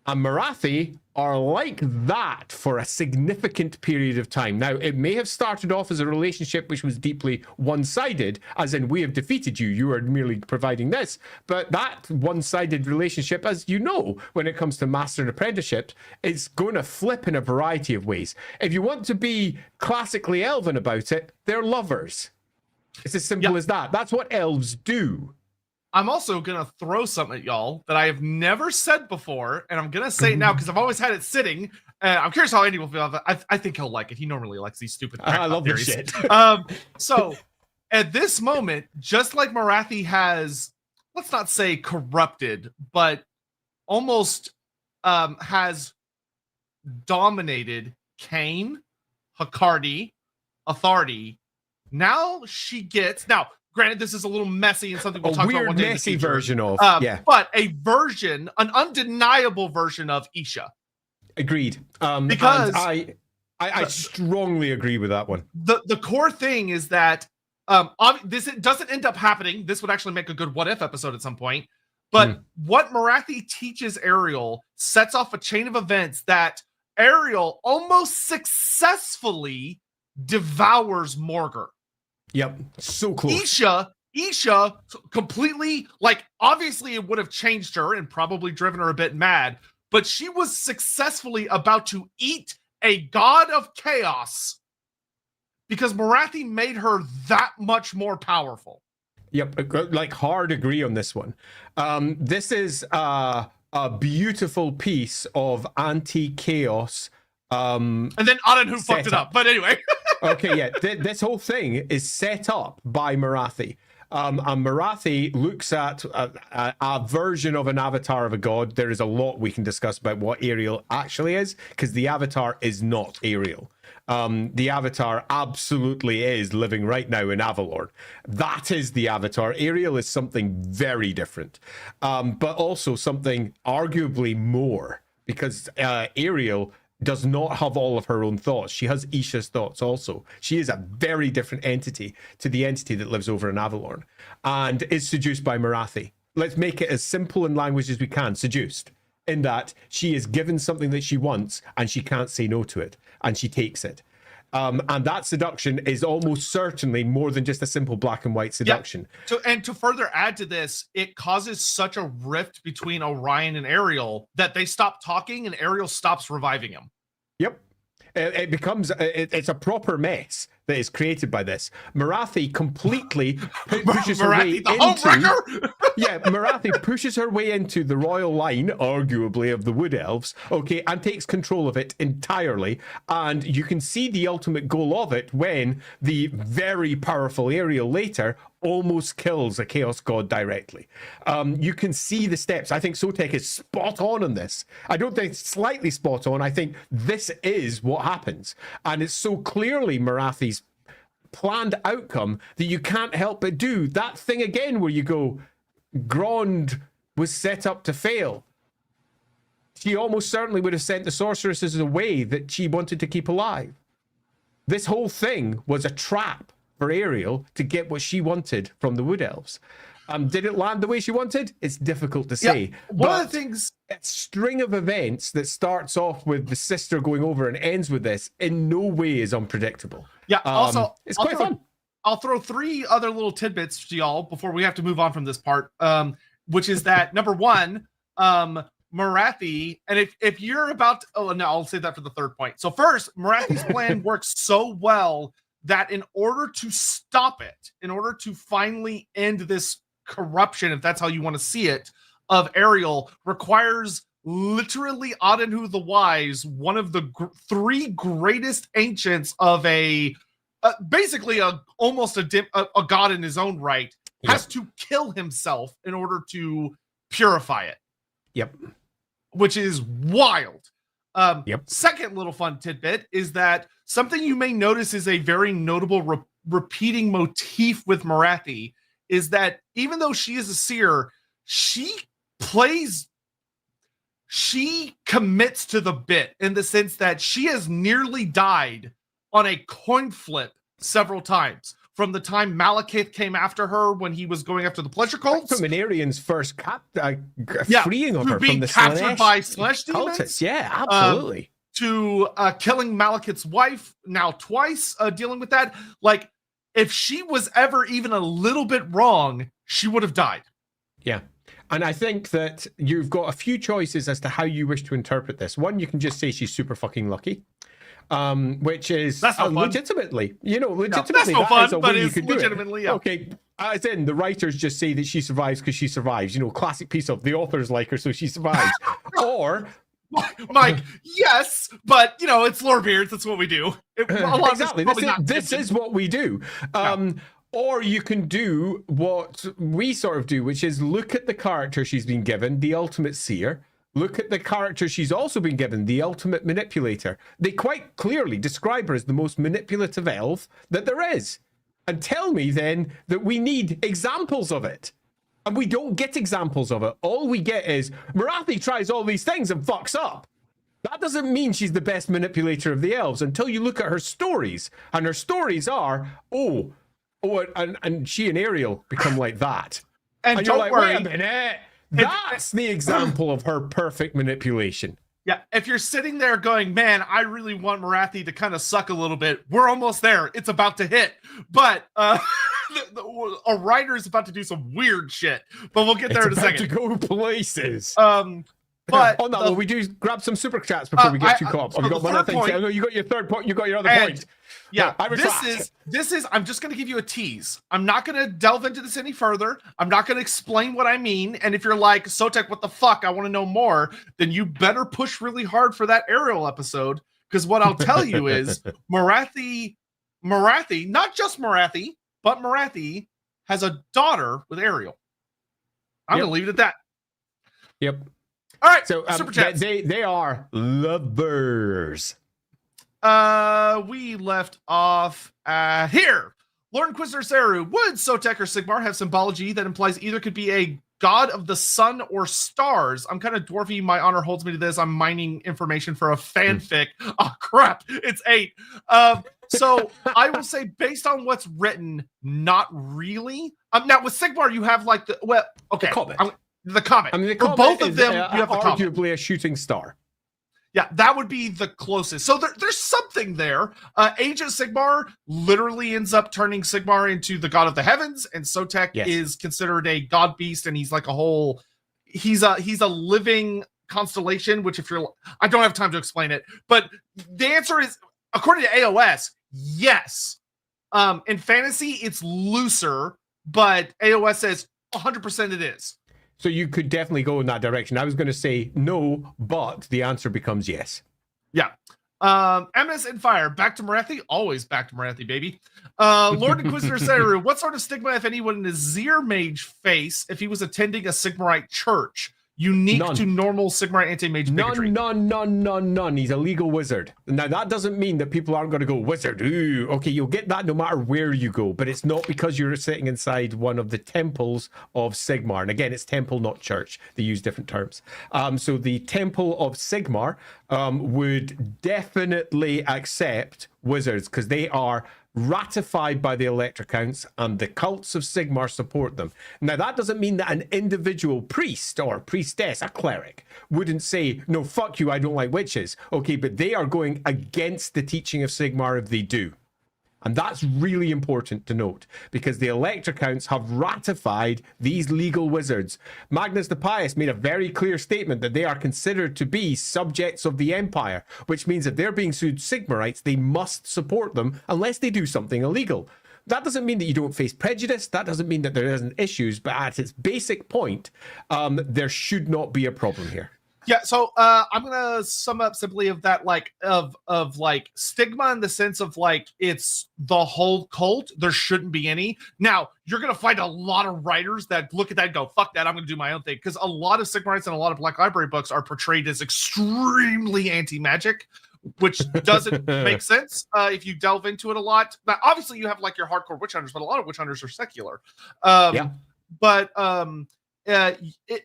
and Morathi are like that for a significant period of time. Now, it may have started off as a relationship which was deeply one-sided, as in, we have defeated you, you are merely providing this. But that one-sided relationship, as you know, when it comes to master and apprenticeship, is going to flip in a variety of ways. If you want to be classically elven about it, they're lovers. It's as simple as that. That's what elves do. I'm also going to throw something at y'all that I have never said before, and I'm going to say it now because I've always had it sitting. I'm curious how Andy will feel about it. I think he'll like it. He normally likes these stupid I love this theories. shit. So, at this moment, just like Morathi has, let's not say corrupted, but almost has dominated Cain, Hekarti, Authority, now she gets... Now, granted, this is a little messy and something we'll talk about one day. A weird, messy version of, but a version, an undeniable version of Isha. Agreed. Because I strongly agree with that one. The core thing is that this doesn't end up happening. This would actually make a good what if episode at some point. But what Morathi teaches Ariel sets off a chain of events that Ariel almost successfully devours Morgur. Yep, so close. Isha completely, like, obviously it would have changed her and probably driven her a bit mad, but she was successfully about to eat a god of chaos because Morathi made her that much more powerful. Yep, like, hard agree on this one. This is a beautiful piece of anti-chaos. And then Aran fucked it up, but anyway. Okay, yeah, this whole thing is set up by Morathi. And Morathi looks at a version of an avatar of a god. There is a lot we can discuss about what Ariel actually is, because the avatar is not Ariel. The avatar absolutely is living right now in Avalorn. That is the avatar. Ariel is something very different, but also something arguably more, because Ariel does not have all of her own thoughts. She has Isha's thoughts also. She is a very different entity to the entity that lives over in Avalorn and is seduced by Morathi. Let's make it as simple in language as we can. Seduced, in that she is given something that she wants and she can't say no to it, and she takes it. And that seduction is almost certainly more than just a simple black and white seduction. And to further add to this, it causes such a rift between Orion and Ariel that they stop talking and Ariel stops reviving him. Yep. It becomes, it's a proper mess that is created by this. Morathi completely pushes her way into... Yeah, Morathi pushes her way into the royal line, arguably, of the Wood Elves, okay, and takes control of it entirely. And you can see the ultimate goal of it when the very powerful Ariel later almost kills a Chaos God directly. You can see the steps. I think Sotek is spot on this. I don't think it's slightly spot on. I think this is what happens. And it's so clearly Morathi's planned outcome that you can't help but do that thing again where you go, Grond was set up to fail. She almost certainly would have sent the sorceresses away that she wanted to keep alive. This whole thing was a trap for Ariel to get what she wanted from the Wood Elves. Did it land the way she wanted? It's difficult to say. One of the things... A string of events that starts off with the sister going over and ends with this in no way is unpredictable. Yeah, also... It's quite fun. I'll throw 3 other little tidbits to y'all before we have to move on from this part, which is that, number one, Morathi, and if you're about to... Oh, no, I'll say that for the third point. So first, Morathi's plan works so well that in order to stop it, in order to finally end this corruption, if that's how you want to see it, of Ariel, requires literally Adenhu the Wise, one of the 3 greatest ancients of a basically almost a god in his own right, has to kill himself in order to purify it. Yep. Which is wild. Yep. Second little fun tidbit is that something you may notice is a very notable repeating motif with Morathi is that even though she is a seer, she commits to the bit in the sense that she has nearly died on a coin flip several times. From the time Malekith came after her when he was going after the pleasure cults. From Minarian's first freeing of her being from the captured by Slash demons. Cultists. Yeah, absolutely. To killing Malekith's wife now twice, dealing with that. Like, if she was ever even a little bit wrong, she would have died. Yeah. And I think that you've got a few choices as to how you wish to interpret this. One, you can just say she's super fucking lucky. Which is legitimately, legitimately, no, that's no fun, is a but way you it's could do legitimately, it. yeah. Okay, as in the writers just say that she survives because she survives. Classic piece of the authors like her, so she survives. Or, Mike, yes, but it's Lorebeards. That's what we do. Exactly. This is what we do. Or you can do what we sort of do, which is look at the character she's been given, the ultimate seer. Look at the character she's also been given, the ultimate manipulator. They quite clearly describe her as the most manipulative elf that there is. And tell me then that we need examples of it. And we don't get examples of it. All we get is Morathi tries all these things and fucks up. That doesn't mean she's the best manipulator of the elves until you look at her stories. And her stories are, and she and Ariel become like that. And you're don't like, worry. wait a minute. That's the example of her perfect manipulation. Yeah, if you're sitting there going, man, I really want Morathi to kind of suck a little bit, we're almost there. It's about to hit. But a writer is about to do some weird shit. But we'll get there in a second. To go places. But on that one, we do grab some super chats before we get too caught up. I've got one other thing. Oh, no, you got your third point. You got your other point. Yeah, this is. I'm just going to give you a tease. I'm not going to delve into this any further. I'm not going to explain what I mean. And if you're like, Sotek, what the fuck? I want to know more. Then you better push really hard for that Ariel episode. Because what I'll tell you is Morathi, not just Morathi, but Morathi has a daughter with Ariel. I'm going to leave it at that. Yep. All right. So Super chats. they are lovers. We left off here. Lord Inquisitor Saru, would Sotek or Sigmar have symbology that implies either could be a god of the sun or stars? I'm kind of dwarfy. My honor holds me to this. I'm mining information for a fanfic. Oh, crap. It's 8. So I will say, based on what's written, not really. Now, with Sigmar, you have like the, well, okay. The comet. I mean, the for comet both of is, them, you have the comet. arguably a shooting star. Yeah, that would be the closest. So there's something there. Age of Sigmar literally ends up turning Sigmar into the god of the heavens, and Sotek is considered a god beast, and he's like a whole. He's a living constellation. Which, if you're, I don't have time to explain it, but the answer is, according to AOS, yes. In fantasy, it's looser, but AOS says 100% it is. So you could definitely go in that direction. I was going to say no, but the answer becomes yes. Yeah. Eminence and Fire, back to Morathi. Always back to Morathi, baby. Lord Inquisitor Saru, what sort of stigma, if any, would an Azir mage face if he was attending a Sigmarite church? Unique to normal Sigmarite anti-mage bigotry. None. He's a legal wizard. Now, that doesn't mean that people aren't going to go, wizard, ooh. Okay, you'll get that no matter where you go, but it's not because you're sitting inside one of the temples of Sigmar. And again, it's temple, not church. They use different terms. So the temple of Sigmar would definitely accept wizards because they are ratified by the Elector Counts, and the cults of Sigmar support them. Now, that doesn't mean that an individual priest or priestess, a cleric, wouldn't say, no, fuck you, I don't like witches. Okay, but they are going against the teaching of Sigmar if they do. And that's really important to note, because the Elector Counts have ratified these legal wizards. Magnus the Pious made a very clear statement that they are considered to be subjects of the Empire, which means if they're being sued Sigmarites, they must support them unless they do something illegal. That doesn't mean that you don't face prejudice. That doesn't mean that there isn't issues, but at its basic point, there should not be a problem here. Yeah, so I'm gonna sum up simply of that, like of like stigma in the sense of like it's the whole cult. There shouldn't be any. Now you're gonna find a lot of writers that look at that and go, "Fuck that! I'm gonna do my own thing." Because a lot of Sigmarites and a lot of Black Library books are portrayed as extremely anti-magic, which doesn't make sense if you delve into it a lot. Now, obviously, you have like your hardcore witch hunters, but a lot of witch hunters are secular. But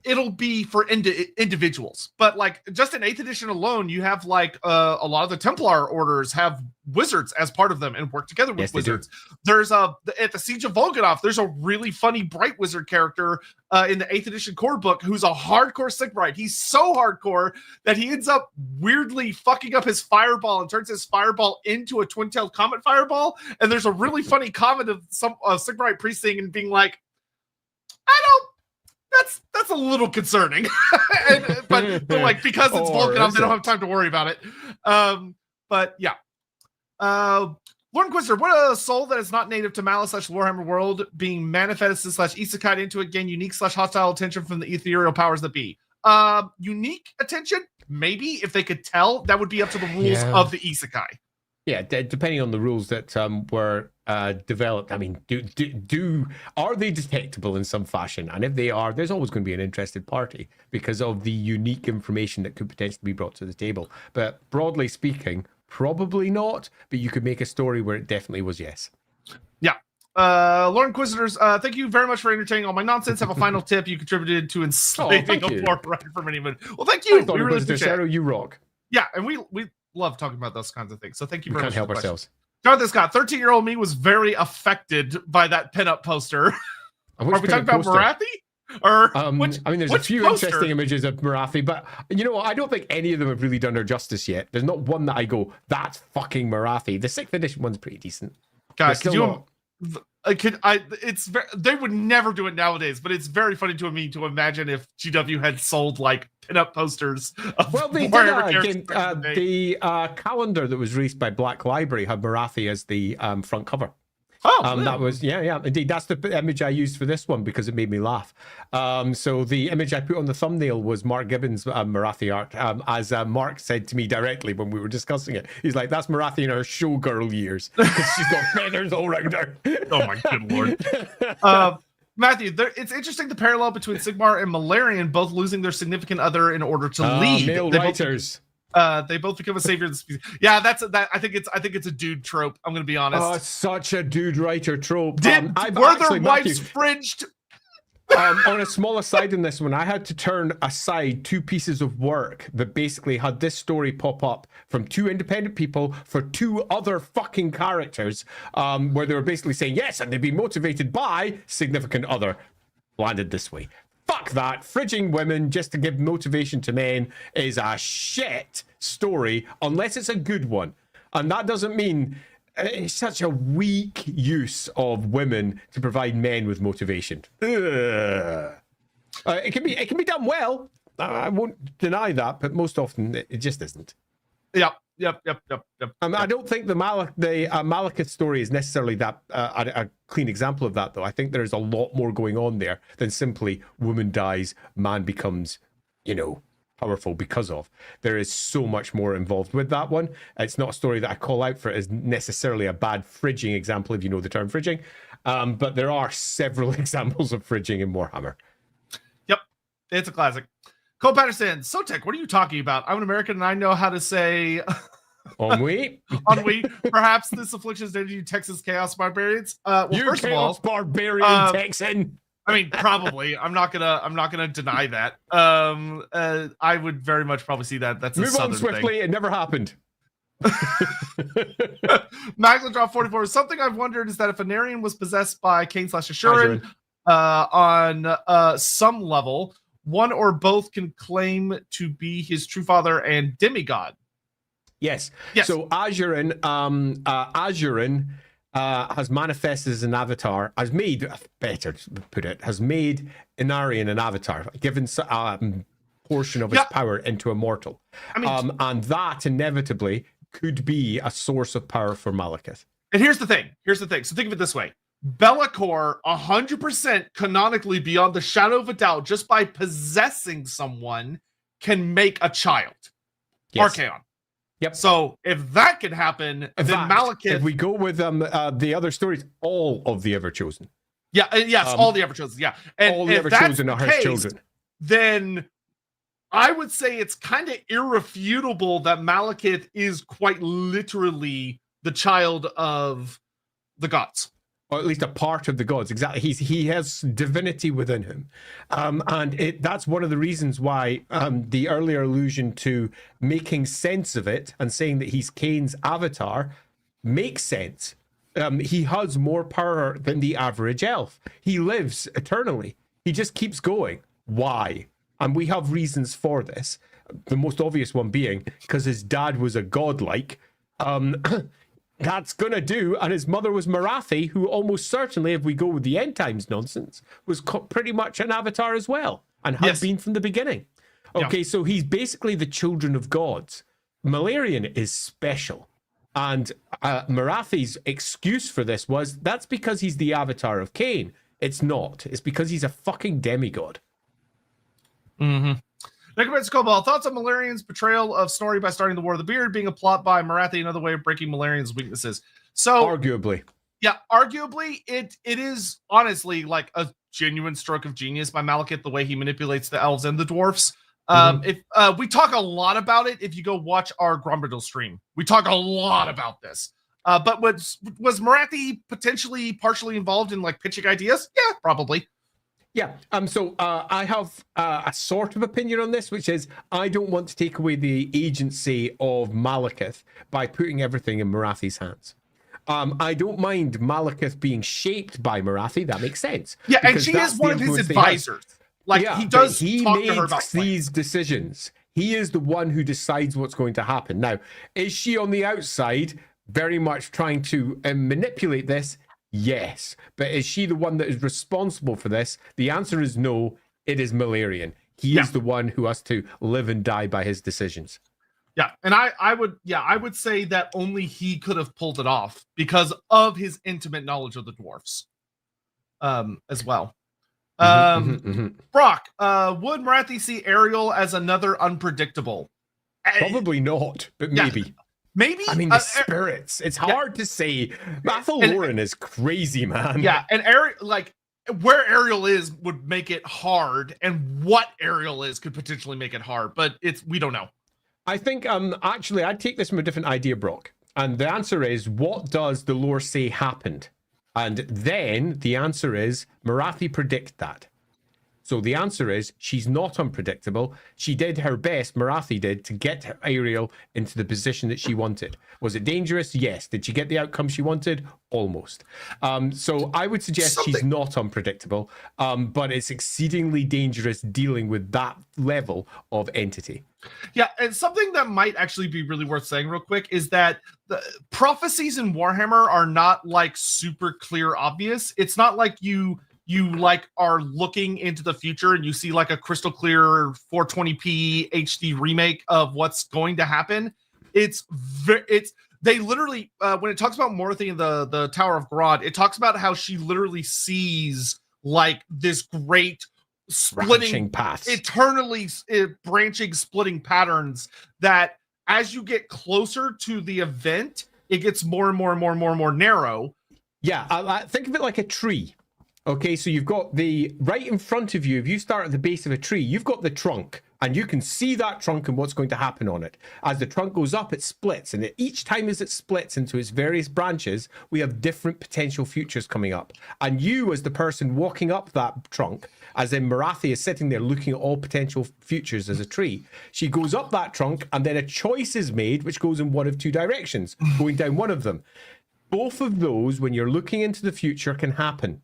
it'll be for individuals, but like just in 8th edition alone, you have like a lot of the Templar orders have wizards as part of them and work together with wizards. There's at the Siege of Volganov, there's a really funny bright wizard character in the 8th edition core book who's a hardcore Sigmarite. He's so hardcore that he ends up weirdly fucking up his fireball and turns his fireball into a twin-tailed comet fireball. And there's a really funny comment of some Sigmarite priest saying and being like, that's a little concerning, but like because it's Volkanov, they don't have time to worry about it. But yeah, Lord Inquisitor, what a soul that is not native to Malus/Warhammer world being manifested / isekai into it, gain unique / hostile attention from the ethereal powers that be. Unique attention, maybe if they could tell, that would be up to the rules of the isekai. Yeah, depending on the rules that were developed. I mean, are they detectable in some fashion? And if they are, there's always going to be an interested party because of the unique information that could potentially be brought to the table. But broadly speaking, probably not. But you could make a story where it definitely was yes. Yeah. Lord Inquisitors, thank you very much for entertaining all my nonsense. Have a final tip. You contributed to enslaving a poor writer for many minutes. Well, thank you. We really appreciate it. You rock. Yeah, and we love talking about those kinds of things. So thank you very much. We can't help ourselves. Jonathan Scott, 13-year-old me was very affected by that pinup poster. Are we talking about Morathi? Or I mean, there's a few interesting images of Morathi, but you know what? I don't think any of them have really done her justice yet. There's not one that I go, that's fucking Morathi. The 6th edition one's pretty decent. Guys, they would never do it nowadays, but it's very funny to me to imagine if GW had sold like pinup posters of they did the calendar that was released by Black Library had Morathi as the front cover. Oh, that was indeed. That's the image I used for this one because it made me laugh. So the image I put on the thumbnail was Mark Gibbons' Morathi art. As Mark said to me directly when we were discussing it, he's like, "That's Morathi in her showgirl years because she's got feathers all around her." Oh my good lord. Matthew, it's interesting the parallel between Sigmar and Malarian both losing their significant other in order to lead. Male writers. They both become a savior of the species. Yeah, I think it's a dude trope. I'm gonna be honest. Oh, it's such a dude writer trope. Were their wives fringed? On a smaller side in this one, I had to turn aside 2 pieces of work that basically had this story pop up from 2 independent people for 2 other fucking characters, where they were basically saying yes, and they'd be motivated by significant other. Landed this way. Fuck that. Fridging women just to give motivation to men is a shit story unless it's a good one. And that doesn't mean it's such a weak use of women to provide men with motivation. It can be done well. I won't deny that, but most often it just isn't. Yep. I don't think the Malekith story is necessarily that a clean example of that, though. I think there's a lot more going on there than simply woman dies, man becomes, powerful because of. There is so much more involved with that one. It's not a story that I call out for as necessarily a bad fridging example, if you know the term fridging. But there are several examples of fridging in Warhammer. Yep, it's a classic. Cole Patterson, Sotek, what are you talking about? I'm an American and I know how to say Ennui. Ennui. Perhaps this affliction is due to you Texas Chaos Barbarians. You first Chaos of all, Barbarian Texan. I mean, probably. I'm not gonna deny that. I would very much probably see that. That's a Move on southern swiftly. thing. It never happened. Magla drop 44. Something I've wondered is that if Anarian was possessed by Cain/Ashurin, on some level, one or both can claim to be his true father and demigod. Yes. Yes. So Azurin, has manifested as an avatar, has made Inarian an avatar, given portion of his power into a mortal. I mean, and that inevitably could be a source of power for Malekith. And here's the thing. So think of it this way. Bellacor 100% canonically, beyond the shadow of a doubt, just by possessing someone, can make a child. Yes. Archaon. Yep. So if that can happen, then Malekith. If we go with the other stories, all of the Everchosen. Yeah. Yes. All the Everchosen. Yeah. And all the Everchosen are his children. Then I would say it's kind of irrefutable that Malekith is quite literally the child of the gods. Or at least a part of the gods. Exactly. He has divinity within him. And that's one of the reasons why the earlier allusion to making sense of it and saying that he's Cain's avatar makes sense. He has more power than the average elf. He lives eternally. He just keeps going. Why? And we have reasons for this. The most obvious one being because his dad was a godlike. That's gonna do, and his mother was Morathi, who almost certainly, if we go with the end times nonsense, was pretty much an avatar as well, and had been from the beginning. Okay, so he's basically the children of gods. Malarian is special, and Morathi's excuse for this was that's because he's the avatar of Cain. It's not. It's because he's a fucking demigod. Mm-hmm. Necromancer Cobalt, thoughts on Malarian's betrayal of Snorri by starting the War of the Beard, being a plot by Morathi, another way of breaking Malarian's weaknesses. So arguably it is honestly like a genuine stroke of genius by Malekith, the way he manipulates the elves and the dwarfs. If we talk a lot about it, if you go watch our Grumbridle stream, we talk a lot about this. But was Morathi potentially partially involved in like pitching ideas? Yeah, probably. Yeah, so I have a sort of opinion on this, which is I don't want to take away the agency of Malekith by putting everything in Morathi's hands. I don't mind Malekith being shaped by Morathi. That makes sense. Yeah, and she is one of his advisors. Like, he does talk to her about these decisions. He is the one who decides what's going to happen. Now, is she on the outside very much trying to manipulate this? Yes, but is she the one that is responsible for this? The answer is no. It is Malarian. He is the one who has to live and die by his decisions. Yeah, and I would say that only he could have pulled it off because of his intimate knowledge of the dwarfs, as well. Brock, would Marathi see Ariel as another unpredictable? Probably not, but maybe. Yeah, maybe. I mean, the spirits. It's hard to say. Lauren is crazy, man. Yeah, and Ariel, like where Ariel is, would make it hard, and what Ariel is could potentially make it hard. But we don't know. I think actually I'd take this from a different idea, Brock. And the answer is, what does the lore say happened? And then the answer is, Morathi predict that. So the answer is, she's not unpredictable. She did her best, Morathi did, to get Ariel into the position that she wanted. Was it dangerous? Yes. Did she get the outcome she wanted? Almost. So I would suggest she's not unpredictable, but it's exceedingly dangerous dealing with that level of entity. Yeah, and something that might actually be really worth saying real quick is that the prophecies in Warhammer are not like super clear obvious. It's not like you like are looking into the future and you see like a crystal clear 420p HD remake of what's going to happen. They literally when it talks about Morathi in the Tower of Grond, it talks about how she literally sees like this great splitting path, eternally branching splitting patterns that as you get closer to the event, it gets more and more and more and more and more narrow. Yeah, I think of it like a tree. Okay, so you've got right in front of you, if you start at the base of a tree, you've got the trunk, and you can see that trunk and what's going to happen on it. As the trunk goes up, it splits, and each time as it splits into its various branches, we have different potential futures coming up. And you, as the person walking up that trunk, as in Morathi is sitting there looking at all potential futures as a tree, she goes up that trunk, and then a choice is made, which goes in one of two directions, going down one of them. Both of those, when you're looking into the future, can happen.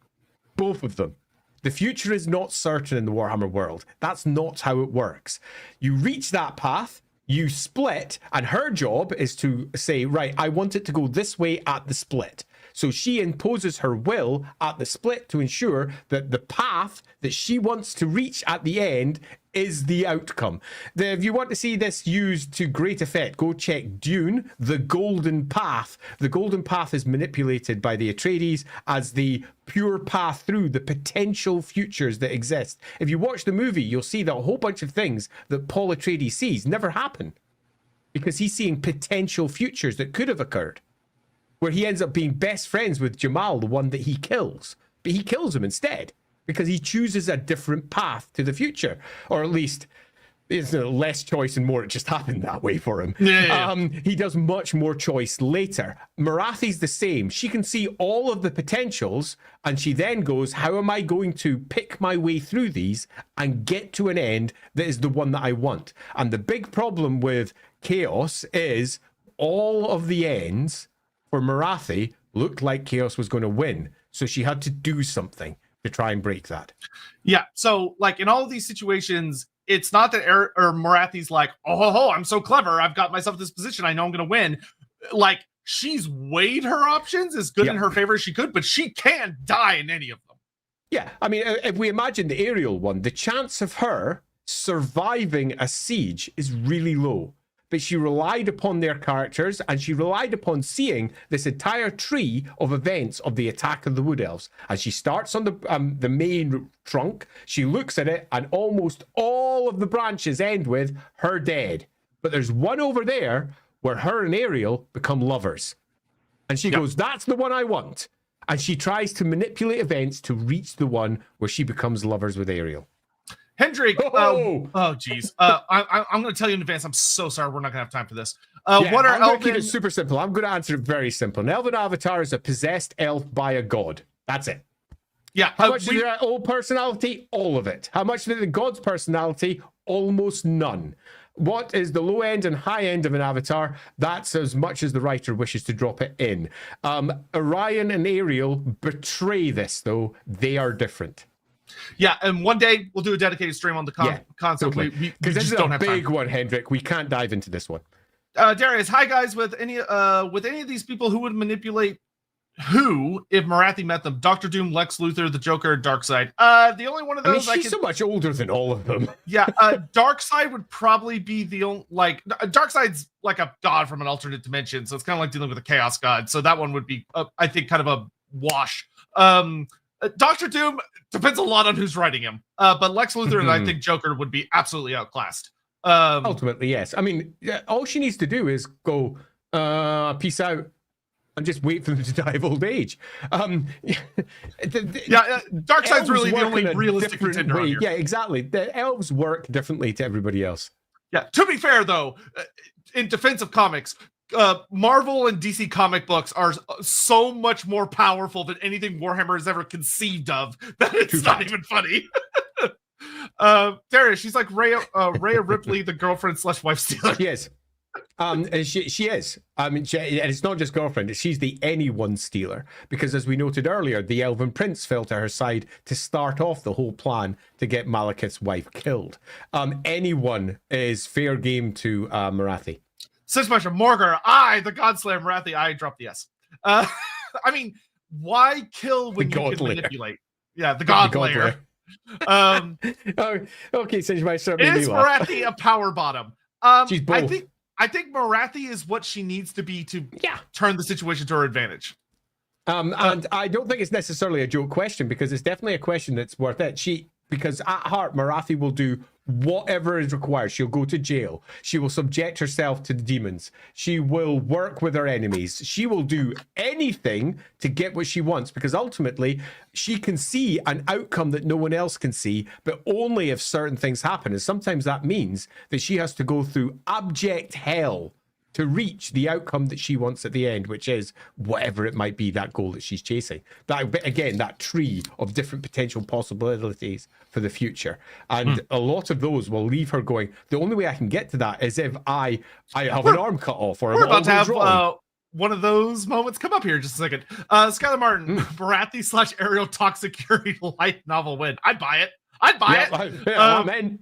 Both of them. The future is not certain in the Warhammer world. That's not how it works. You reach that path, you split, and her job is to say, right, I want it to go this way at the split. So she imposes her will at the split to ensure that the path that she wants to reach at the end is the outcome. If you want to see this used to great effect, go check Dune, The Golden Path. The Golden Path is manipulated by the Atreides as the pure path through the potential futures that exist. If you watch the movie, you'll see that a whole bunch of things that Paul Atreides sees never happen because he's seeing potential futures that could have occurred, where he ends up being best friends with Jamal, the one that he kills. But he kills him instead because he chooses a different path to the future. Or at least it's less choice and more. It just happened that way for him. Yeah. He does much more choice later. Morathi's the same. She can see all of the potentials and she then goes, how am I going to pick my way through these and get to an end that is the one that I want? And the big problem with Chaos is all of the ends for Morathi looked like Chaos was going to win. So she had to do something to try and break that. Yeah. So like in all of these situations, it's not that Morathi's like, oh, I'm so clever. I've got myself in this position. I know I'm going to win. Like she's weighed her options as good in her favor as she could, but she can't die in any of them. Yeah. I mean, if we imagine the Ariel one, the chance of her surviving a siege is really low. But she relied upon their characters and she relied upon seeing this entire tree of events of the attack of the Wood Elves. And she starts on the main trunk, she looks at it, and almost all of the branches end with her dead. But there's one over there where her and Ariel become lovers. And she goes, that's the one I want. And she tries to manipulate events to reach the one where she becomes lovers with Ariel. Hendrik, geez. I'm going to tell you in advance. I'm so sorry. We're not going to have time for this. What are I'm going to keep it super simple. I'm going to answer it very simple. An elven avatar is a possessed elf by a god. That's it. Yeah. How much is their old personality? All of it. How much is the god's personality? Almost none. What is the low end and high end of an avatar? That's as much as the writer wishes to drop it in. Orion and Ariel betray this, though. They are different. Yeah, and one day we'll do a dedicated stream on the concept. Because this is a big one, Hendrik. We can't dive into this one. Darius, hi guys. With any of these people, who would manipulate who, if Morathi met them, Doctor Doom, Lex Luthor, the Joker, Darkseid. The only one of I mean, those she's so much older than all of them. Yeah, Darkseid would probably be the only, like, Darkseid's like a god from an alternate dimension, so it's kind of like dealing with a chaos god. So that one would be, I think, kind of a wash. Doctor Doom depends a lot on who's writing him, but Lex Luthor and I think Joker would be absolutely outclassed. Ultimately, yes. I mean, all she needs to do is go, peace out, and just wait for them to die of old age. Darkseid's really the only realistic contender on here. Yeah, exactly. The elves work differently to everybody else. Yeah, to be fair, though, in defense of comics, Marvel and DC comic books are so much more powerful than anything Warhammer has ever conceived of that it's not even funny. Darius, she's like Rhea Ripley, the girlfriend / wife stealer. Yes. She is. I mean, and it's not just girlfriend. She's the anyone stealer, because as we noted earlier, the Elven Prince fell to her side to start off the whole plan to get Malekith's wife killed. Anyone is fair game to Morathi. Suspension, Morgar, the Godslayer Morathi, I dropped the S. I mean, why kill when you can manipulate? Yeah, the Godslayer. Okay, so my is Morathi a power bottom? She's both. I think Morathi is what she needs to be to turn the situation to her advantage. And I don't think it's necessarily a joke question, because it's definitely a question that's worth it. Because at heart, Morathi will do whatever is required. She'll go to jail. She will subject herself to the demons. She will work with her enemies. She will do anything to get what she wants, because ultimately she can see an outcome that no one else can see, but only if certain things happen. And sometimes that means that she has to go through abject hell to reach the outcome that she wants at the end, which is whatever it might be, that goal that she's chasing. That, again, that tree of different potential possibilities for the future. And a lot of those will leave her going, the only way I can get to that is if I have an arm cut off, or we're about to have one of those moments come up here in just a second. Skylar Martin, Morathi / Ariel Talk Security light novel win. I'd buy it. Amen.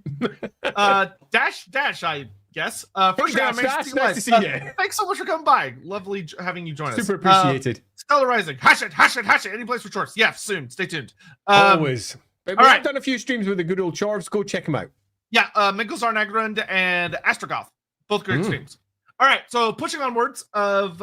Dash, I guess. First nice to see you. Thanks so much for coming by. Lovely having you join us. Super appreciated. Stellar Rising. Hashut. Any place for shorts? Yeah, soon. Stay tuned. Always. I've done a few streams with the good old Charves. Go check them out. Yeah, Minkelsar Nagrund and Astrogoth. Both great streams. All right, so pushing onwards of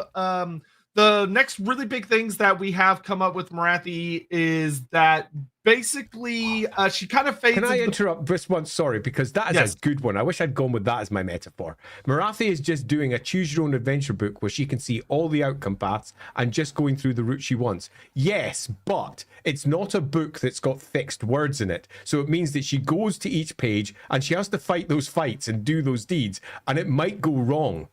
the next really big things that we have come up with Morathi is that basically she kind of fades. Can I interrupt this one? Sorry, because that is a good one. I wish I'd gone with that as my metaphor. Morathi is just doing a choose your own adventure book where she can see all the outcome paths and just going through the route she wants. Yes, but it's not a book that's got fixed words in it. So it means that she goes to each page and she has to fight those fights and do those deeds, and it might go wrong.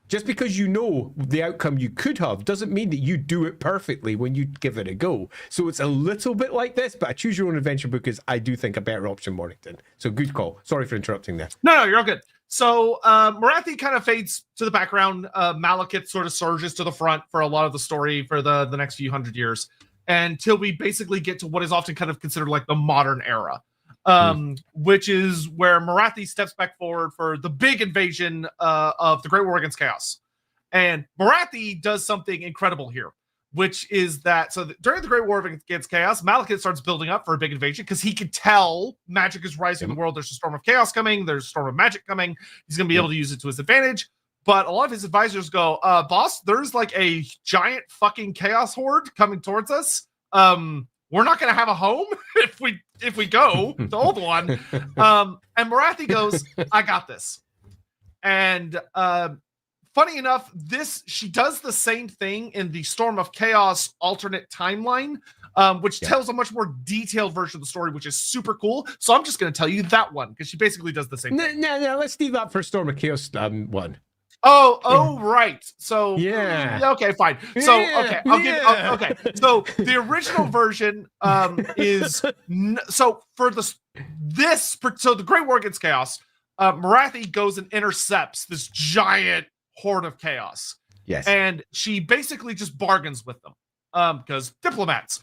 Just because you know the outcome you could have doesn't mean that you do it perfectly when you give it a go. So it's a little bit like this, but a choose your own adventure book is, I do think, a better option, Mornington. So good call. Sorry for interrupting there. No, you're all good. So Morathi kind of fades to the background. Malekith sort of surges to the front for a lot of the story for the next few hundred years, until we basically get to what is often kind of considered like the modern era. Which is where Morathi steps back forward for the big invasion of the Great War Against Chaos. And Morathi does something incredible here, which is that, during the Great War Against Chaos, Malekith starts building up for a big invasion because he could tell magic is rising in the world. There's a storm of chaos coming. There's a storm of magic coming. He's going to be able to use it to his advantage. But a lot of his advisors go, boss, there's like a giant fucking chaos horde coming towards us. We're not going to have a home if we go, the old one. And Morathi goes, I got this. And funny enough, she does the same thing in the Storm of Chaos alternate timeline, which tells a much more detailed version of the story, which is super cool. So I'm just going to tell you that one, because she basically does the same thing. No, let's leave that for Storm of Chaos one. Oh, right. So okay, fine. So okay, I'll give. Okay, so the original version is so for the Great War Against Chaos, Morathi goes and intercepts this giant horde of chaos. Yes, and she basically just bargains with them. Because diplomats.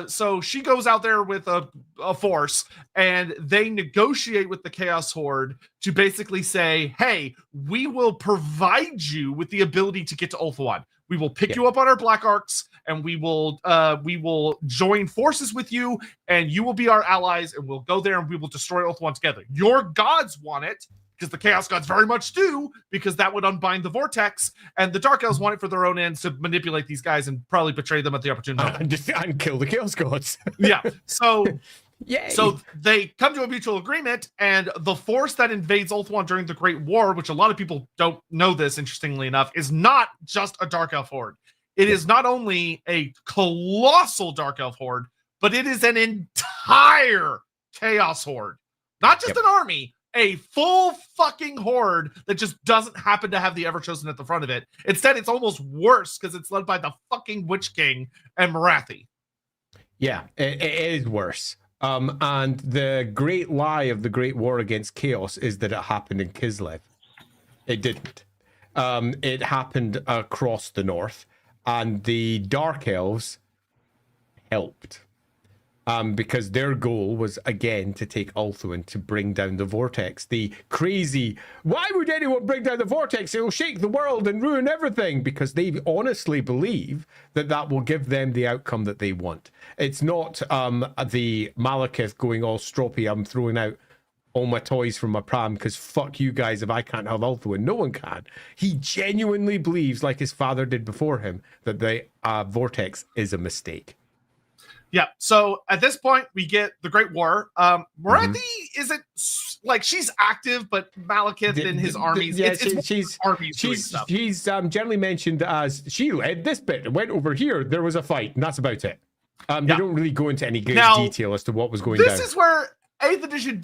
So she goes out there with a force, and they negotiate with the Chaos Horde to basically say, hey, we will provide you with the ability to get to Ulthuan. We will pick you up on our Black Arcs, and we will join forces with you, and you will be our allies, and we'll go there and we will destroy Ulthuan together. Your gods want it, because the Chaos Gods very much do, because that would unbind the Vortex, and the Dark Elves want it for their own ends to manipulate these guys and probably betray them at the opportune moment. And kill the Chaos Gods. Yeah. So, Yay. so they come to a mutual agreement, and the force that invades Ulthuan during the Great War, which a lot of people don't know this, interestingly enough, is not just a Dark Elf horde. It is not only a colossal Dark Elf horde, but it is an entire Chaos horde. Not just an army, a full fucking horde that just doesn't happen to have the Everchosen at the front of it. Instead, it's almost worse because it's led by the fucking Witch King and Morathi. Yeah, it is worse. And the great lie of the Great War against Chaos is that it happened in Kislev. It didn't. It happened across the north, and the Dark Elves helped. Because their goal was, again, to take Ulthuan, to bring down the Vortex. The crazy, why would anyone bring down the Vortex? It will shake the world and ruin everything. Because they honestly believe that that will give them the outcome that they want. It's not the Malekith going all stroppy, I'm throwing out all my toys from my pram because fuck you guys if I can't have Ulthuan. No one can. He genuinely believes, like his father did before him, that the Vortex is a mistake. Yeah, so at this point, we get the Great War. Morathi isn't, like, she's active, but Malekith and his armies, yeah, she's generally mentioned as, she led this bit and went over here, there was a fight, and that's about it. They don't really go into any great detail as to what was going down. This is where 8th edition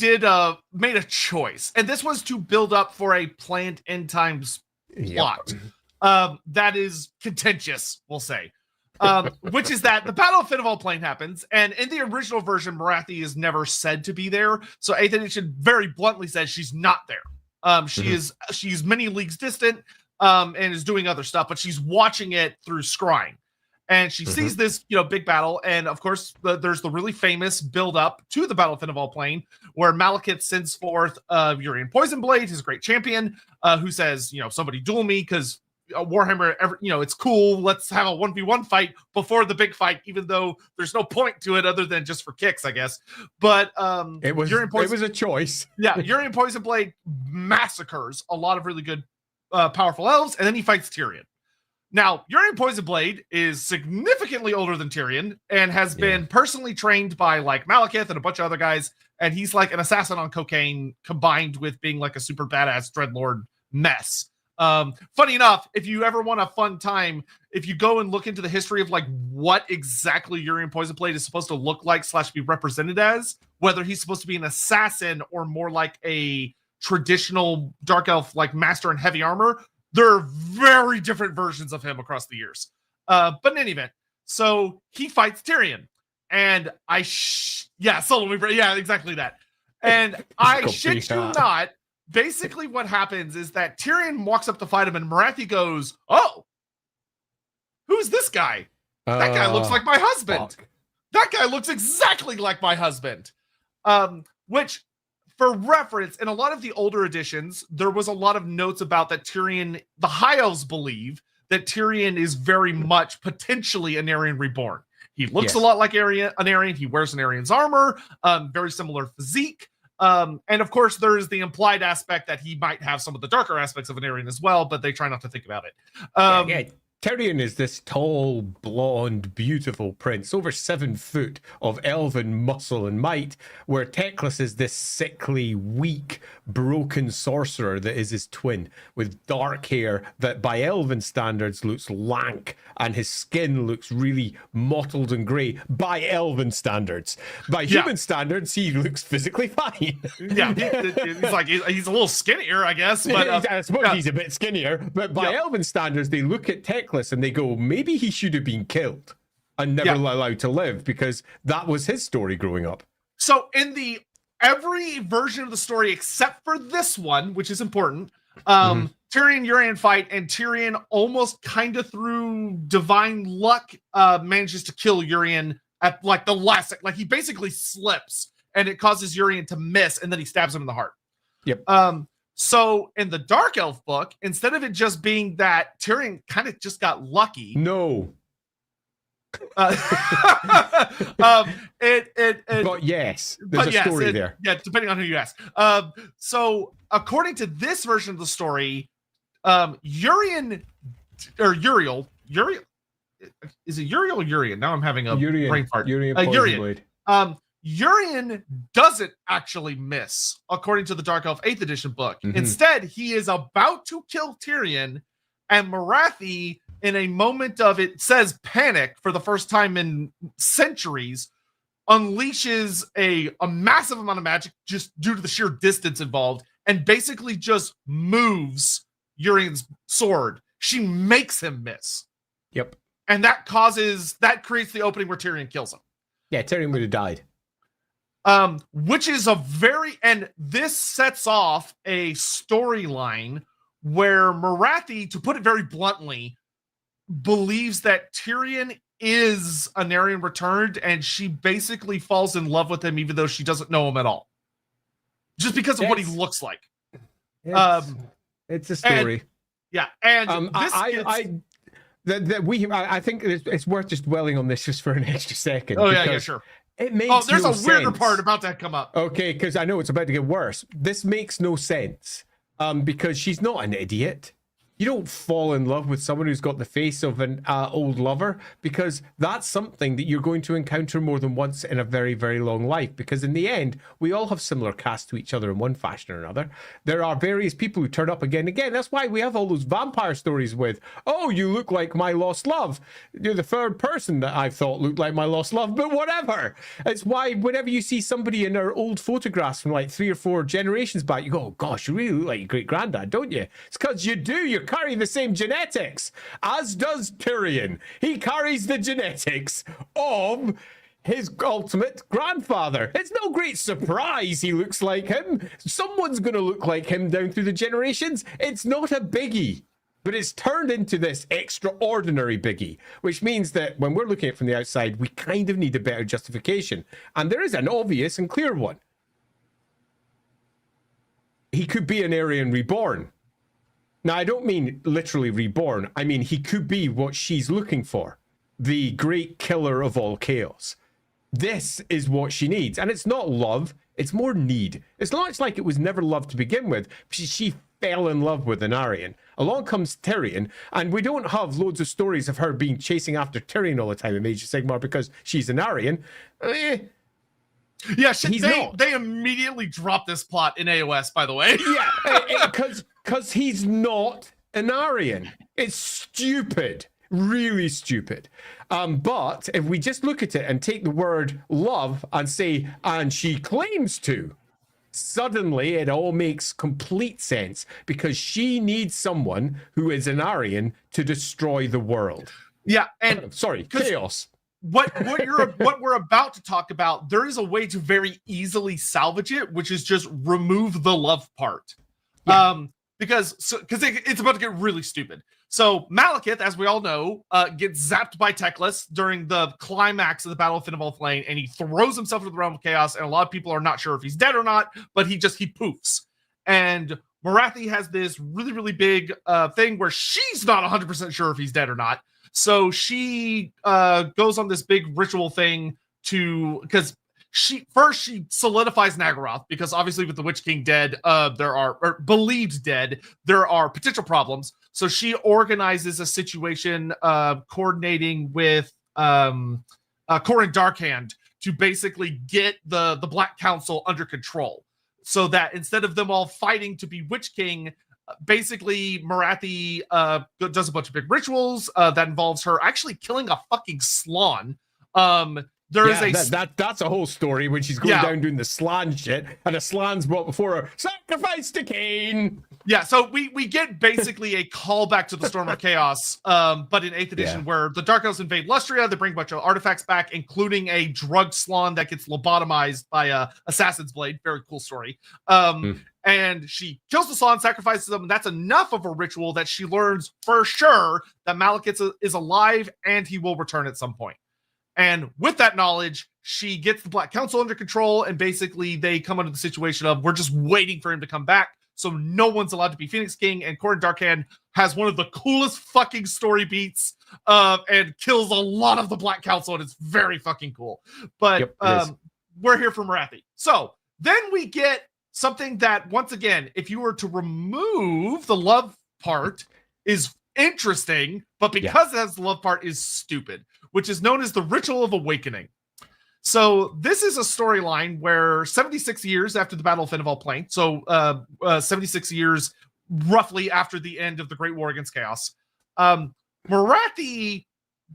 made a choice, and this was to build up for a planned end times plot. That is contentious, we'll say. Which is that the Battle of Finneval Plain happens, and in the original version, Morathi is never said to be there. So 8th edition very bluntly says she's not there. She's many leagues distant, and is doing other stuff, but she's watching it through scrying. And she sees this, big battle, and of course, there's the really famous build up to the Battle of Finneval Plain, where Malekith sends forth Urian Poisonblade, his great champion, who says, somebody duel me because Warhammer, it's cool. Let's have a 1v1 fight before the big fight, even though there's no point to it other than just for kicks, I guess. But it was a choice. Yeah, Urian Poisonblade massacres a lot of really good, powerful elves, and then he fights Tyrion. Now, Urian Poisonblade is significantly older than Tyrion and has been personally trained by like Malekith and a bunch of other guys, and he's like an assassin on cocaine combined with being like a super badass dreadlord mess. Funny enough, if you ever want a fun time, if you go and look into the history of like what exactly Urian Poisonblade is supposed to look like / be represented as, whether he's supposed to be an assassin or more like a traditional dark elf like master in heavy armor, there are very different versions of him across the years. But in any event, so he fights Tyrion, and exactly that. And I shit you not. Basically, what happens is that Tyrion walks up to fight him, and Morathi goes, "Oh, who's this guy? That guy looks like my husband. Fuck. That guy looks exactly like my husband." Which, for reference, in a lot of the older editions, there was a lot of notes about that Tyrion. The High Elves believe that Tyrion is very much potentially an Aryan reborn. He looks a lot like an Aryan. He wears an Aryan's armor. Very similar physique. And of course, there is the implied aspect that he might have some of the darker aspects of an Aryan as well, but they try not to think about it. Tyrion is this tall, blonde, beautiful prince, over 7 foot of elven muscle and might, where Teclis is this sickly, weak, broken sorcerer that is his twin, with dark hair that by elven standards looks lank, and his skin looks really mottled and grey by elven standards. By human standards, he looks physically fine. He's a little skinnier, I guess. But I suppose he's a bit skinnier, but by elven standards, they look at Teclis and they go, maybe he should have been killed and never allowed to live, because that was his story growing up. So in every version of the story except for this one, which is important, Tyrion Urian fight, and Tyrion almost kind of through divine luck manages to kill Urian at like the last, like he basically slips and it causes Urian to miss, and then he stabs him in the heart. So in the Dark Elf book, instead of it just being that Tyrion kind of just got lucky. No. But yes, there's a story there. Yeah, depending on who you ask. So according to this version of the story, Uriel, is it Uriel or Urian? Now I'm having a brain fart. Urian. Urian doesn't actually miss, according to the Dark Elf 8th edition book. Mm-hmm. Instead, he is about to kill Tyrion, and Morathi, in a moment of, it says, panic for the first time in centuries, unleashes a massive amount of magic just due to the sheer distance involved, and basically just moves Urian's sword. She makes him miss. Yep. And that creates the opening where Tyrion kills him. Yeah, Tyrion would have died. Which is and this sets off a storyline where Morathi, to put it very bluntly, believes that Tyrion is an Aryan returned, and she basically falls in love with him even though she doesn't know him at all. Just because of what he looks like. It's a story. I think it's worth just dwelling on this just for an extra second. Oh, yeah, sure. It makes there's no a weirder sense. part about that come up. Okay, because I know it's about to get worse. This makes no sense. Because she's not an idiot. You don't fall in love with someone who's got the face of an old lover, because that's something that you're going to encounter more than once in a very, very long life. Because in the end, we all have similar casts to each other in one fashion or another. There are various people who turn up again and again. That's why we have all those vampire stories with, oh, you look like my lost love. You're the third person that I thought looked like my lost love, but whatever. It's why whenever you see somebody in their old photographs from like 3 or 4 generations back, you go, oh, gosh, you really look like your great granddad, don't you? It's because you do. You carry the same genetics, as does Tyrion. He carries the genetics of his ultimate grandfather. It's no great surprise he looks like him. Someone's going to look like him down through the generations. It's not a biggie, but it's turned into this extraordinary biggie, which means that when we're looking at it from the outside, we kind of need a better justification. And there is an obvious and clear one. He could be an Aryan reborn. Now, I don't mean literally reborn. I mean, he could be what she's looking for. The great killer of all chaos. This is what she needs. And it's not love. It's more need. It's not like it was never love to begin with. She fell in love with an Aryan. Along comes Tyrion. And we don't have loads of stories of her being chasing after Tyrion all the time in Age of Sigmar because she's an Aryan. Yeah, they immediately dropped this plot in AOS, by the way. Yeah, because he's not an Aryan. It's stupid, really stupid. But if we just look at it and take the word love and say, and she claims to, suddenly it all makes complete sense, because she needs someone who is an Aryan to destroy the world. Yeah, and chaos. What we're about to talk about, there is a way to very easily salvage it, which is just remove the love part. Yeah. Because it's about to get really stupid. So Malekith, as we all know, gets zapped by Teclis during the climax of the Battle of Finneville Plain, and he throws himself into the realm of chaos, and a lot of people are not sure if he's dead or not, but he poofs. And Morathi has this really, really big thing where she's not 100% sure if he's dead or not. So she goes on this big ritual thing because she solidifies Nagaroth, because obviously with the Witch King dead, believed dead, there are potential problems. So she organizes a situation coordinating with Corin Darkhand to basically get the Black Council under control, so that instead of them all fighting to be Witch King, basically Morathi does a bunch of big rituals that involves her actually killing a fucking Slann. That's a whole story when she's going down doing the Slann shit, and a Slann's brought before her, sacrifice to Cain. Yeah, so we get basically a callback to the Storm of Chaos, but in 8th edition, where the Dark Elves invade Lustria, they bring a bunch of artifacts back, including a drugged Slann that gets lobotomized by a Assassin's Blade. Very cool story. And she kills the Slann, sacrifices them, and that's enough of a ritual that she learns for sure that Malekith is alive and he will return at some point. And with that knowledge, she gets the Black Council under control, and basically they come under the situation of, we're just waiting for him to come back. so no one's allowed to be Phoenix King. And Corin Darkhand has one of the coolest fucking story beats and kills a lot of the Black Council, and it's very fucking cool. But we're here for Morathi. So then we get something that, once again, if you were to remove the love part, is interesting, but because it has the love part, is stupid, which is known as the Ritual of Awakening. So this is a storyline where 76 years after the Battle of Finneval Plain, so 76 years roughly after the end of the Great War Against Chaos, Morathi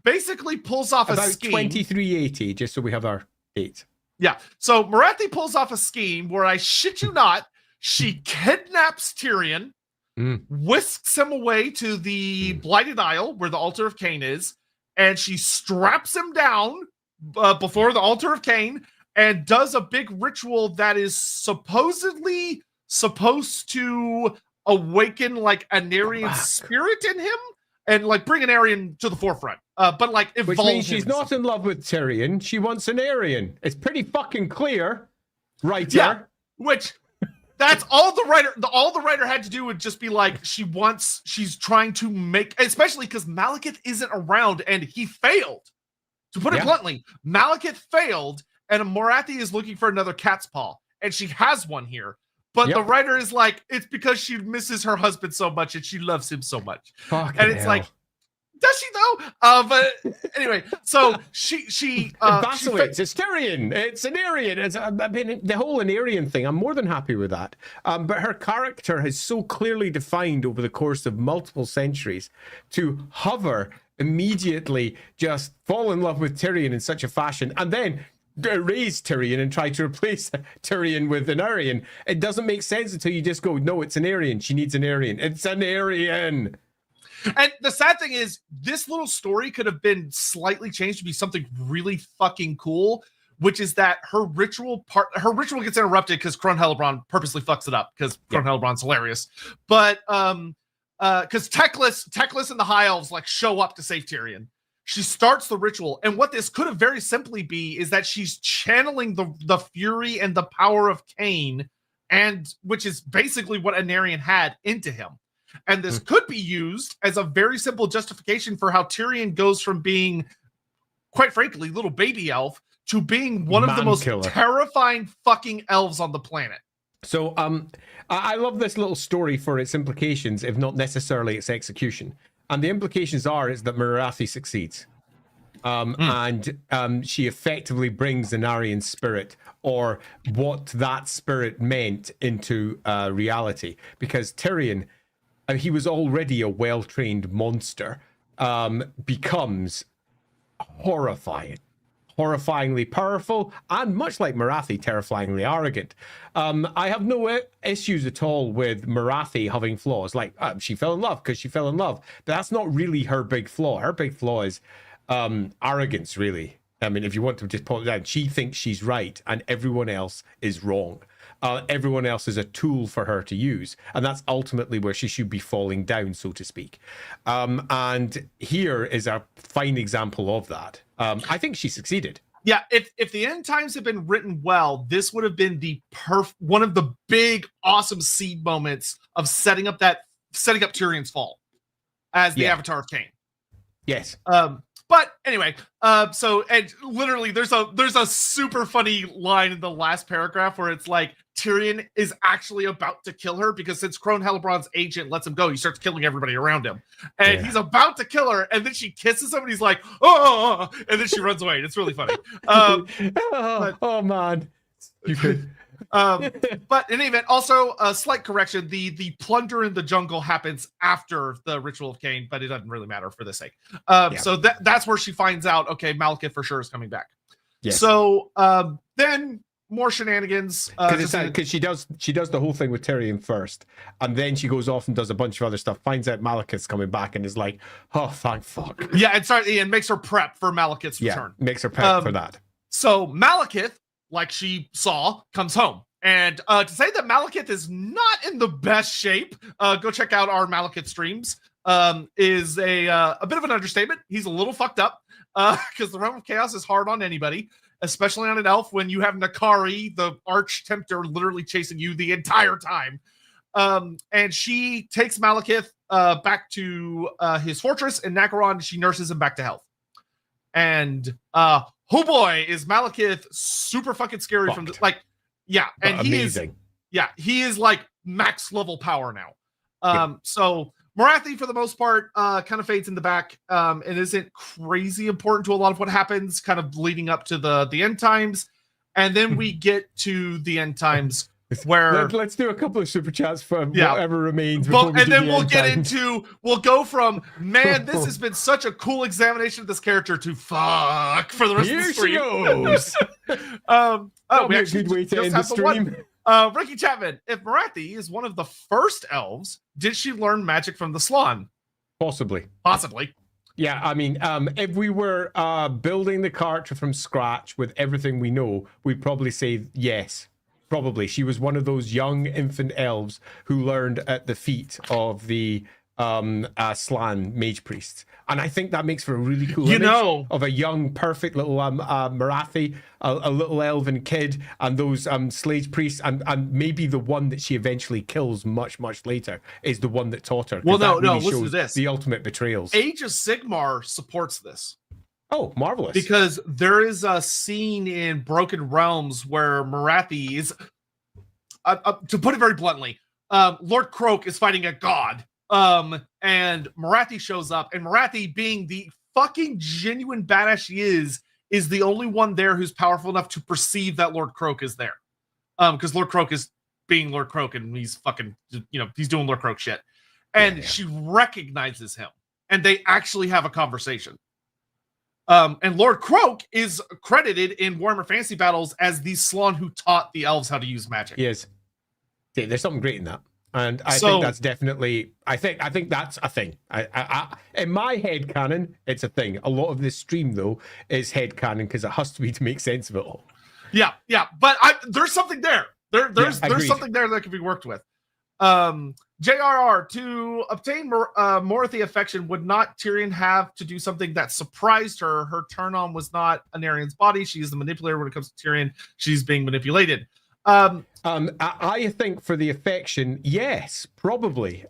basically pulls off about a scheme. 2380, just so we have our date. Yeah. So Morathi pulls off a scheme where, I shit you not, she kidnaps Tyrion, whisks him away to the Blighted Isle where the Altar of Cain is, and she straps him down before the Altar of Cain and does a big ritual that is supposedly supposed to awaken like an Aryan spirit in him and like bring an Aryan to the forefront. But like evolve. Which means she's not in love with Tyrion. She wants an Aryan. It's pretty fucking clear, right? Yeah. Which that's all the writer. All the writer had to do would just be like, she's trying to make, especially because Malekith isn't around and he failed. To put it bluntly, Malekith failed, and Morathi is looking for another cat's paw, and she has one here. But the writer is like, it's because she misses her husband so much and she loves him so much. And it's like, does she though? But anyway, so she vacillates. It's Tyrion. It's an Aryan. I mean, the whole Anarian thing, I'm more than happy with that. But her character has so clearly defined over the course of multiple centuries to hover immediately, just fall in love with Tyrion in such a fashion, and then erase Tyrion and try to replace Tyrion with an Aryan. It doesn't make sense until you just go, no, it's an Aryan. She needs an Aryan. It's an Aryan. And the sad thing is, this little story could have been slightly changed to be something really fucking cool, which is that her ritual gets interrupted because Cron Hellebrand purposely fucks it up because Cron Hellebrand's hilarious. But because Teclis and the High Elves like show up to save Tyrion. She starts the ritual, and what this could have very simply be is that she's channeling the fury and the power of Cain, and which is basically what Anarian had, into him. And this could be used as a very simple justification for how Tyrion goes from being, quite frankly, little baby elf to being one of the most terrifying fucking elves on the planet. So I love this little story for its implications, if not necessarily its execution. And the implications is that Morathi succeeds. And she effectively brings an Aryan spirit, or what that spirit meant, into reality. Because Tyrion, he was already a well-trained monster, becomes horrifyingly powerful, and much like Morathi, terrifyingly arrogant. I have no issues at all with Morathi having flaws. Like, she fell in love because she fell in love. But that's not really her big flaw. Her big flaw is arrogance, really. I mean, if you want to just pull it down, she thinks she's right and everyone else is wrong. Everyone else is a tool for her to use. And that's ultimately where she should be falling down, so to speak. And here is a fine example of that. I think she succeeded. Yeah, if the end times had been written well, this would have been one of the big, awesome seed moments of setting up Tyrion's fall as the Avatar of Cain. Yes. But anyway, so, and literally there's a super funny line in the last paragraph where it's like Tyrion is actually about to kill her, because since Cron Hellebrand's agent lets him go, he starts killing everybody around him. And he's about to kill her, and then she kisses him and he's like, oh, and then she runs away. It's really funny. Oh man. You could. But in any event, also a slight correction, the plunder in the jungle happens after the Ritual of Cain, but it doesn't really matter for this sake. So that's where she finds out, okay, Malekith for sure is coming back. Yes. So then more shenanigans, because she does the whole thing with Tyrion first, and then she goes off and does a bunch of other stuff, finds out Malekith's coming back, and is like, oh, thank fuck. And makes her prep for Malekith's return. Makes her prep for that. So Malekith, like she saw, comes home. And to say that Malekith is not in the best shape, go check out our Malekith streams, is a bit of an understatement. He's a little fucked up, because the Realm of Chaos is hard on anybody, especially on an elf when you have Nakari, the arch tempter, literally chasing you the entire time. And she takes Malekith back to his fortress in Nagaroth, and she nurses him back to health. And oh boy, is Malekith super fucking scary. Fucked. From the, like, yeah, and But amazing. he is like max level power now. So Morathi, for the most part, kind of fades in the back, and isn't crazy important to a lot of what happens, kind of leading up to the end times. And then we get to the end times where let's do a couple of super chats for whatever remains. And then we'll go from, man, this has been such a cool examination of this character, to fuck for the rest of the stream. Here she goes. We actually good way to just end have the the one. stream. Ricky Chapman, if Morathi is one of the first elves, did she learn magic from the Slann? Possibly. Yeah, I mean, if we were building the character from scratch with everything we know, we'd probably say yes. Probably. She was one of those young infant elves who learned at the feet of the Slann mage priests. And I think that makes for a really cool image of a young, perfect little Morathi, a little elven kid, and those slave priests, and maybe the one that she eventually kills much, much later is the one that taught her. Well, listen to this. The ultimate betrayals. Age of Sigmar supports this. Oh, marvelous. Because there is a scene in Broken Realms where Morathi is, to put it very bluntly, Lord Croak is fighting a god. And Morathi shows up, and Morathi, being the fucking genuine badass she is the only one there who's powerful enough to perceive that Lord Croak is there. Because Lord Croak is being Lord Croak, and he's fucking, he's doing Lord Croak shit. And she recognizes him, and they actually have a conversation. And Lord Croak is credited in Warhammer Fantasy Battles as the Slann who taught the elves how to use magic. He is. Yeah, there's something great in that. And I think that's definitely, I think that's a thing. I in my head canon, it's a thing. A lot of this stream, though, is head canon because it has to be to make sense of it all. Yeah. But there's something there. There's something there that can be worked with. JRR, to obtain Morathi affection, would not Tyrion have to do something that surprised her? Her turn on was not Anarian's body. She's the manipulator. When it comes to Tyrion, she's being manipulated. I think for the affection, yes, probably.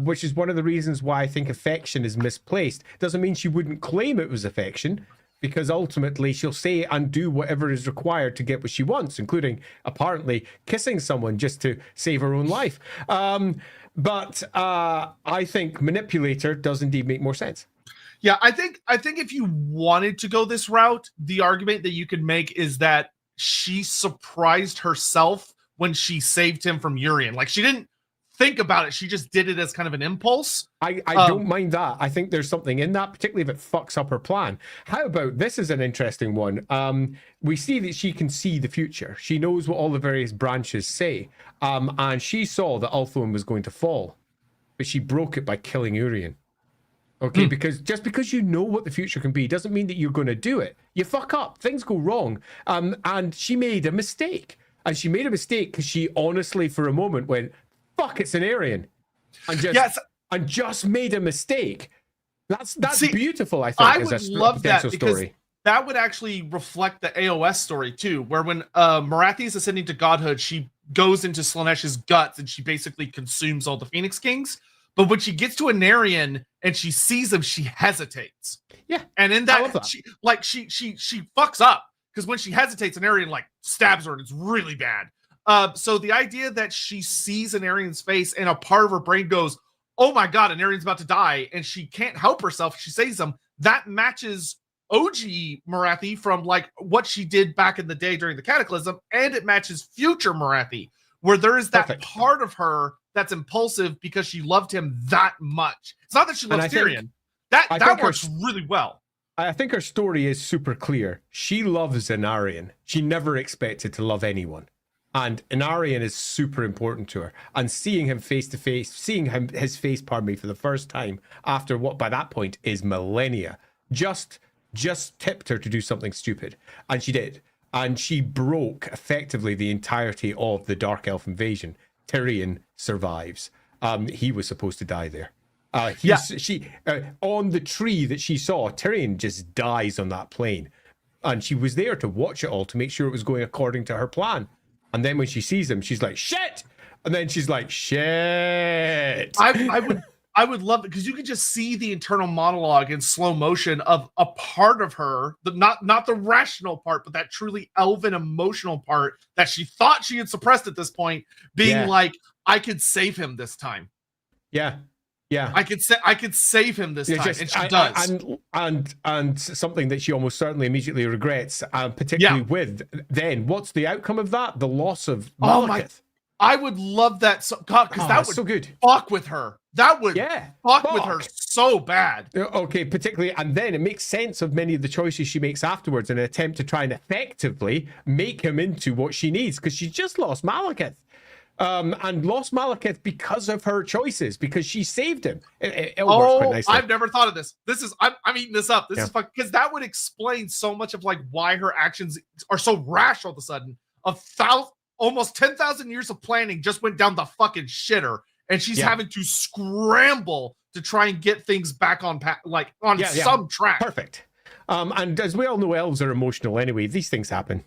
Which is one of the reasons why I think affection is misplaced. Doesn't mean she wouldn't claim it was affection, because ultimately she'll say and do whatever is required to get what she wants, including apparently kissing someone just to save her own life. But I think manipulator does indeed make more sense. Yeah, I think if you wanted to go this route, the argument that you could make is that she surprised herself when she saved him from Urian. Like, she didn't think about it. She just did it as kind of an impulse. I don't mind that. I think there's something in that, particularly if it fucks up her plan. How about, this is an interesting one. We see that she can see the future. She knows what all the various branches say. And she saw that Ulthuan was going to fall, but she broke it by killing Urian. Okay, because just because you know what the future can be doesn't mean that you're going to do it. You fuck up. Things go wrong. And she made a mistake. And she made a mistake because she honestly, for a moment, went, fuck, it's an Aryan. And just made a mistake. That's beautiful, I think, I as would a love that, potential because story. that would actually reflect the AOS story, too, where when Morathi is ascending to godhood, she goes into Slaaneş's guts and she basically consumes all the Phoenix Kings. But when she gets to Anarian and she sees him, she hesitates. Yeah. And in that, she fucks up, because when she hesitates, Anarian like stabs her and it's really bad. So the idea that she sees Anarian's face and a part of her brain goes, oh my God, Anarian's about to die, and she can't help herself, she says him, that matches OG Morathi from like what she did back in the day during the Cataclysm, and it matches future Morathi, where there is that part of her that's impulsive because she loved him that much. It's not that she loves Tyrion. That works really well. I think her story is super clear. She loves Anarian. She never expected to love anyone. And Anarian is super important to her. And seeing him face to face, his face, for the first time after what by that point is millennia, just tipped her to do something stupid. And she did. And she broke effectively the entirety of the Dark Elf invasion. Tyrion survives. He was supposed to die there. She on the tree that she saw, Tyrion just dies on that plane. And she was there to watch it all, to make sure it was going according to her plan. And then when she sees him, she's like, shit! And then she's like, shit. I would love it because you could just see the internal monologue in slow motion of a part of her, not the rational part, but that truly elven emotional part that she thought she had suppressed at this point, being like, I could save him this time. Yeah. Yeah. I could save him this time. And she does. And something that she almost certainly immediately regrets, particularly with then what's the outcome of that? The loss of Malekith. I would love that because that would so good. Fuck with her. That would fuck with her so bad. Okay, particularly, and then it makes sense of many of the choices she makes afterwards in an attempt to try and effectively make him into what she needs, because she just lost Malekith. And lost Malekith because of her choices, because she saved him. It works quite nicely. I've never thought of this. I'm eating this up. This is fucking, because that would explain so much of like why her actions are so rash all of a sudden. Almost 10,000 years of planning just went down the fucking shitter, and she's having to scramble to try and get things back on some track. Perfect. And as we all know, elves are emotional anyway. These things happen.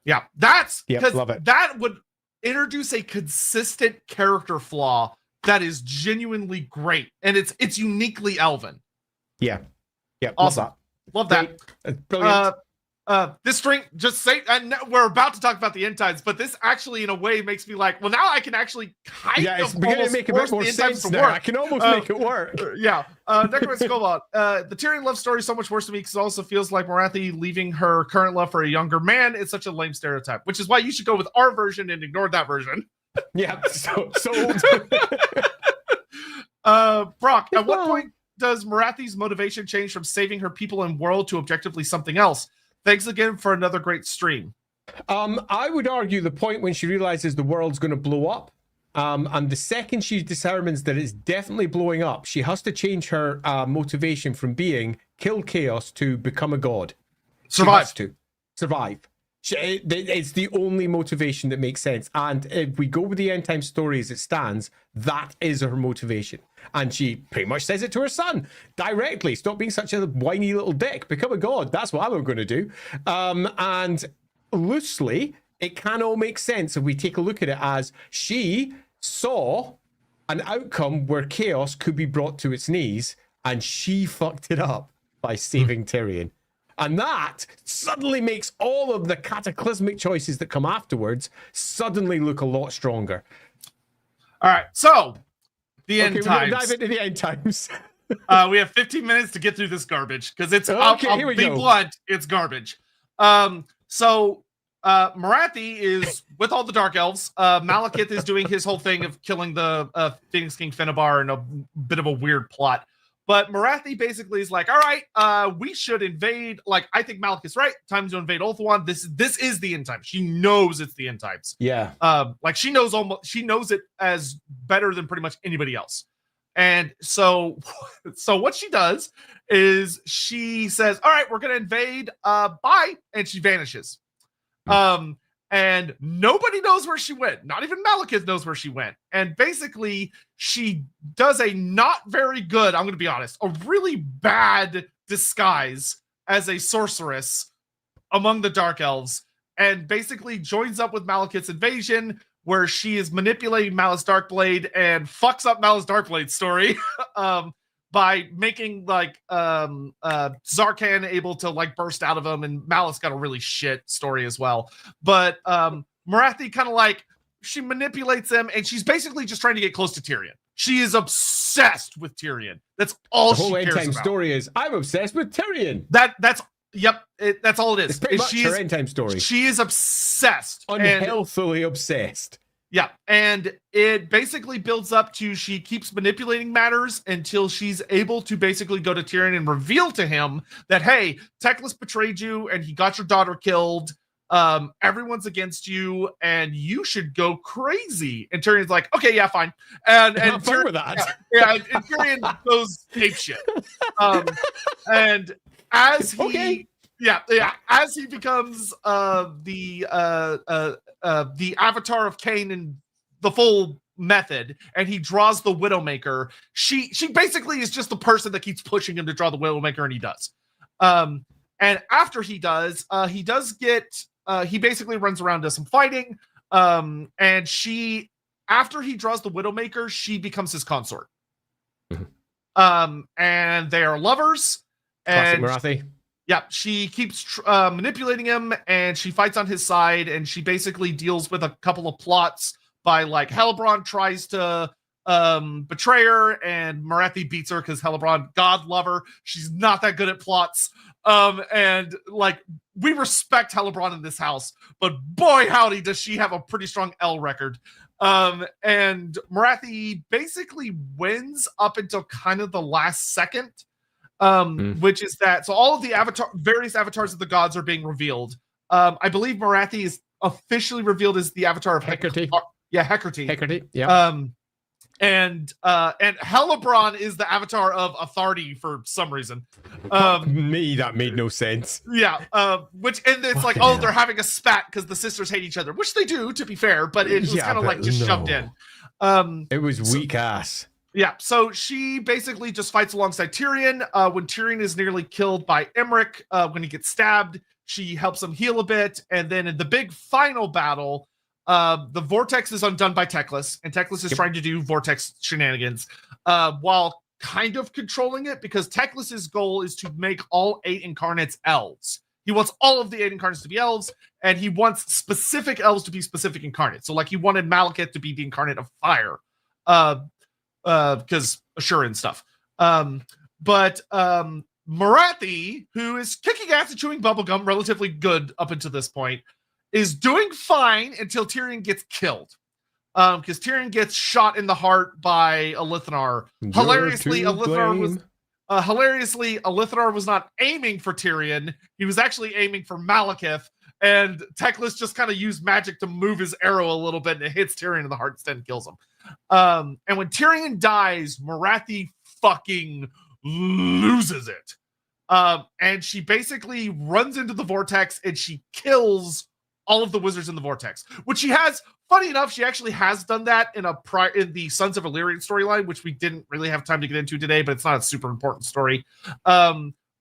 Yeah, that's because love it. That would introduce a consistent character flaw that is genuinely great, and it's uniquely elven. Yeah, awesome. Love that. Brilliant. This drink just say, and we're about to talk about the end times, but this actually in a way makes me like, well, now I can actually kind of it's beginning to make a bit more sense now. I can almost make it work. Necromancer Cobalt. The Tyrion love story is so much worse to me because it also feels like Morathi leaving her current love for a younger man. It's such a lame stereotype, which is why you should go with our version and ignore that version. Yeah, so Brock, at what point does Morathi's motivation change from saving her people and world to objectively something else? Thanks again for another great stream. I would argue the point when she realizes the world's going to blow up, and the second she determines that it's definitely blowing up, she has to change her motivation from being kill chaos to become a god. Survive. It's the only motivation that makes sense. And if we go with the end time story as it stands, that is her motivation. And she pretty much says it to her son directly. Stop being such a whiny little dick. Become a god. That's what I'm going to do. And loosely, it can all make sense if we take a look at it as she saw an outcome where chaos could be brought to its knees, and she fucked it up by saving Tyrion. And that suddenly makes all of the cataclysmic choices that come afterwards suddenly look a lot stronger. All right, so the end times. We're gonna dive into the end times. We have 15 minutes to get through this garbage because it's. Okay, I'll be blunt. It's garbage. So Morathi is with all the Dark Elves. Malekith is doing his whole thing of killing the Phoenix King Finnebar in a bit of a weird plot. But Morathi basically is like, all right, we should invade. Like, I think Malekith's right. Time to invade Ulthuan. This is the end times. She knows it's the end times. Yeah. Like she knows it as better than pretty much anybody else. And so what she does is she says, all right, we're gonna invade. Bye, and she vanishes. And nobody knows where she went. Not even Malekith knows where she went. And basically, she does a not very good, I'm going to be honest, a really bad disguise as a sorceress among the Dark Elves, and basically joins up with Malekith's invasion, where she is manipulating Malus Darkblade and fucks up Malus Darkblade's story by making like Zarkan able to like burst out of him, and Malus got a really shit story as well. But Morathi kind of like, she manipulates them, and she's basically just trying to get close to Tyrion. She is obsessed with Tyrion. That's all she cares about. The whole end time story is, I'm obsessed with Tyrion. That's all it is. It's pretty much her end time story. She is obsessed. Unhealthily obsessed. Yeah, and it basically builds up to she keeps manipulating matters until she's able to basically go to Tyrion and reveal to him that, hey, Teclis betrayed you and he got your daughter killed. Everyone's against you and you should go crazy. And Tyrion's like, okay, yeah, fine. And Tyrion with that. Yeah, and Tyrion goes ape shit. And as he as he becomes the avatar of Cain and the full method, and he draws the Widowmaker, she basically is just the person that keeps pushing him to draw the Widowmaker, and he does. And after he does get he basically runs around, does some fighting, and she after he draws the Widowmaker, she becomes his consort. Mhm. And they are lovers. Classic And Morathi. yeah, she keeps manipulating him, and she fights on his side, and she basically deals with a couple of plots by, like, Hellebron tries to betray her, and Morathi beats her because Hellebron, God love her, she's not that good at plots. And like, we respect Hellebron in this house, but boy howdy does she have a pretty strong L record. And Morathi basically wins up until kind of the last second. Which is that, so all of the various avatars of the gods are being revealed. I believe Morathi is officially revealed as the avatar of Hekarti. Hekarti. Hekarti, yeah. And Hellebron is the avatar of authority for some reason. Me, that made no sense. Yeah, which, and it's like, oh, they're having a spat because the sisters hate each other, which they do, to be fair, but it was kind of like just shoved in. It was weak ass. Yeah, so she basically just fights alongside Tyrion. When Tyrion is nearly killed by Emmerich, when he gets stabbed, she helps him heal a bit. And then in the big final battle, the Vortex is undone by Teclis, and Teclis is trying to do Vortex shenanigans while kind of controlling it, because Teclis's goal is to make all 8 incarnates elves. He wants all of the 8 incarnates to be elves, and he wants specific elves to be specific incarnates. So, like, he wanted Malekith to be the incarnate of fire. Because Ashura and stuff. But Morathi, who is kicking ass and chewing bubblegum relatively good up until this point, is doing fine until Tyrion gets killed. Because Tyrion gets shot in the heart by Elithnar. Hilariously, Elithnar was not aiming for Tyrion. He was actually aiming for Malekith. And Teclis just kind of used magic to move his arrow a little bit, and it hits Tyrion in the heart instead and kills him. And when Tyrion dies, Morathi fucking loses it. And she basically runs into the vortex, and she kills all of the wizards in the vortex. Which she has, funny enough, she actually has done that in in the Sons of Illyrian storyline, which we didn't really have time to get into today, but it's not a super important story.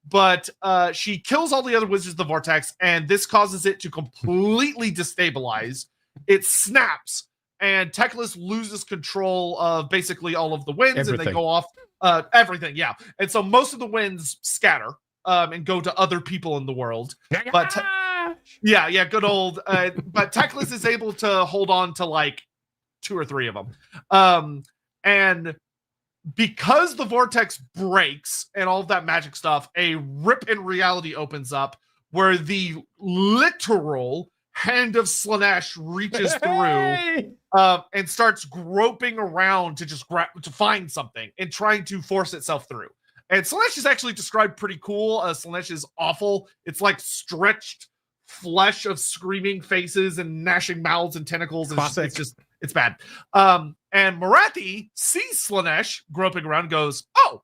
But she kills all the other wizards of the vortex, and this causes it to completely destabilize. It snaps, and Teclis loses control of basically all of the winds, and they go off. Everything, yeah. And so most of the winds scatter and go to other people in the world. But yeah, good old. But Teclis is able to hold on to like 2 or 3 of them. And because the vortex breaks and all of that magic stuff, a rip in reality opens up where the literal hand of Slaanesh reaches through and starts groping around to just to find something and trying to force itself through. And Slaanesh is actually described pretty cool. Slaanesh is awful. It's like stretched flesh of screaming faces and gnashing mouths and tentacles. It's bad. And Morathi sees Slaanesh groping around and goes, oh,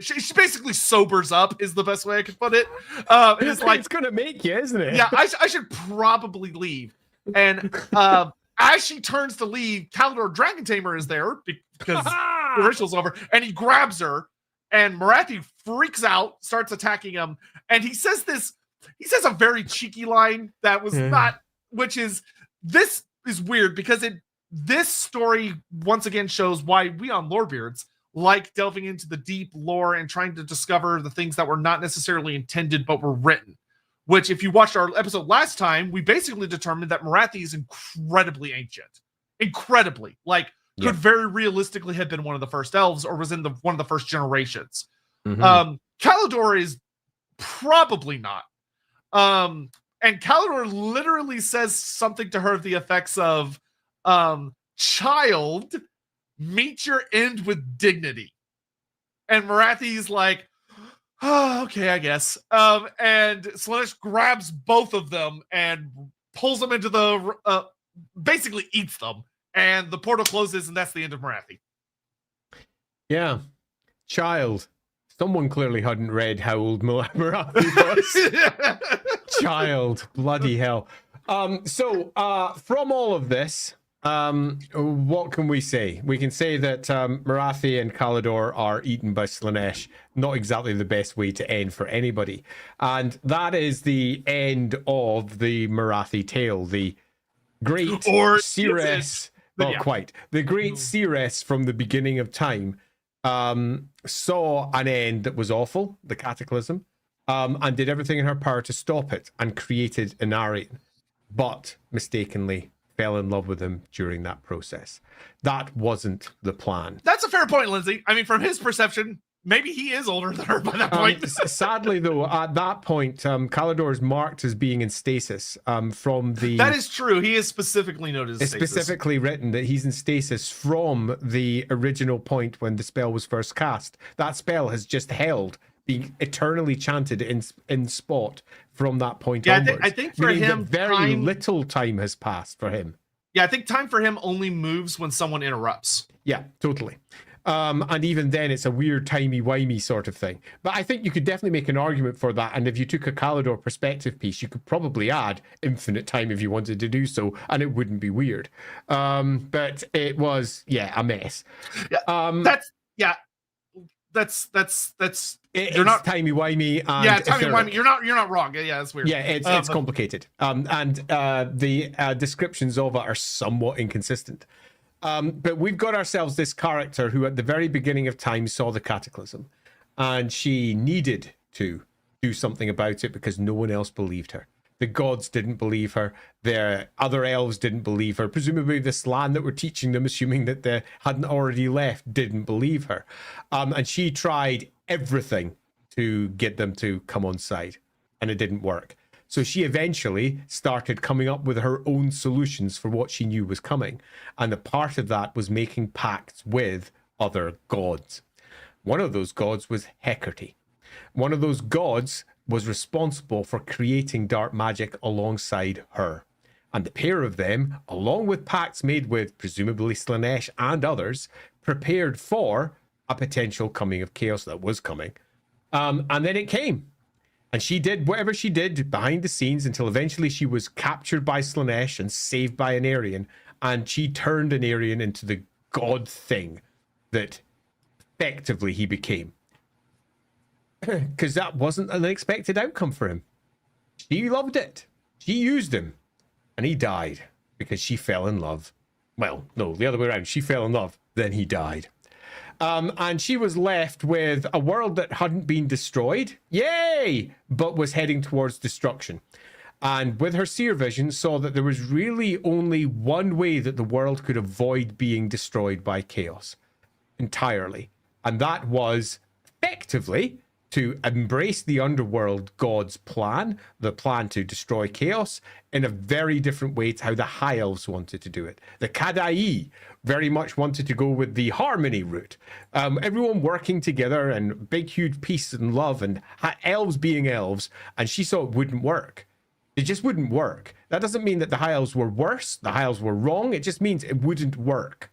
she basically sobers up is the best way I could put it. It's like, it's going to make you, isn't it? Yeah, I should probably leave. And as she turns to leave, Kalidor Dragon Tamer is there because the ritual's over, and he grabs her, and Morathi freaks out, starts attacking him, and he says a very cheeky line that was not, which is, this is weird because this story once again shows why we on Lorebeards like delving into the deep lore and trying to discover the things that were not necessarily intended but were written. Which, if you watched our episode last time, we basically determined that Morathi is incredibly ancient. Incredibly. Like, could very realistically have been one of the first elves or was in one of the first generations. Kalidor is probably not. And Kalidor literally says something to her of the effects of, child, meet your end with dignity. And Morathi's like, oh, okay, I guess. And Slaanesh grabs both of them and pulls them into the, basically eats them. And the portal closes, and that's the end of Morathi. Yeah. Child. Someone clearly hadn't read how old Morathi was. Child. Bloody hell. So, from all of this, what can we say? We can say that Morathi and Kalidor are eaten by Slaanesh. Not exactly the best way to end for anybody. And that is the end of the Morathi tale. The great Sorceress Not quite. The great Sorceress from the beginning of time saw an end that was awful, the cataclysm, and did everything in her power to stop it and created Inarian, but mistakenly fell in love with him during that process. That wasn't the plan. That's a fair point, Lindsay. I mean, from his perception, maybe he is older than her by that point. Sadly, though, at that point, Kalador is marked as being in stasis from the... That is true. He is specifically noted as stasis. It's specifically written that he's in stasis from the original point when the spell was first cast. That spell has just held, being eternally chanted in spot from that point onwards. I think for him, very little time has passed for him. Yeah, I think time for him only moves when someone interrupts. Yeah, totally. And even then, it's a weird timey-wimey sort of thing. But I think you could definitely make an argument for that. And if you took a Kalador perspective piece, you could probably add infinite time if you wanted to do so, and it wouldn't be weird. But it was, a mess. Yeah, It's you're not timey-wimey. Timey-wimey. You're not wrong. Yeah, it's weird. Yeah, it's complicated. And the descriptions of it are somewhat inconsistent. But we've got ourselves this character who at the very beginning of time saw the cataclysm, and she needed to do something about it because no one else believed her. The gods didn't believe her. The other elves didn't believe her. Presumably this land that we're teaching them, assuming that they hadn't already left, didn't believe her. And she tried everything to get them to come on side, and it didn't work. So she eventually started coming up with her own solutions for what she knew was coming. And a part of that was making pacts with other gods. One of those gods was Hekarti. One of those gods was responsible for creating dark magic alongside her. And the pair of them, along with pacts made with presumably Slaanesh and others, prepared for a potential coming of chaos that was coming. And then it came. And she did whatever she did behind the scenes until eventually she was captured by Slaanesh and saved by an Aryan. And she turned an Aryan into the god thing that effectively he became. Because that wasn't an expected outcome for him. She loved it. She used him. And he died because she fell in love. Well, no, the other way around. She fell in love, then he died. And she was left with a world that hadn't been destroyed. Yay! But was heading towards destruction. And with her seer vision, saw that there was really only one way that the world could avoid being destroyed by chaos. Entirely. And that was effectively to embrace the underworld god's plan, the plan to destroy chaos, in a very different way to how the High Elves wanted to do it. The Kadai very much wanted to go with the harmony route. Everyone working together and big, huge peace and love, and elves being elves, and she saw it wouldn't work. It just wouldn't work. That doesn't mean that the High Elves were worse, the High Elves were wrong, it just means it wouldn't work.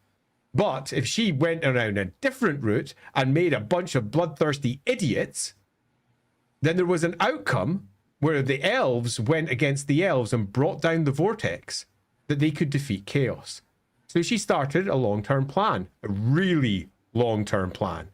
But if she went around a different route and made a bunch of bloodthirsty idiots, then there was an outcome where the elves went against the elves and brought down the vortex that they could defeat chaos. So she started a long-term plan, a really long-term plan,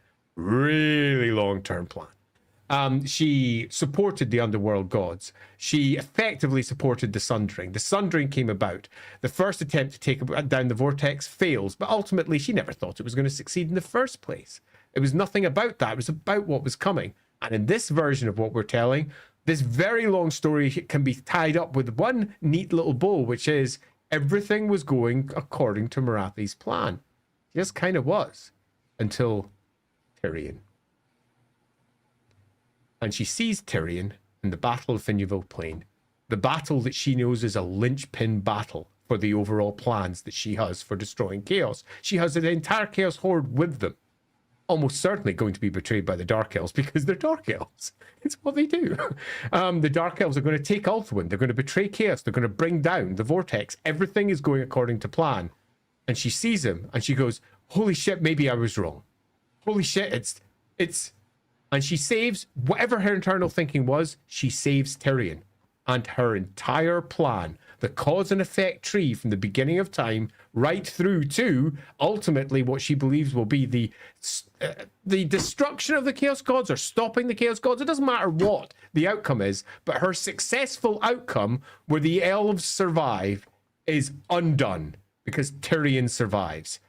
She supported the underworld gods. She effectively supported the Sundering. The Sundering came about. The first attempt to take down the vortex fails, but ultimately she never thought it was going to succeed in the first place. It was nothing about that. It was about what was coming. And in this version of what we're telling, this very long story can be tied up with one neat little bow, which is everything was going according to Morathi's plan. It just kind of was until Tyrion. And she sees Tyrion in the Battle of Finuval Plain, the battle that she knows is a linchpin battle for the overall plans that she has for destroying chaos. She has an entire chaos horde with them, almost certainly going to be betrayed by the Dark Elves because they're Dark Elves. It's what they do. The Dark Elves are going to take Ulthuan. They're going to betray chaos. They're going to bring down the vortex. Everything is going according to plan. And she sees him and she goes, holy shit, maybe I was wrong. Holy shit, it's... And she saves, whatever her internal thinking was, she saves Tyrion. And her entire plan, the cause and effect tree from the beginning of time, right through to ultimately what she believes will be the destruction of the Chaos Gods or stopping the Chaos Gods. It doesn't matter what the outcome is, but her successful outcome where the elves survive is undone. because Tyrion survives.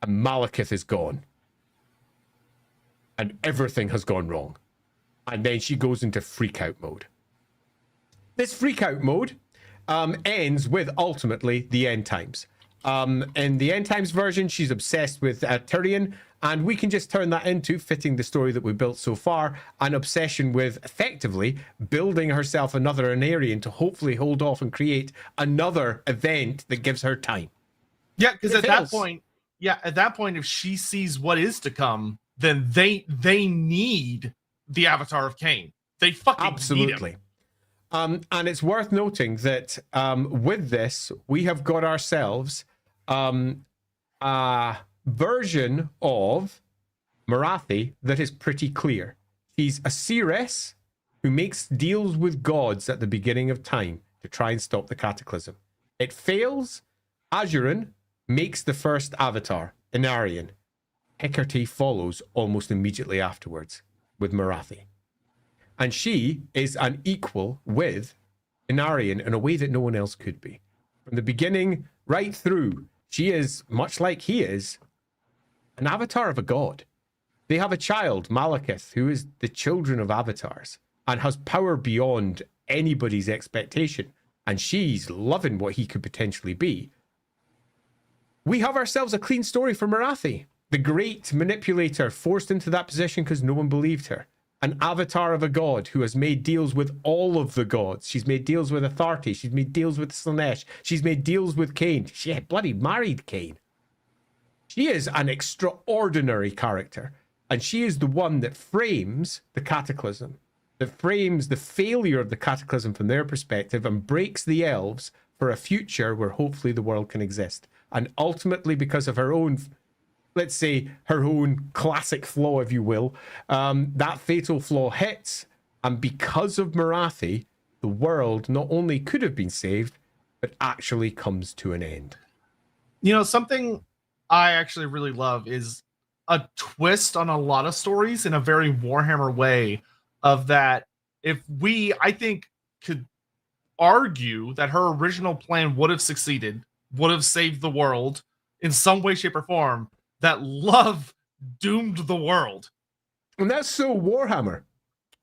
And Malekith is gone. And everything has gone wrong. And then she goes into freak out mode. This freak out mode ends with ultimately the end times. In the end times version, she's obsessed with Tyrion, and we can just turn that into, fitting the story that we built so far, an obsession with effectively building herself another Anarian to hopefully hold off and create another event that gives her time. Yeah, because at that point, if she sees what is to come, then they need the Avatar of Cain. They fucking absolutely need him. And it's worth noting that with this, we have got ourselves a version of Morathi that is pretty clear. She's a seeress who makes deals with gods at the beginning of time to try and stop the cataclysm. It fails. Azurin makes the first avatar, Inarian. Hekarti follows almost immediately afterwards with Morathi. And she is an equal with Inarian in a way that no one else could be. From the beginning right through, she is, much like he is, an avatar of a god. They have a child, Malekith, who is the children of avatars and has power beyond anybody's expectation. And she's loving what he could potentially be. We have ourselves a clean story for Morathi. The great manipulator forced into that position because no one believed her. An avatar of a god who has made deals with all of the gods. She's made deals with Hekarti. She's made deals with Slaanesh. She's made deals with Cain. She had bloody married Cain. She is an extraordinary character. And she is the one that frames the cataclysm. That frames the failure of the cataclysm from their perspective and breaks the elves for a future where hopefully the world can exist. And ultimately, because of her own, let's say, her own classic flaw, if you will, that fatal flaw hits. And because of Morathi, the world not only could have been saved, but actually comes to an end. You know, something I actually really love is a twist on a lot of stories in a very Warhammer way of that. If we, I think, could argue that her original plan would have succeeded, would have saved the world in some way, shape, or form, that love doomed the world. And that's so Warhammer.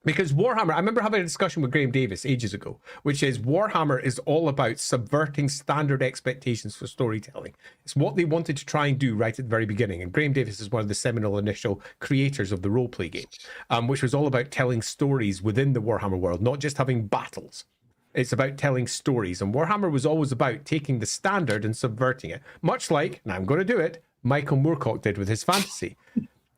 Because Warhammer, I remember having a discussion with Graham Davis ages ago, which is Warhammer is all about subverting standard expectations for storytelling. It's what they wanted to try and do right at the very beginning. And Graham Davis is one of the seminal initial creators of the roleplay game, which was all about telling stories within the Warhammer world, not just having battles. It's about telling stories. And Warhammer was always about taking the standard and subverting it. Much like, and I'm going to do it, Michael Moorcock did with his fantasy.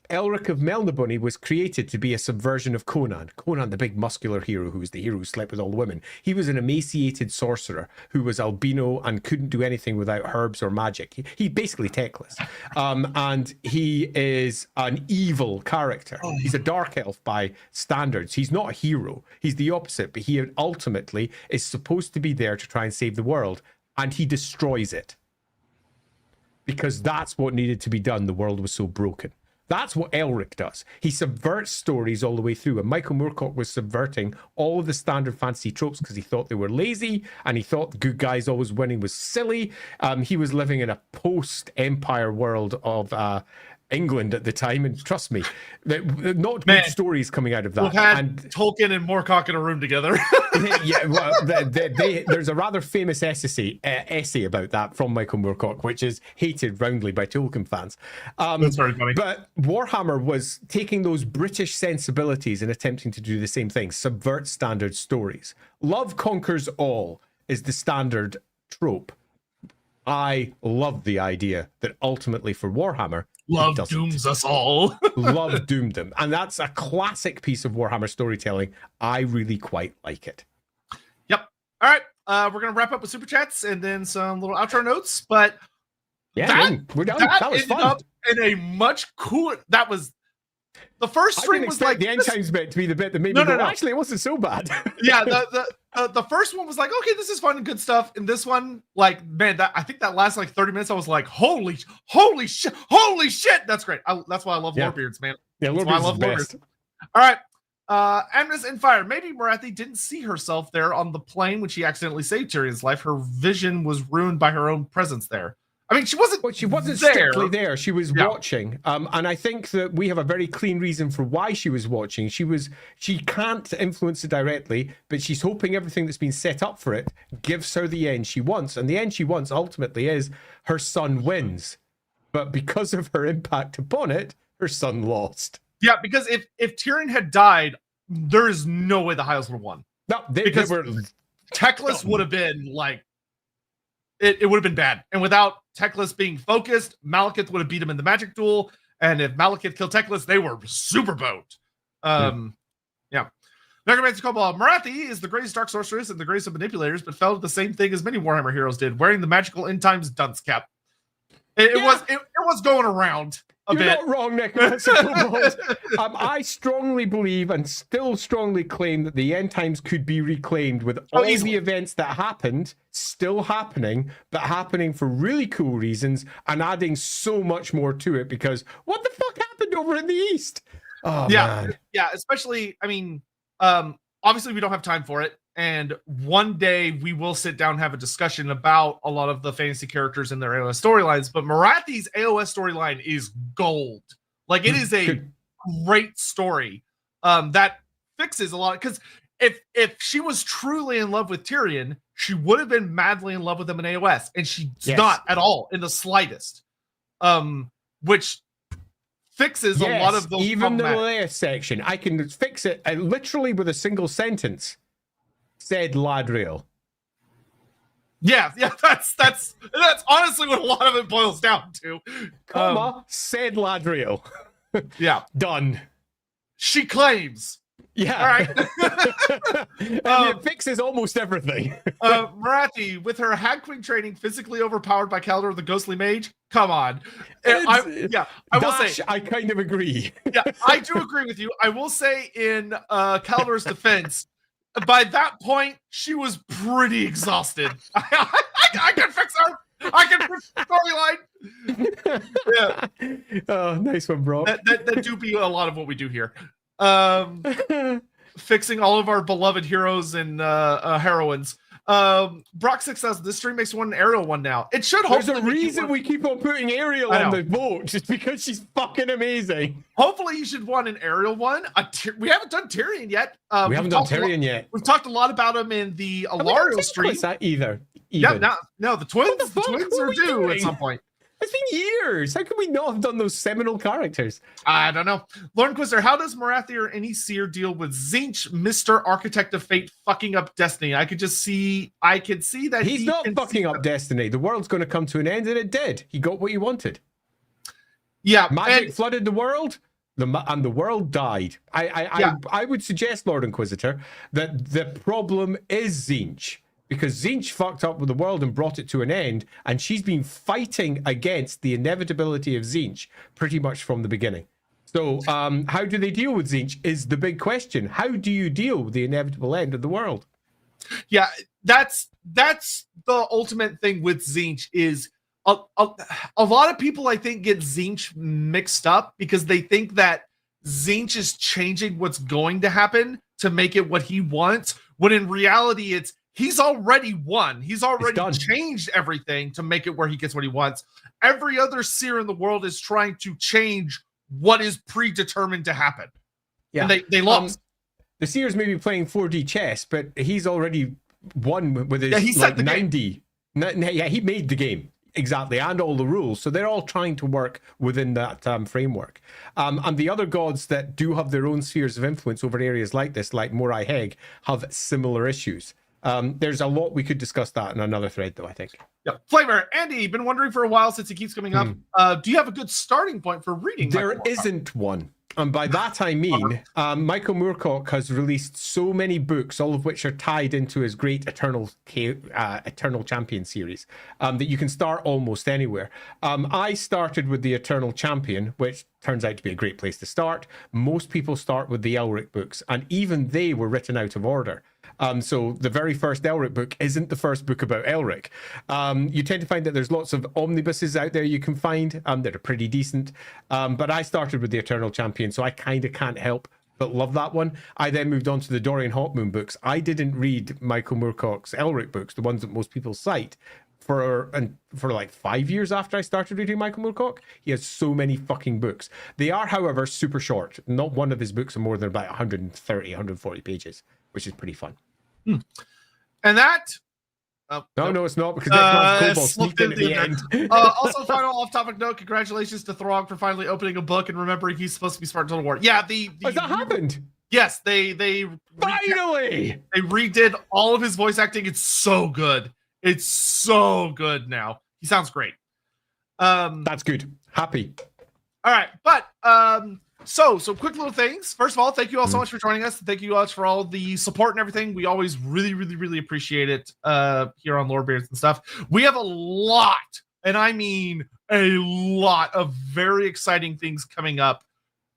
Elric of Melniboné was created to be a subversion of Conan. Conan, the big muscular hero who was the hero who slept with all the women. He was an emaciated sorcerer who was albino and couldn't do anything without herbs or magic. He basically techless. And he is an evil character. He's a dark elf by standards. He's not a hero. He's the opposite, but he ultimately is supposed to be there to try and save the world. And he destroys it. Because that's what needed to be done. The world was so broken. That's what Elric does. He subverts stories all the way through. And Michael Moorcock was subverting all of the standard fantasy tropes because he thought they were lazy and he thought the good guys always winning was silly. He was living in a post-Empire world of England at the time. And trust me, not good stories coming out of that. We've had Tolkien and Moorcock in a room together. Yeah, well, there's a rather famous essay about that from Michael Moorcock, which is hated roundly by Tolkien fans. That's very funny. But Warhammer was taking those British sensibilities and attempting to do the same thing, subvert standard stories. Love conquers all is the standard trope. I love the idea that ultimately for Warhammer, love dooms us all. Love doomed them. And that's a classic piece of Warhammer storytelling. I really quite like it. Yep. All right. We're going to wrap up with super chats and then some little outro notes. But yeah, we're done. That was fun. Up in a much cooler. That was the first stream was like the end times bit to be the bit that made me go, actually, it wasn't so bad. Yeah. The first one was like, okay, this is fun and good stuff. And this one, like, man, I think that last like 30 minutes, I was like, holy shit, that's great. That's why I love Lorebeards, man. Yeah, Lorebeards I love Lorebeards. All right, Amnes and Fire. Maybe Morathi didn't see herself there on the plane when she accidentally saved Tyrion's life. Her vision was ruined by her own presence there. I mean, she wasn't. But she wasn't there. strictly there. She was watching, and I think that we have a very clean reason for why she was watching. She can't influence it directly, but she's hoping everything that's been set up for it gives her the end she wants, and the end she wants ultimately is her son wins. But because of her impact upon it, her son lost. Yeah, because if Tyrion had died, there is no way the High Elves would have won. No, because Teclis would have been like. It would have been bad. And without Teclis being focused, Malekith would have beat him in the magic duel. And if Malekith killed Teclis, they were super boned. Yeah. Necromancer Cobalt. Morathi is the greatest dark sorceress and the greatest of manipulators, but fell to the same thing as many Warhammer heroes did, wearing the magical end times dunce cap. It was going around a bit. You're not wrong, Necromancer Cobalt. I strongly believe and still strongly claim that the end times could be reclaimed with all the events that happened still happening, but happening for really cool reasons and adding so much more to it, because what the fuck happened over in the East? Oh, man. Yeah, especially, I mean, obviously we don't have time for it. And one day we will sit down and have a discussion about a lot of the fantasy characters and their AOS storylines. But Morathi's AOS storyline is gold. Like, it is a great story that fixes a lot. Because if she was truly in love with Tyrion, she would have been madly in love with him in AOS. And she's not at all in the slightest. Which fixes a lot of those. Even the Leia section, I can fix it literally with a single sentence. Said Alarielle. Yeah, that's honestly what a lot of it boils down to. Said Alarielle. Yeah. Done. She claims. Yeah. All right. It fixes almost everything. Morathi, with her Hag Queen training, physically overpowered by Caldor the Ghostly Mage. Come on. I will say. I kind of agree. Yeah, I do agree with you. I will say in Caldor's defense, by that point, she was pretty exhausted. I can fix her. I can fix the storyline. Yeah. Oh, nice one, bro. That do be a lot of what we do here. Fixing all of our beloved heroes and heroines. Brock 6000. This stream makes one an Ariel one now. It should. There's a reason we keep on putting Ariel on the vote, just because she's fucking amazing. Hopefully, you should want an Ariel one. We haven't done Tyrion yet. We haven't done Tyrion yet. We've talked a lot about him in the Alarielle stream. Either. Yeah, no, the twins are due at some point. It's been years. How can we not have done those seminal characters? I don't know. Lauren Quister, how does Morathi or any seer deal with Tzeentch, Mr. Architect of Fate, fucking up Destiny? I could see that he's not fucking up Destiny. The world's going to come to an end, and it did. He got what he wanted. Yeah, magic flooded the world, and the world died. I would suggest, Lord Inquisitor, that the problem is Tzeentch. Because Tzeentch fucked up with the world and brought it to an end, and she's been fighting against the inevitability of Tzeentch pretty much from the beginning. So how do they deal with Tzeentch is the big question. How do you deal with the inevitable end of the world? Yeah, that's the ultimate thing with Tzeentch is a lot of people, I think, get Tzeentch mixed up because they think that Tzeentch is changing what's going to happen to make it what he wants, when in reality it's he's already won. He's already changed everything to make it where he gets what he wants. Every other seer in the world is trying to change what is predetermined to happen. Yeah, and they lost. The seers may be playing 4D chess, but he's already won with his like 90. Yeah, he made the game. Exactly, and all the rules. So they're all trying to work within that framework. And the other gods that do have their own spheres of influence over areas like this, like Morai Heg, have similar issues. There's a lot we could discuss that in another thread, though, I think. Yeah. Flavor, Andy, been wondering for a while since he keeps coming up. Do you have a good starting point for reading? There isn't one. And by that I mean, Michael Moorcock has released so many books, all of which are tied into his great Eternal Champion series, that you can start almost anywhere. I started with the Eternal Champion, which turns out to be a great place to start. Most people start with the Elric books, and even they were written out of order. So the very first Elric book isn't the first book about Elric. You tend to find that there's lots of omnibuses out there you can find that are pretty decent. But I started with the Eternal Champion, so I kind of can't help but love that one. I then moved on to the Dorian Hawkmoon books. I didn't read Michael Moorcock's Elric books, the ones that most people cite, for like 5 years after I started reading Michael Moorcock. He has so many fucking books. They are, however, super short. Not one of his books are more than about 130, 140 pages, which is pretty fun. And that... No, it's not, because Cobalt sneaked in at the end. Also, final off-topic note: congratulations to Throg for finally opening a book and remembering he's supposed to be smart until the war. Yeah, Has that happened? Yes, they finally they redid all of his voice acting. It's so good. It's so good now. He sounds great. That's good. Happy. All right, but so quick little things. First of all, thank you all so much for joining us. Thank you guys for all the support and everything. We always really appreciate it here on Lorebeards and stuff. We have a lot, and I mean a lot of very exciting things coming up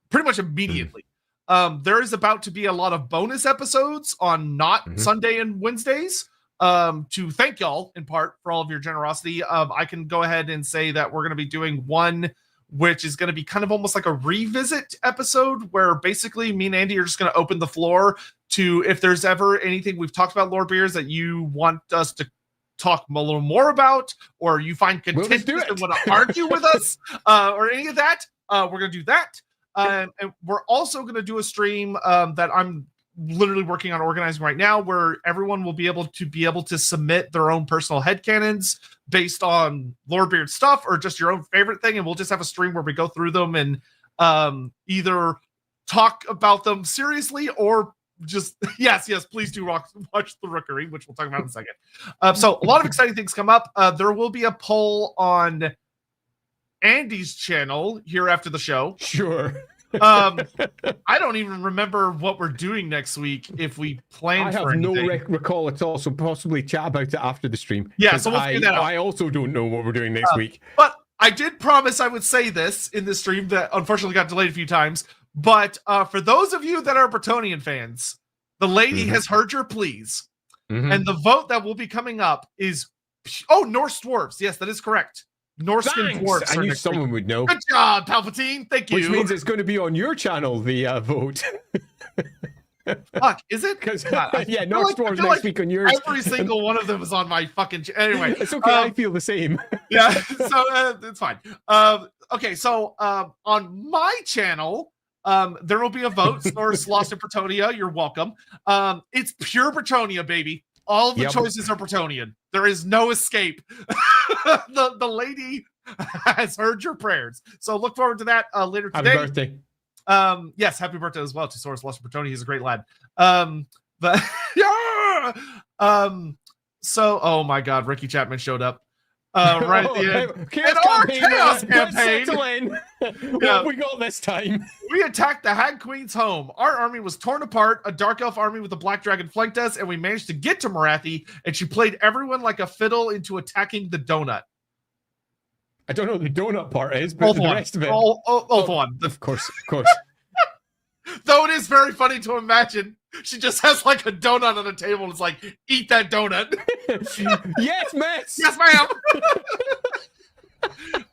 pretty much immediately. There is about to be a lot of bonus episodes on Sunday and Wednesdays. To thank y'all in part for all of your generosity. I can go ahead and say that we're going to be doing one which is going to be kind of almost like a revisit episode where basically me and Andy are just going to open the floor to if there's ever anything we've talked about Lorebeards that you want us to talk a little more about, or you find contentious and want to argue with us, or any of that, we're going to do that. And we're also going to do a stream that I'm literally working on organizing right now, where everyone will be able to submit their own personal headcanons based on Lorebeard stuff or just your own favorite thing, and we'll just have a stream where we go through them and either talk about them seriously or just yes, please do watch the Rookery, which we'll talk about in a second. So a lot of exciting things come up. There will be a poll on Andy's channel here after the show. Sure. I don't even remember what we're doing next week if we planned for anything. I have no recall at all, so possibly chat about it after the stream. Yeah, so we'll figure that out. I also don't know what we're doing next week. But I did promise I would say this in the stream that unfortunately got delayed a few times. But for those of you that are Bretonnian fans, the lady has heard your pleas. And the vote that will be coming up is, Norse Dwarfs. Yes, that is correct. Norse Dwarfs. I knew someone would know. Good job, Palpatine. Thank you. Which means it's going to be on your channel, the vote. Fuck, is it? Because Norse Dwarfs next week on yours. Every single one of them is on my fucking. Anyway, it's okay. I feel the same. Yeah, so it's fine. Okay, so on my channel, there will be a vote. Norse Lost in Bretonia. You're welcome. It's pure Bretonia, baby. All the choices are Bretonian. There is no escape. The lady has heard your prayers. So look forward to that later today. Happy birthday. Yes, happy birthday as well to Sorceress Lost in Bretonia. He's a great lad. But yeah. So oh my god, Ricky Chapman showed up. Right at the end. Chaos campaign. What we got this time? We attacked the Hag Queen's home. Our army was torn apart. A Dark Elf army with a Black Dragon flanked us, and we managed to get to Morathi, and she played everyone like a fiddle into attacking the donut. I don't know what the donut part is, but the rest of it. Of course. Though it is very funny to imagine she just has like a donut on the table and it's like, eat that donut. Yes, miss. Yes,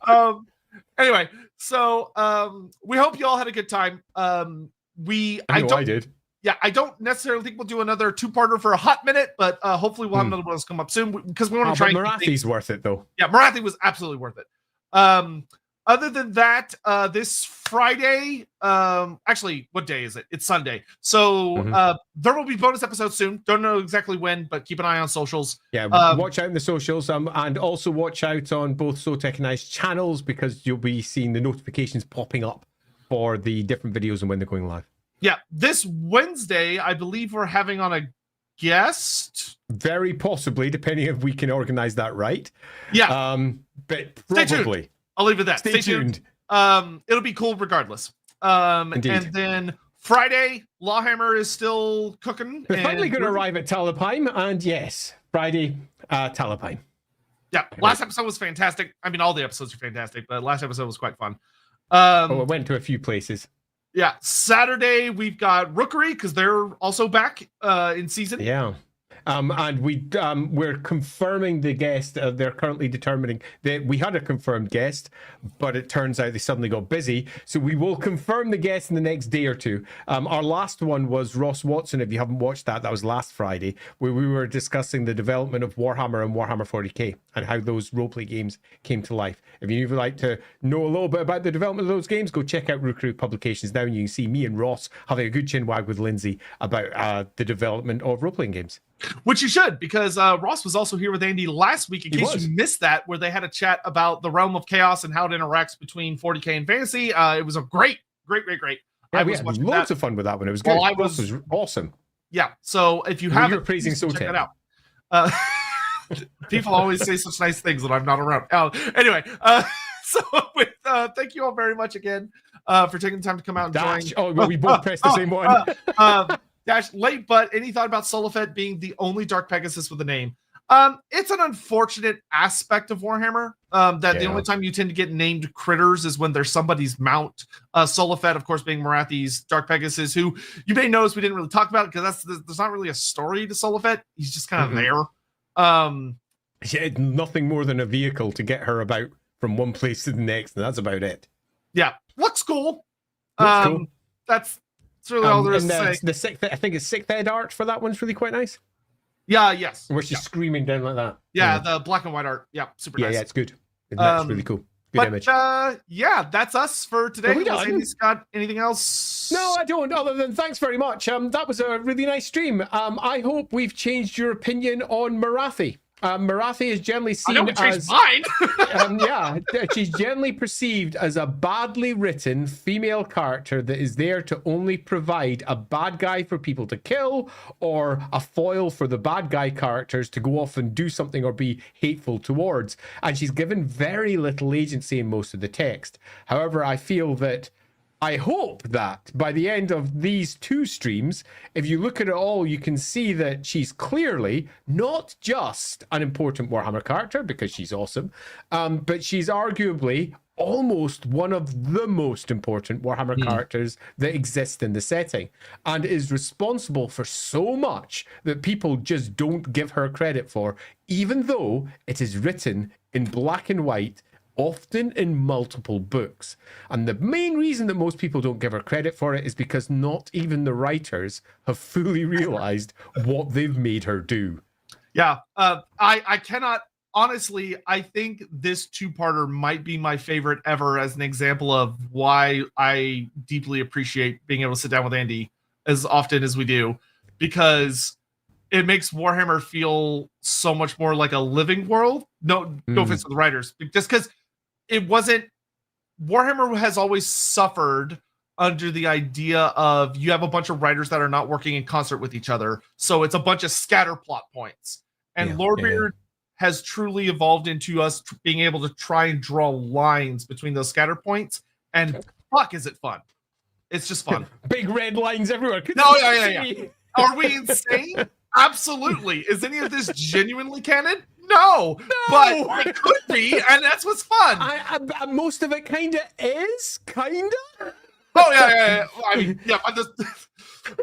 ma'am. Anyway, so we hope you all had a good time. I did. Yeah, I don't necessarily think we'll do another two-parter for a hot minute, but hopefully we'll have another one that's come up soon because we want to try. Morathi's worth it though. Yeah, Morathi was absolutely worth it. Other than that, this Friday, actually, what day is it? It's Sunday. So there will be bonus episodes soon. Don't know exactly when, but keep an eye on socials. Yeah, watch out in the socials, and also watch out on both Sotek and I's channels because you'll be seeing the notifications popping up for the different videos and when they're going live. Yeah, this Wednesday, I believe we're having on a guest. Very possibly, depending if we can organize that right. Yeah. But probably. I'll leave it at that. Stay tuned. It'll be cool regardless. Indeed. And then Friday, LAWhammer is still cooking. They're finally going to arrive at Talabheim, and yes, Friday, Talabheim. Yeah, last episode was fantastic. I mean, all the episodes are fantastic, but last episode was quite fun. I went to a few places. Yeah, Saturday we've got Rookery because they're also back in season. Yeah. And we're confirming the guest. They're currently determining that we had a confirmed guest, but it turns out they suddenly got busy. So we will confirm the guest in the next day or two. Our last one was Ross Watson. If you haven't watched that, that was last Friday, where we were discussing the development of Warhammer and Warhammer 40k and how those roleplay games came to life. If you'd like to know a little bit about the development of those games, go check out Rook Publications now, and you can see me and Ross having a good chin wag with Lindsay about the development of role-playing games. Which you should, because Ross was also here with Andy last week, in case you missed that, where they had a chat about the realm of chaos and how it interacts between 40k and fantasy. It was a great. Yeah, we had loads of fun with that one. It was good. Well, Ross was awesome. Yeah, so if you haven't, praising check Sotek. it out. People always say such nice things when I'm not around. Anyway, so thank you all very much again for taking the time to come out and join. Oh, well, we both pressed the same one. Dash, late, but any thought about Solofet being the only Dark Pegasus with a name? It's an unfortunate aspect of Warhammer that the only time you tend to get named critters is when there's somebody's mount. Solofet, of course, being Morathi's Dark Pegasus, who you may notice we didn't really talk about because there's not really a story to Solofet. He's just kind of there. Yeah, nothing more than a vehicle to get her about from one place to the next, and that's about it. Yeah, looks cool. Cool. That's really all there is to say. The sixth, I think, is sixth ed art for that one's really quite nice. Yeah, yes. Where she's screaming down like that. Yeah, the black and white art. Yeah, super nice. Yeah, it's good. That's really cool. Good image. Yeah, that's us for today. Andy's got anything else? No, I don't. Other than thanks very much. That was a really nice stream. I hope we've changed your opinion on Morathi. Morathi is generally seen as mine. She's generally perceived as a badly written female character that is there to only provide a bad guy for people to kill or a foil for the bad guy characters to go off and do something or be hateful towards. And she's given very little agency in most of the text. However, I hope that by the end of these two streams, if you look at it all, you can see that she's clearly not just an important Warhammer character, because she's awesome, but she's arguably almost one of the most important Warhammer characters that exist in the setting, and is responsible for so much that people just don't give her credit for, even though it is written in black and white, often in multiple books. And the main reason that most people don't give her credit for it is because not even the writers have fully realized what they've made her do. Yeah, I cannot, honestly, I think this two-parter might be my favorite ever as an example of why I deeply appreciate being able to sit down with Andy as often as we do, because it makes Warhammer feel so much more like a living world. No offense to the writers, just because it wasn't. Warhammer has always suffered under the idea of you have a bunch of writers that are not working in concert with each other, so it's a bunch of scatter plot points. And Lorebeard has truly evolved into us being able to try and draw lines between those scatter points. And fuck, is it fun? It's just fun. Big red lines everywhere. No, yeah. Are we insane? Absolutely. Is any of this genuinely canon? No, but it could be, and that's what's fun. Most of it kind of is, kind of. Oh yeah. I mean,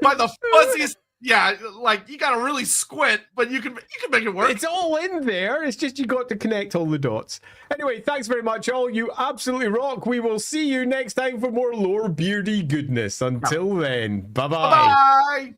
by the fuzziest. Yeah, like you gotta really squint, but you can make it work. It's all in there. It's just you got to connect all the dots. Anyway, thanks very much, all. You absolutely rock. We will see you next time for more Lorebeardy goodness. Until then, bye-bye. Bye.